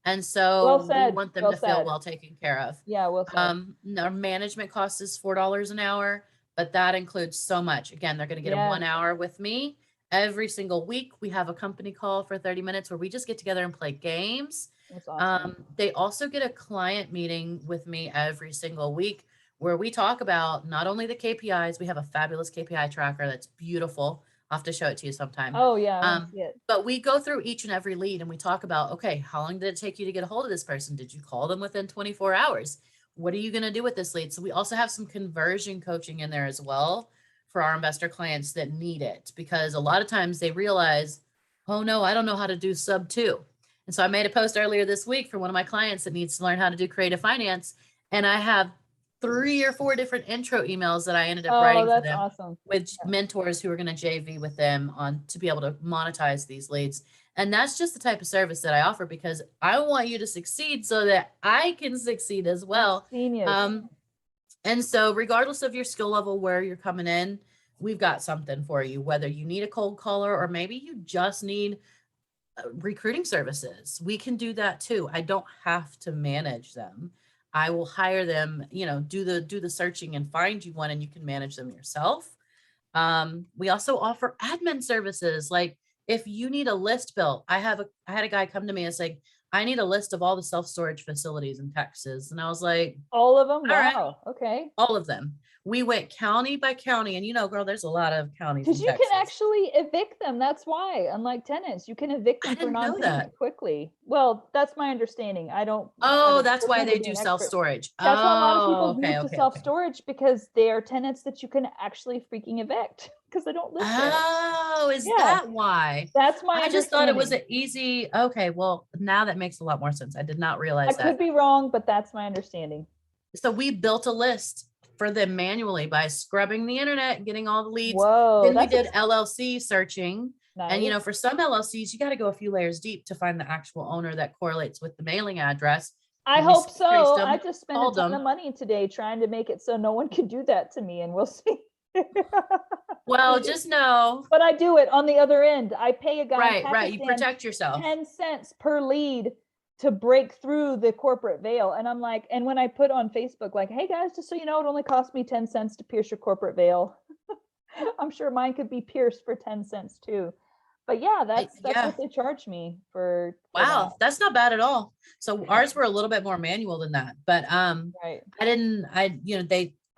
And so we want them to feel well taken care of. Yeah, well said. Our management cost is $4 an hour, but that includes so much. Again, they're going to get a 1 hour with me every single week. We have a company call for 30 minutes where we just get together and play games. That's awesome. They also get a client meeting with me every single week where we talk about not only the KPIs, we have a fabulous KPI tracker that's beautiful. I'll have to show it to you sometime. Oh yeah, I want to see it. But we go through each and every lead and we talk about, okay, how long did it take you to get a hold of this person? Did you call them within 24 hours? What are you going to do with this lead? So we also have some conversion coaching in there as well for our investor clients that need it, because a lot of times they realize, oh no, I don't know how to do sub 2. And so I made a post earlier this week for one of my clients that needs to learn how to do creative finance. And I have 3 or 4 different intro emails that I ended up writing for them with mentors who are going to JV with them on to be able to monetize these leads. And that's just the type of service that I offer because I want you to succeed so that I can succeed as well. And so regardless of your skill level, where you're coming in, we've got something for you, whether you need a cold caller or maybe you just need recruiting services. We can do that too. I don't have to manage them. I will hire them, do the searching and find you one and you can manage them yourself. We also offer admin services. Like if you need a list built, I had a guy come to me and say, I need a list of all the self-storage facilities in Texas. And I was like, all of them? Wow. Right. Okay. All of them. We went county by county and girl, there's a lot of counties. Because you can actually evict them. That's why, unlike tenants, you can evict them for non-payment quickly. Well, that's my understanding. I don't. Oh, that's why they do self-storage. That's why a lot of people move to self-storage because they are tenants that you can actually freaking evict because they don't live there. Oh, is that why? That's my I just thought it was an easy. Okay, well, now that makes a lot more sense. I did not realize that. I could be wrong, but that's my understanding. So we built a list for them manually by scrubbing the internet and getting all the leads. Whoa, then we did LLC searching. Nice. And, for some LLCs, you got to go a few layers deep to find the actual owner that correlates with the mailing address. I hope so. I just spent a ton of money today trying to make it so no one could do that to me, and we'll see. Well, just know. But I do it on the other end. I pay a guy. Right. You protect yourself. 10 cents per lead to break through the corporate veil. And I'm like, and when I put on Facebook, like, hey guys, just so you know, it only cost me 10 cents to pierce your corporate veil. I'm sure mine could be pierced for 10 cents too. But yeah, that's what they charge me for. Wow, that's not bad at all. So ours were a little bit more manual than that. But right.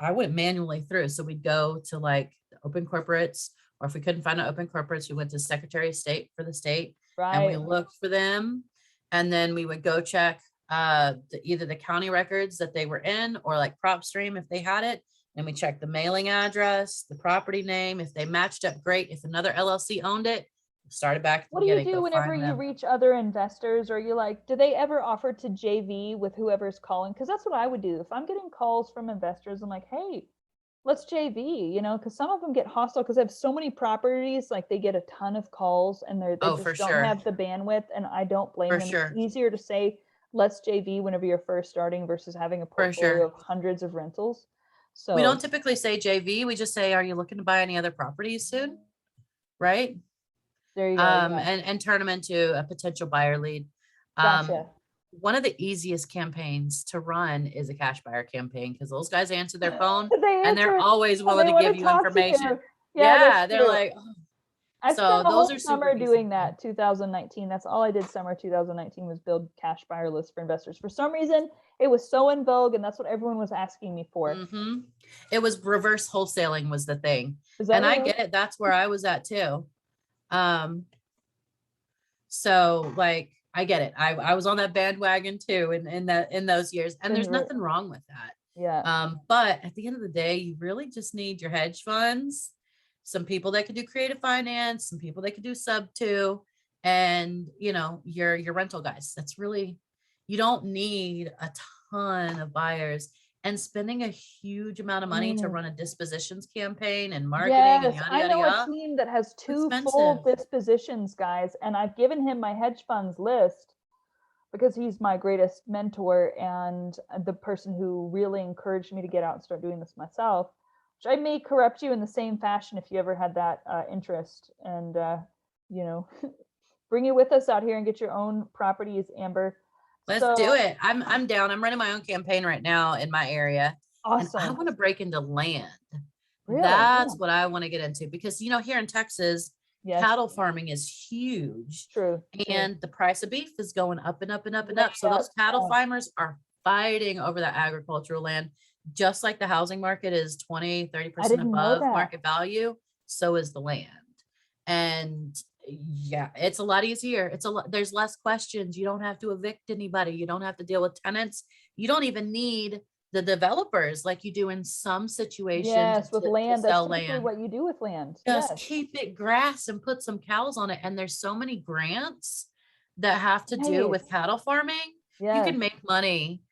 I went manually through. So we'd go to like the open corporates, or if we couldn't find an open corporates, we went to Secretary of State for the state. Right. And we looked for them. And then we would go check either the county records that they were in or like PropStream if they had it. And we checked the mailing address, the property name. If they matched up, great. If another LLC owned it, started back. What do you do whenever you reach other investors? Or you like, do they ever offer to JV with whoever's calling? Because that's what I would do. If I'm getting calls from investors, I'm like, hey, let's JV, because some of them get hostile because they have so many properties, like they get a ton of calls and they just don't have the bandwidth, and I don't blame them. It's easier to say, let's JV whenever you're first starting versus having a portfolio of hundreds of rentals. So we don't typically say JV. We just say, are you looking to buy any other properties soon? Right. There you go. And turn them into a potential buyer lead. Gotcha. One of the easiest campaigns to run is a cash buyer campaign because those guys answer their phone and they're always willing to give you information. Yeah, they're like, oh. I So spent a those whole are super summer easy. doing that 2019. That's all I did summer 2019 was build cash buyer lists for investors. For some reason, it was so in vogue and that's what everyone was asking me for. Mm-hmm. It was reverse wholesaling was the thing. Is that And I what get it. That's where I was at too. So like, I get it. I was on that bandwagon too in those years. And there's nothing wrong with that. Yeah. But at the end of the day, you really just need your hedge funds, some people that could do creative finance, some people that could do sub two, and you know, your rental guys. That's really, you don't need a ton of buyers and spending a huge amount of money to run a dispositions campaign and marketing and Yes, yada I yada know a yada. team that has two Expensive. full dispositions guys, and I've given him my hedge funds list because he's my greatest mentor and the person who really encouraged me to get out and start doing this myself, which I may corrupt you in the same fashion if you ever had that interest, and you know, bring you with us out here and get your own properties, Amber. Let's So do it. I'm down. I'm running my own campaign right now in my area. And I awesome. want to break into land. Really? That's Yeah. what I want to get into because, you know, here in Texas, Yes. cattle farming is huge. True. And the price of beef is going up and up and up and up. So those cattle farmers are fighting over that agricultural land, just like the housing market is 20-30% above market value. So is the land. And yeah, it's a lot easier. It's a lot, there's less questions. You don't have to evict anybody. You don't have to deal with tenants. You don't even need the developers like you do in some situations. Yes, with land, that's sell typically land. what you do with land. Just Yes. keep it grass and put some cows on it. And there's so many grants that have to do with cattle farming. Yes. You can make money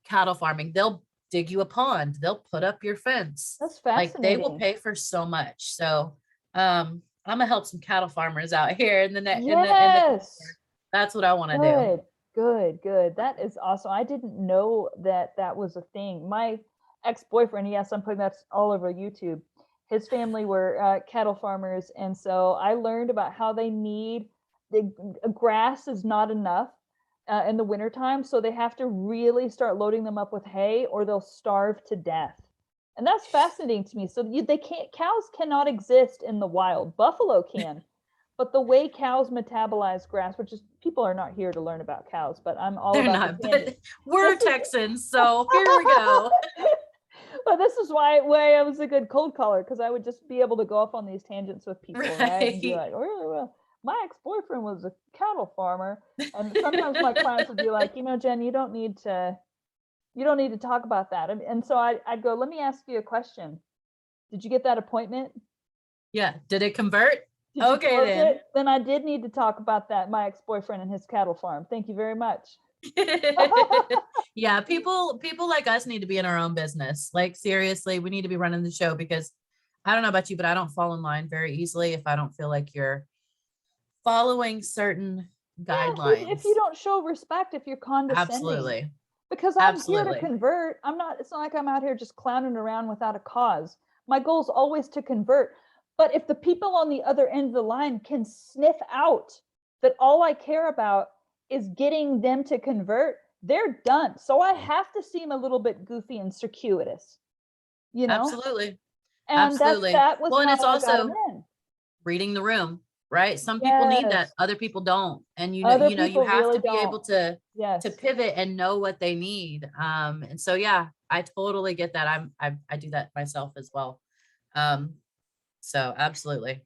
cattle farming. They'll dig you a pond. They'll put up your fence. That's Like fascinating. they will pay for so much. So I'm gonna help some cattle farmers out here in the next. Yes. That's what I want to do. Good. That is awesome. I didn't know that that was a thing. My ex-boyfriend, yes, I'm putting that all over YouTube. His family were cattle farmers, and so I learned about how they need the grass is not enough in the wintertime, so they have to really start loading them up with hay, or they'll starve to death. And that's fascinating to me. So cows cannot exist in the wild. Buffalo can. But the way cows metabolize grass, which is people are not here to learn about cows, but I'm all about the but we're Texans, so here we go. But this is why I was a good cold caller, because I would just be able to go off on these tangents with people, right? And be like, oh, well, my ex-boyfriend was a cattle farmer. And sometimes my clients would be like, you know, Jen, you don't need to talk about that. And so I'd go, let me ask you a question. Did you get that appointment? Yeah. Did it convert? Okay, then I did need to talk about that, my ex-boyfriend and his cattle farm. Thank you very much. Yeah, people like us need to be in our own business. Like seriously, we need to be running the show, because I don't know about you, but I don't fall in line very easily if I don't feel like you're following certain guidelines. If you don't show respect, if you're condescending. Absolutely. Because I'm here to convert. It's not like I'm out here just clowning around without a cause. My goal is always to convert. But if the people on the other end of the line can sniff out that all I care about is getting them to convert, they're done. So I have to seem a little bit goofy and circuitous, you know? Absolutely. And absolutely. that was and it's also in. Reading the room, right? Some people need that. Other people don't. And you have to be able to pivot and know what they need. And so, yeah, I totally get that. I do that myself as well. So absolutely.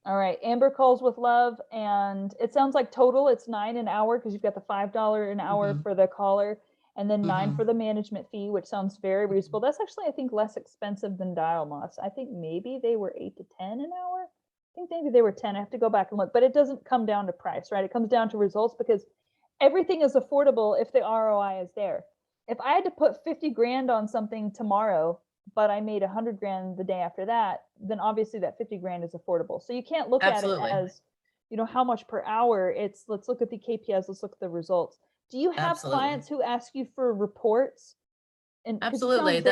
All right. Amber calls with love. And it sounds like total it's $9 an hour, because you've got the $5 an hour for the caller, and then $9 for the management fee, which sounds very reasonable. That's actually, I think, less expensive than Dial Moss. I think maybe they were $8 to $10 an hour. I think maybe they were 10. I have to go back and look, but it doesn't come down to price, right? It comes down to results, because everything is affordable if the ROI is there. If I had to put 50 grand on something tomorrow, but I made 100 grand the day after that, then obviously that 50 grand is affordable. So you can't look at it as, you know, how much per hour. It's let's look at the KPIs, let's look at the results. Do you have clients who ask you for reports? And absolutely, they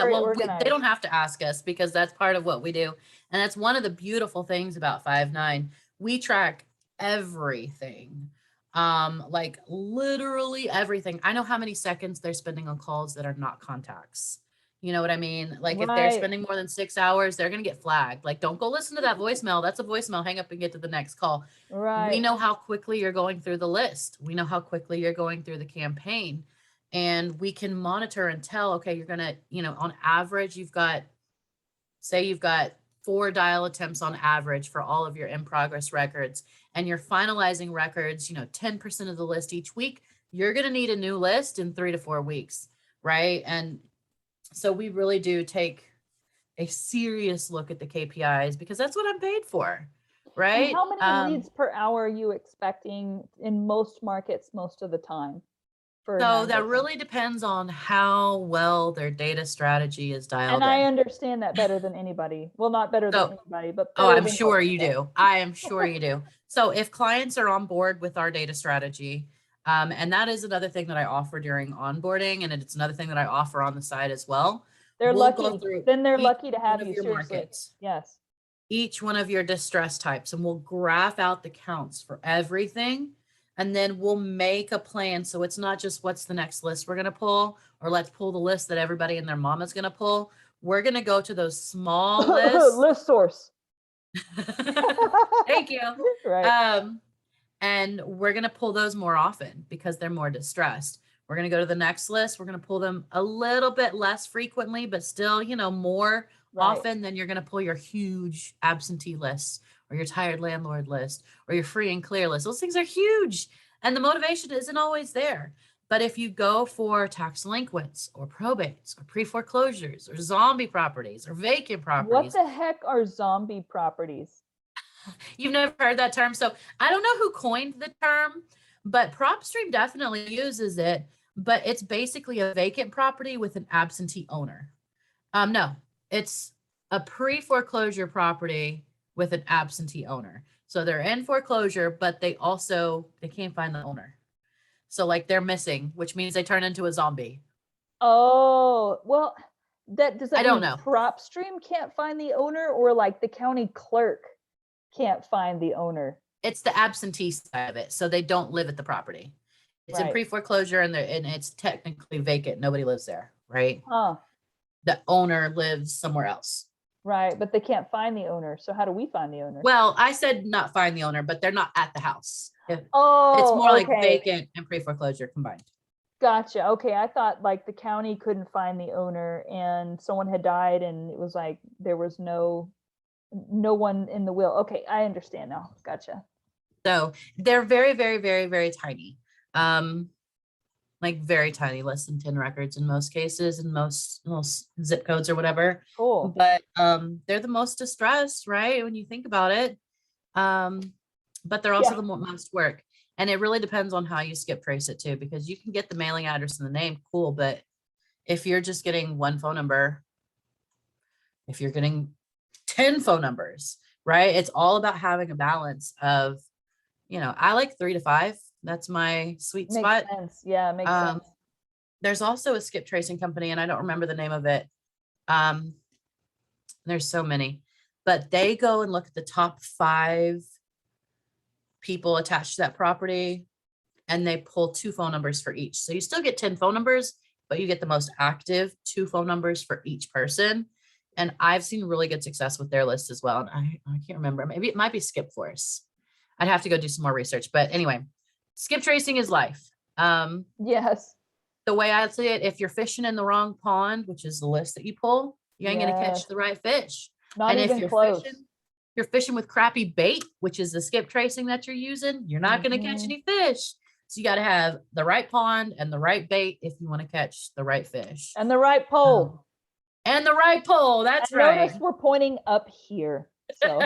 don't have to ask us, because that's part of what we do. And that's one of the beautiful things about 5-9. We track everything. Like literally everything. I know how many seconds they're spending on calls that are not contacts. You know what I mean? Like if they're Right. spending more than 6 hours, they're going to get flagged. Like, don't go listen to that voicemail. That's a voicemail. Hang up and get to the next call. We Right. know how quickly you're going through the list. We know how quickly you're going through the campaign. And we can monitor and tell, okay, you're going to, on average, say you've got 4 dial attempts on average for all of your in progress records, and you're finalizing records, 10% of the list each week. You're going to need a new list in 3 to 4 weeks. Right. And so we really do take a serious look at the KPIs because that's what I'm paid for. And Right. how many leads per hour are you expecting in most markets most of the time for So that non-vacant? really depends on how well their data strategy is dialed And I in. understand that better than anybody. Well, not better than So, anybody, but oh, better I'm than sure most you people. do. I am sure you do. So if clients are on board with our data strategy, and that is another thing that I offer during onboarding, and it's another thing that I offer on the side as well. They're We'll go lucky. through Then they're each lucky to one have of you, your seriously. markets, Yes. each one of your distress types, and we'll graph out the counts for everything. And then we'll make a plan. So it's not just what's the next list we're going to pull, or let's pull the list that everybody and their mama's going to pull. We're going to go to those small lists. List source. Thank you. Right. And we're going to pull those more often because they're more distressed. We're going to go to the next list. We're going to pull them a little bit less frequently, but still, more Right. often than you're going to pull your huge absentee lists or your tired landlord list or your free and clear list. Those things are huge. And the motivation isn't always there. But if you go for tax delinquents or probates or pre-foreclosures or zombie properties or vacant What properties, the heck are zombie properties? you've never heard that term. So I don't know who coined the term, but PropStream definitely uses it. But it's basically a vacant property with an absentee owner. No, it's a pre-foreclosure property with an absentee owner. So they're in foreclosure, but they can't find the owner. So like they're missing, which means they turn into a zombie. Oh, well, does I that don't mean know. PropStream can't find the owner, or like the county clerk can't find the owner? It's the absentee side of it. So they don't live at the property. It's in Right. pre-foreclosure and it's technically vacant. Nobody lives there, right? Huh. The owner lives somewhere else. Right, but they can't find the owner. So how do we find the owner? Well, I said not find the owner, but they're not at the house. It's Oh, more like okay. vacant and pre-foreclosure combined. Gotcha. Okay, I thought like the county couldn't find the owner and someone had died and it was like there was no one in the will. Okay, I understand now. Gotcha. So they're very, very, very, very tiny. Like very tiny, less than 10 records in most cases, in most zip codes or whatever. Cool. But they're the most distressed, right? When you think about it. But they're also Yeah. the most work. And it really depends on how you skip trace it too, because you can get the mailing address and the name, cool. But if you're just getting one phone number, if you're getting 10 phone numbers, right? It's all about having a balance of, I like 3 to 5. That's my sweet Makes spot. sense. Yeah, makes sense. There's also a skip tracing company, and I don't remember the name of it. There's so many, but they go and look at the top 5 people attached to that property, and they pull 2 phone numbers for each. So you still get 10 phone numbers, but you get the most active 2 phone numbers for each person. And I've seen really good success with their list as well. And I can't remember. Maybe it might be Skip Force. I'd have to go do some more research. But anyway, skip tracing is life. Yes. The way I see it, if you're fishing in the wrong pond, which is the list that you pull, you ain't going to catch the right fish. Not And if even you're close. you're fishing with crappy bait, which is the skip tracing that you're using, you're not going to catch any fish. So you got to have the right pond and the right bait if you want to catch the right fish. And the right pole. And the right pole. That's and right. Notice we're pointing up here. So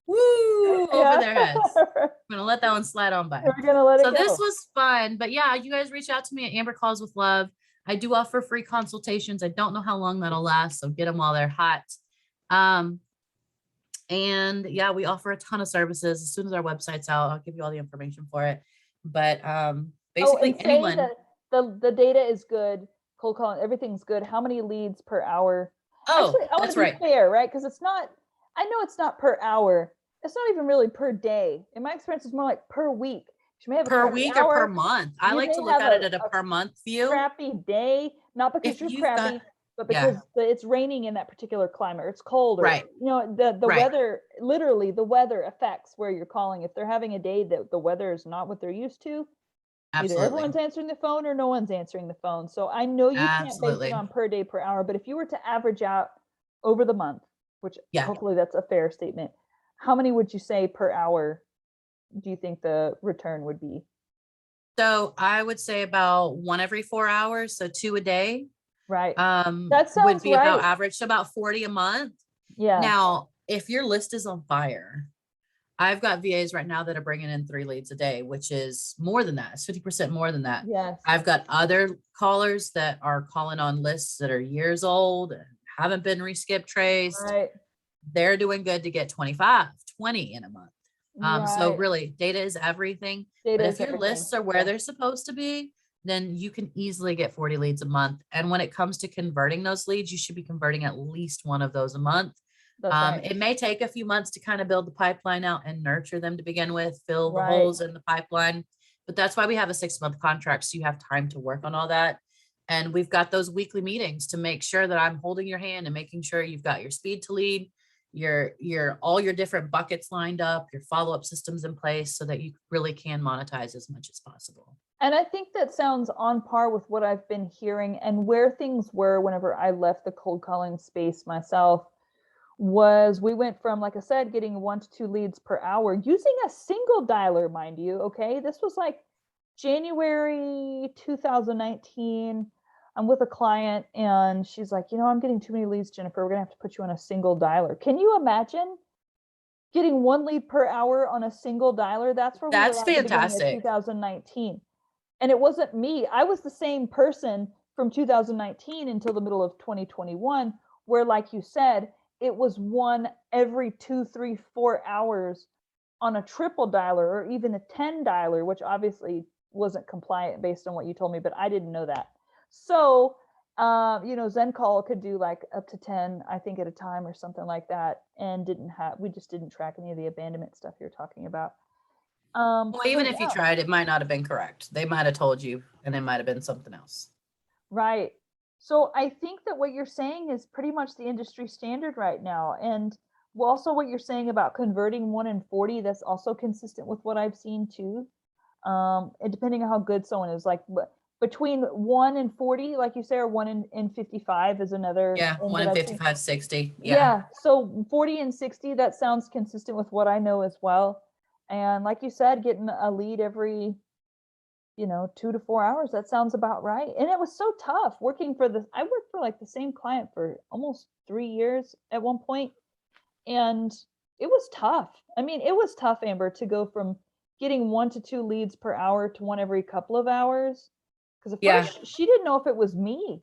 Woo, over Yeah. their heads. I'm gonna let that one slide on by. We're gonna let it So go. this was fun, but yeah, you guys reach out to me at Amber Calls with Love. I do offer free consultations. I don't know how long that'll last, so get them while they're hot. And yeah, we offer a ton of services. As soon as our website's out, I'll give you all the information for it. But basically, and anyone. say that the data is good. Cold calling, everything's good. How many leads per hour? Oh, Actually, I want that's to be right. fair, right? Because it's not. I know it's not per hour. It's not even really per day. In my experience, it's more like per week. She may have a Per crappy week or per hour. month. I You like to may look have at it at a a per month view. crappy day, not because If you're you've got, crappy, but yeah, because it's raining in that particular climate, or it's cold, or right, the right, weather, literally the weather affects where you're calling. If they're having a day that the weather is not what they're used to, either absolutely, everyone's answering the phone or no one's answering the phone. So I know you can't base it absolutely, on per day per hour, but if you were to average out over the month, which yeah. hopefully that's a fair statement, how many would you say per hour do you think the return would be? So I would say about 1 every 4 hours, so 2 a day, Right. That would sounds be about right. average, so about 40 a month. Yeah. Now, if your list is on fire, I've got VAs right now that are bringing in 3 leads a day, which is more than that. It's 50% more than that. Yes. I've got other callers that are calling on lists that are years old and haven't been reskip traced. Right. They're doing good to get 25, 20 in a month. So Right. really data is everything. Data But if is your everything. lists are where Yeah. they're supposed to be, then you can easily get 40 leads a month. And when it comes to converting those leads, you should be converting at least one of those a month. That's right. It may take a few months to kind of build the pipeline out and nurture them to begin with, fill the Right. holes in the pipeline. But that's why we have a 6-month contract. So you have time to work on all that. And we've got those weekly meetings to make sure that I'm holding your hand and making sure you've got your speed to lead, your all your different buckets lined up, your follow-up systems in place so that you really can monetize as much as possible. And I think that sounds on par with what I've been hearing, and where things were whenever I left the cold calling space myself was we went from, like I said, getting 1 to 2 leads per hour using a single dialer, mind you. Okay. This was like January 2019. I'm with a client and she's like, I'm getting too many leads, Jennifer. We're going to have to put you on a single dialer. Can you imagine getting 1 lead per hour on a single dialer? That's where we were That's at the beginning of fantastic. 2019. And it wasn't me. I was the same person from 2019 until the middle of 2021, where, like you said, it was 1 every 2, 3, 4 hours on a triple dialer or even a 10 dialer, which obviously wasn't compliant based on what you told me, but I didn't know that. So, Zen Call could do like up to 10, I think, at a time or something like that. And we just didn't track any of the abandonment stuff you're talking about. Well, even So if you yeah. tried, it might not have been correct. They might have told you and it might have been something else. Right. So I think that what you're saying is pretty much the industry standard right now. And also what you're saying about converting 1 in 40, that's also consistent with what I've seen too. And depending on how good someone is, like between 1 in 40, like you say, or 1 in 55 is another Yeah, thing one that in I've seen. 55, 60. Yeah. Yeah. So 40 and 60, that sounds consistent with what I know as well. And like you said, getting a lead every 2 to 4 hours. That sounds about right. And it was so tough working for I worked for like the same client for almost 3 years at one point, and it was tough. I mean, it was tough, Amber, to go from getting 1 to 2 leads per hour to 1 every couple of hours. Because at Yeah. first she didn't know if it was me.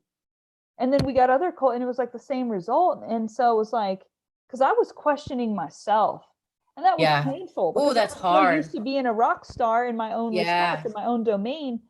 And then we got other call and it was like the same result. And so it was like, because I was questioning myself. And that was Yeah. painful Oh, because I that's was so used hard. to being a rock star in my own respect, Yeah. in my own domain.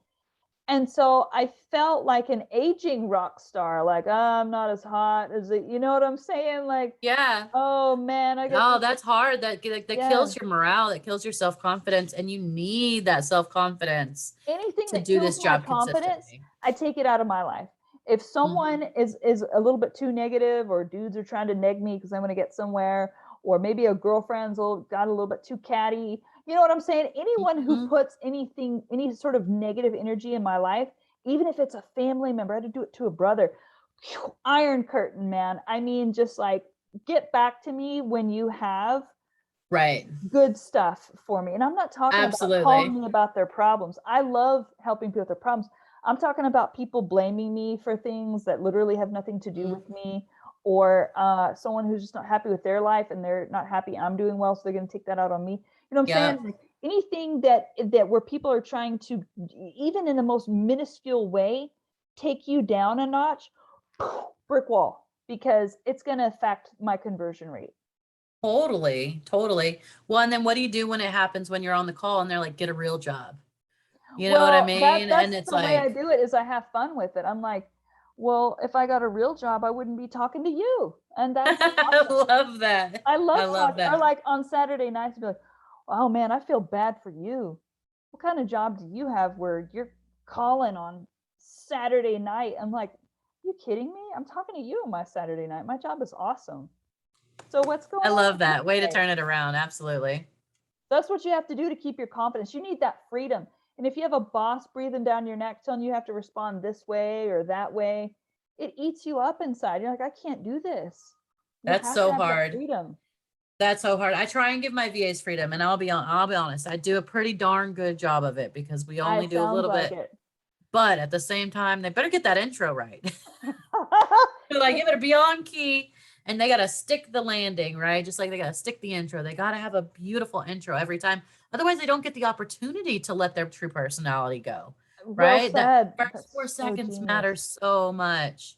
And so I felt like an aging rock star, like, oh, I'm not as hot as it, you know what I'm saying? Like, Yeah. oh man, I got No, this. that's hard. That Yeah. kills your morale. That kills your self-confidence. And you need that self-confidence Anything to that do kills this my job confidence, consistently. I take it out of my life. If someone Mhm. is a little bit too negative, or dudes are trying to neg me because I'm going to get somewhere, or maybe a girlfriend's got a little bit too catty, you know what I'm saying? Anyone who Mhm. puts any sort of negative energy in my life, even if it's a family member, I had to do it to a brother. Iron curtain, man. I mean, just like, get back to me when you have Right. good stuff for me. And I'm not talking about calling Absolutely. me about their problems. I love helping people with their problems. I'm talking about people blaming me for things that literally have nothing to do Mhm. with me, or someone who's just not happy with their life and they're not happy I'm doing well, so they're going to take that out on me. You know what I'm saying? Yep. Like, anything that where people are trying to, even in the most minuscule way, take you down a notch, brick wall, because it's going to affect my conversion rate. Totally. Totally. Well, and then what do you do when it happens when you're on the call and they're like, get a real job? You know what I Well, mean? And that's it's the way I like, do it, is I have fun with it. I'm like, well, if I got a real job, I wouldn't be talking to you. And that's I awesome. love that. I love I love talking, or that. like on Saturday nights, be like, oh man, I feel bad for you. what kind of job do you have where you're calling on Saturday night? I'm like, you kidding me? I'm talking to you on my Saturday night. My job is awesome. So what's I going on love with you that. Way to today? turn it around. Absolutely. That's what you have to do to keep your confidence. You need that freedom. And if you have a boss breathing down your neck telling you have to respond this way or that way, it eats you up inside. You're like, I can't do this. You That's have to so have that hard. freedom. That's so hard. I try and give my VAs freedom, and I'll be honest, I do a pretty darn good job of it because we only It do a sounds little like bit. it. But at the same time, they better get that intro right. They're like, it better be on key, and they gotta stick the landing, right? Just like they gotta stick the intro. They gotta have a beautiful intro every time. Otherwise, they don't get the opportunity to let their true personality go, Well right? That said. first That's 4 seconds genius. matter so much.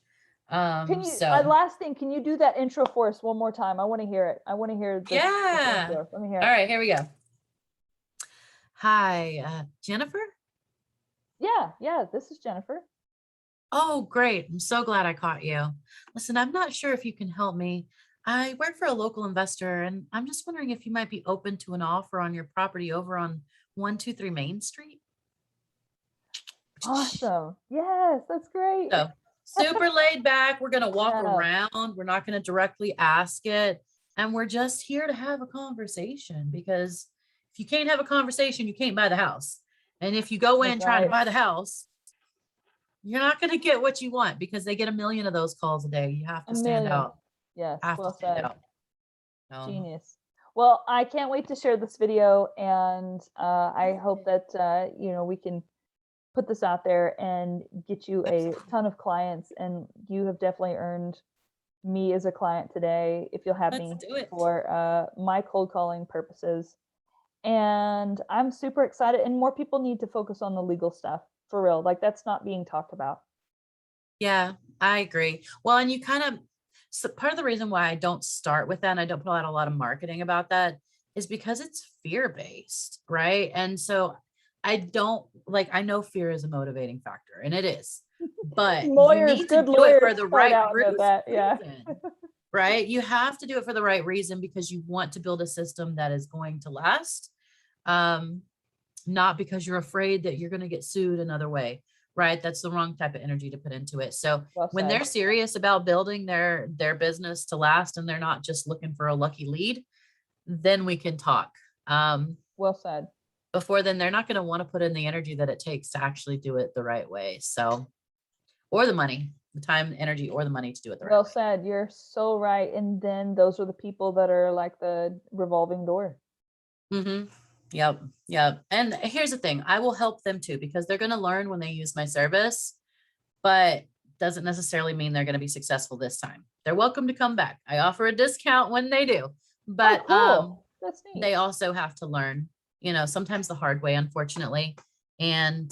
Can you, So last thing, can you do that intro for us one more time? I want to hear it. I want to hear this yeah. intro. Let me hear All it. right, here we go. Hi, Jennifer. Yeah, this is Jennifer. Oh, great. I'm so glad I caught you. Listen, I'm not sure if you can help me. I work for a local investor, and I'm just wondering if you might be open to an offer on your property over on 123 Main Street. Awesome. Yes, that's great. So super laid back. We're going to walk Yeah, around. We're not going to directly ask it. And we're just here to have a conversation because if you can't have a conversation, you can't buy the house. And if you go in that's trying to right. buy the house, you're not going to get what you want because they get a million of those calls a day. You have A to stand million. out. Yes, Have to well stand said. out. Genius. Well, I can't wait to share this video, and I hope that we can put this out there and get you a ton of clients. And you have definitely earned me as a client today if you'll have Let's me do it. for my cold calling purposes. And I'm super excited. And more people need to focus on the legal stuff for real. Like that's not being talked about. Yeah, I agree. Well, and you kind of, so part of the reason why I don't start with that and I don't put out a lot of marketing about that is because it's fear-based, right? And so I don't like, I know fear is a motivating factor and it is, but you Lawyers, need to good do it for lawyers the start right out with that. Yeah. reason, right? You have to do it for the right reason because you want to build a system that is going to last. Um, not because you're afraid that you're going to get sued another way, right? That's the wrong type of energy to put into it. So Well when said. they're serious about building their business to last and they're not just looking for a lucky lead, then we can talk. Well said. Before then, they're not going to want to put in the energy that it takes to actually do it the right way. So, or the money, the time, energy, or the money to do it the right Well way. said. You're so right. And then those are the people that are like the revolving door. Mm-hmm. Yep. Yep. And here's the thing, I will help them too, because they're going to learn when they use my service, but doesn't necessarily mean they're going to be successful this time. They're welcome to come back. I offer a discount when they do, Oh, but cool. That's neat. they also have to learn, sometimes the hard way, unfortunately. And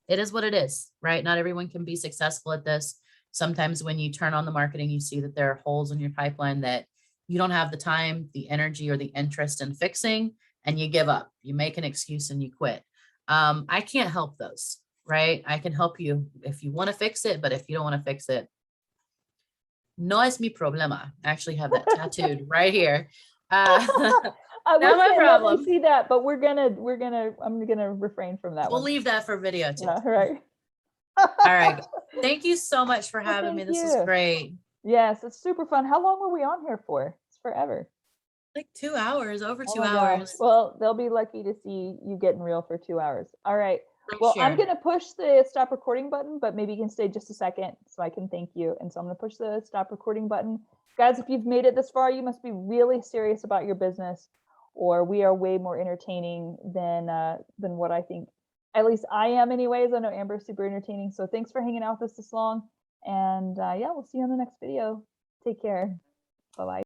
it is what it is, right? Not everyone can be successful at this. Sometimes when you turn on the marketing, you see that there are holes in your pipeline that you don't have the time, the energy, or the interest in fixing, and you give up. You make an excuse and you quit. I can't help those, right? I can help you if you want to fix it, but if you don't want to fix it, no es mi problema. I actually have that tattooed right here. I Not wish my they let me problem. see that, but I'm gonna refrain from that We'll one. leave that for video too. Yeah, right. All right. Thank you so much for Well, having me. thank This is you. great. Yes, it's super fun. How long were we on here for? It's forever. Like 2 hours, over Oh two my gosh. hours. Well, they'll be lucky to see you getting real for 2 hours. All right. For Well, I'm sure. going to push the stop recording button, but maybe you can stay just a second so I can thank you. And so I'm going to push the stop recording button. Guys, if you've made it this far, you must be really serious about your business, or we are way more entertaining than what I think. At least I am anyways. I know Amber's super entertaining. So thanks for hanging out with us this long. And yeah, we'll see you on the next video. Take care. Bye-bye.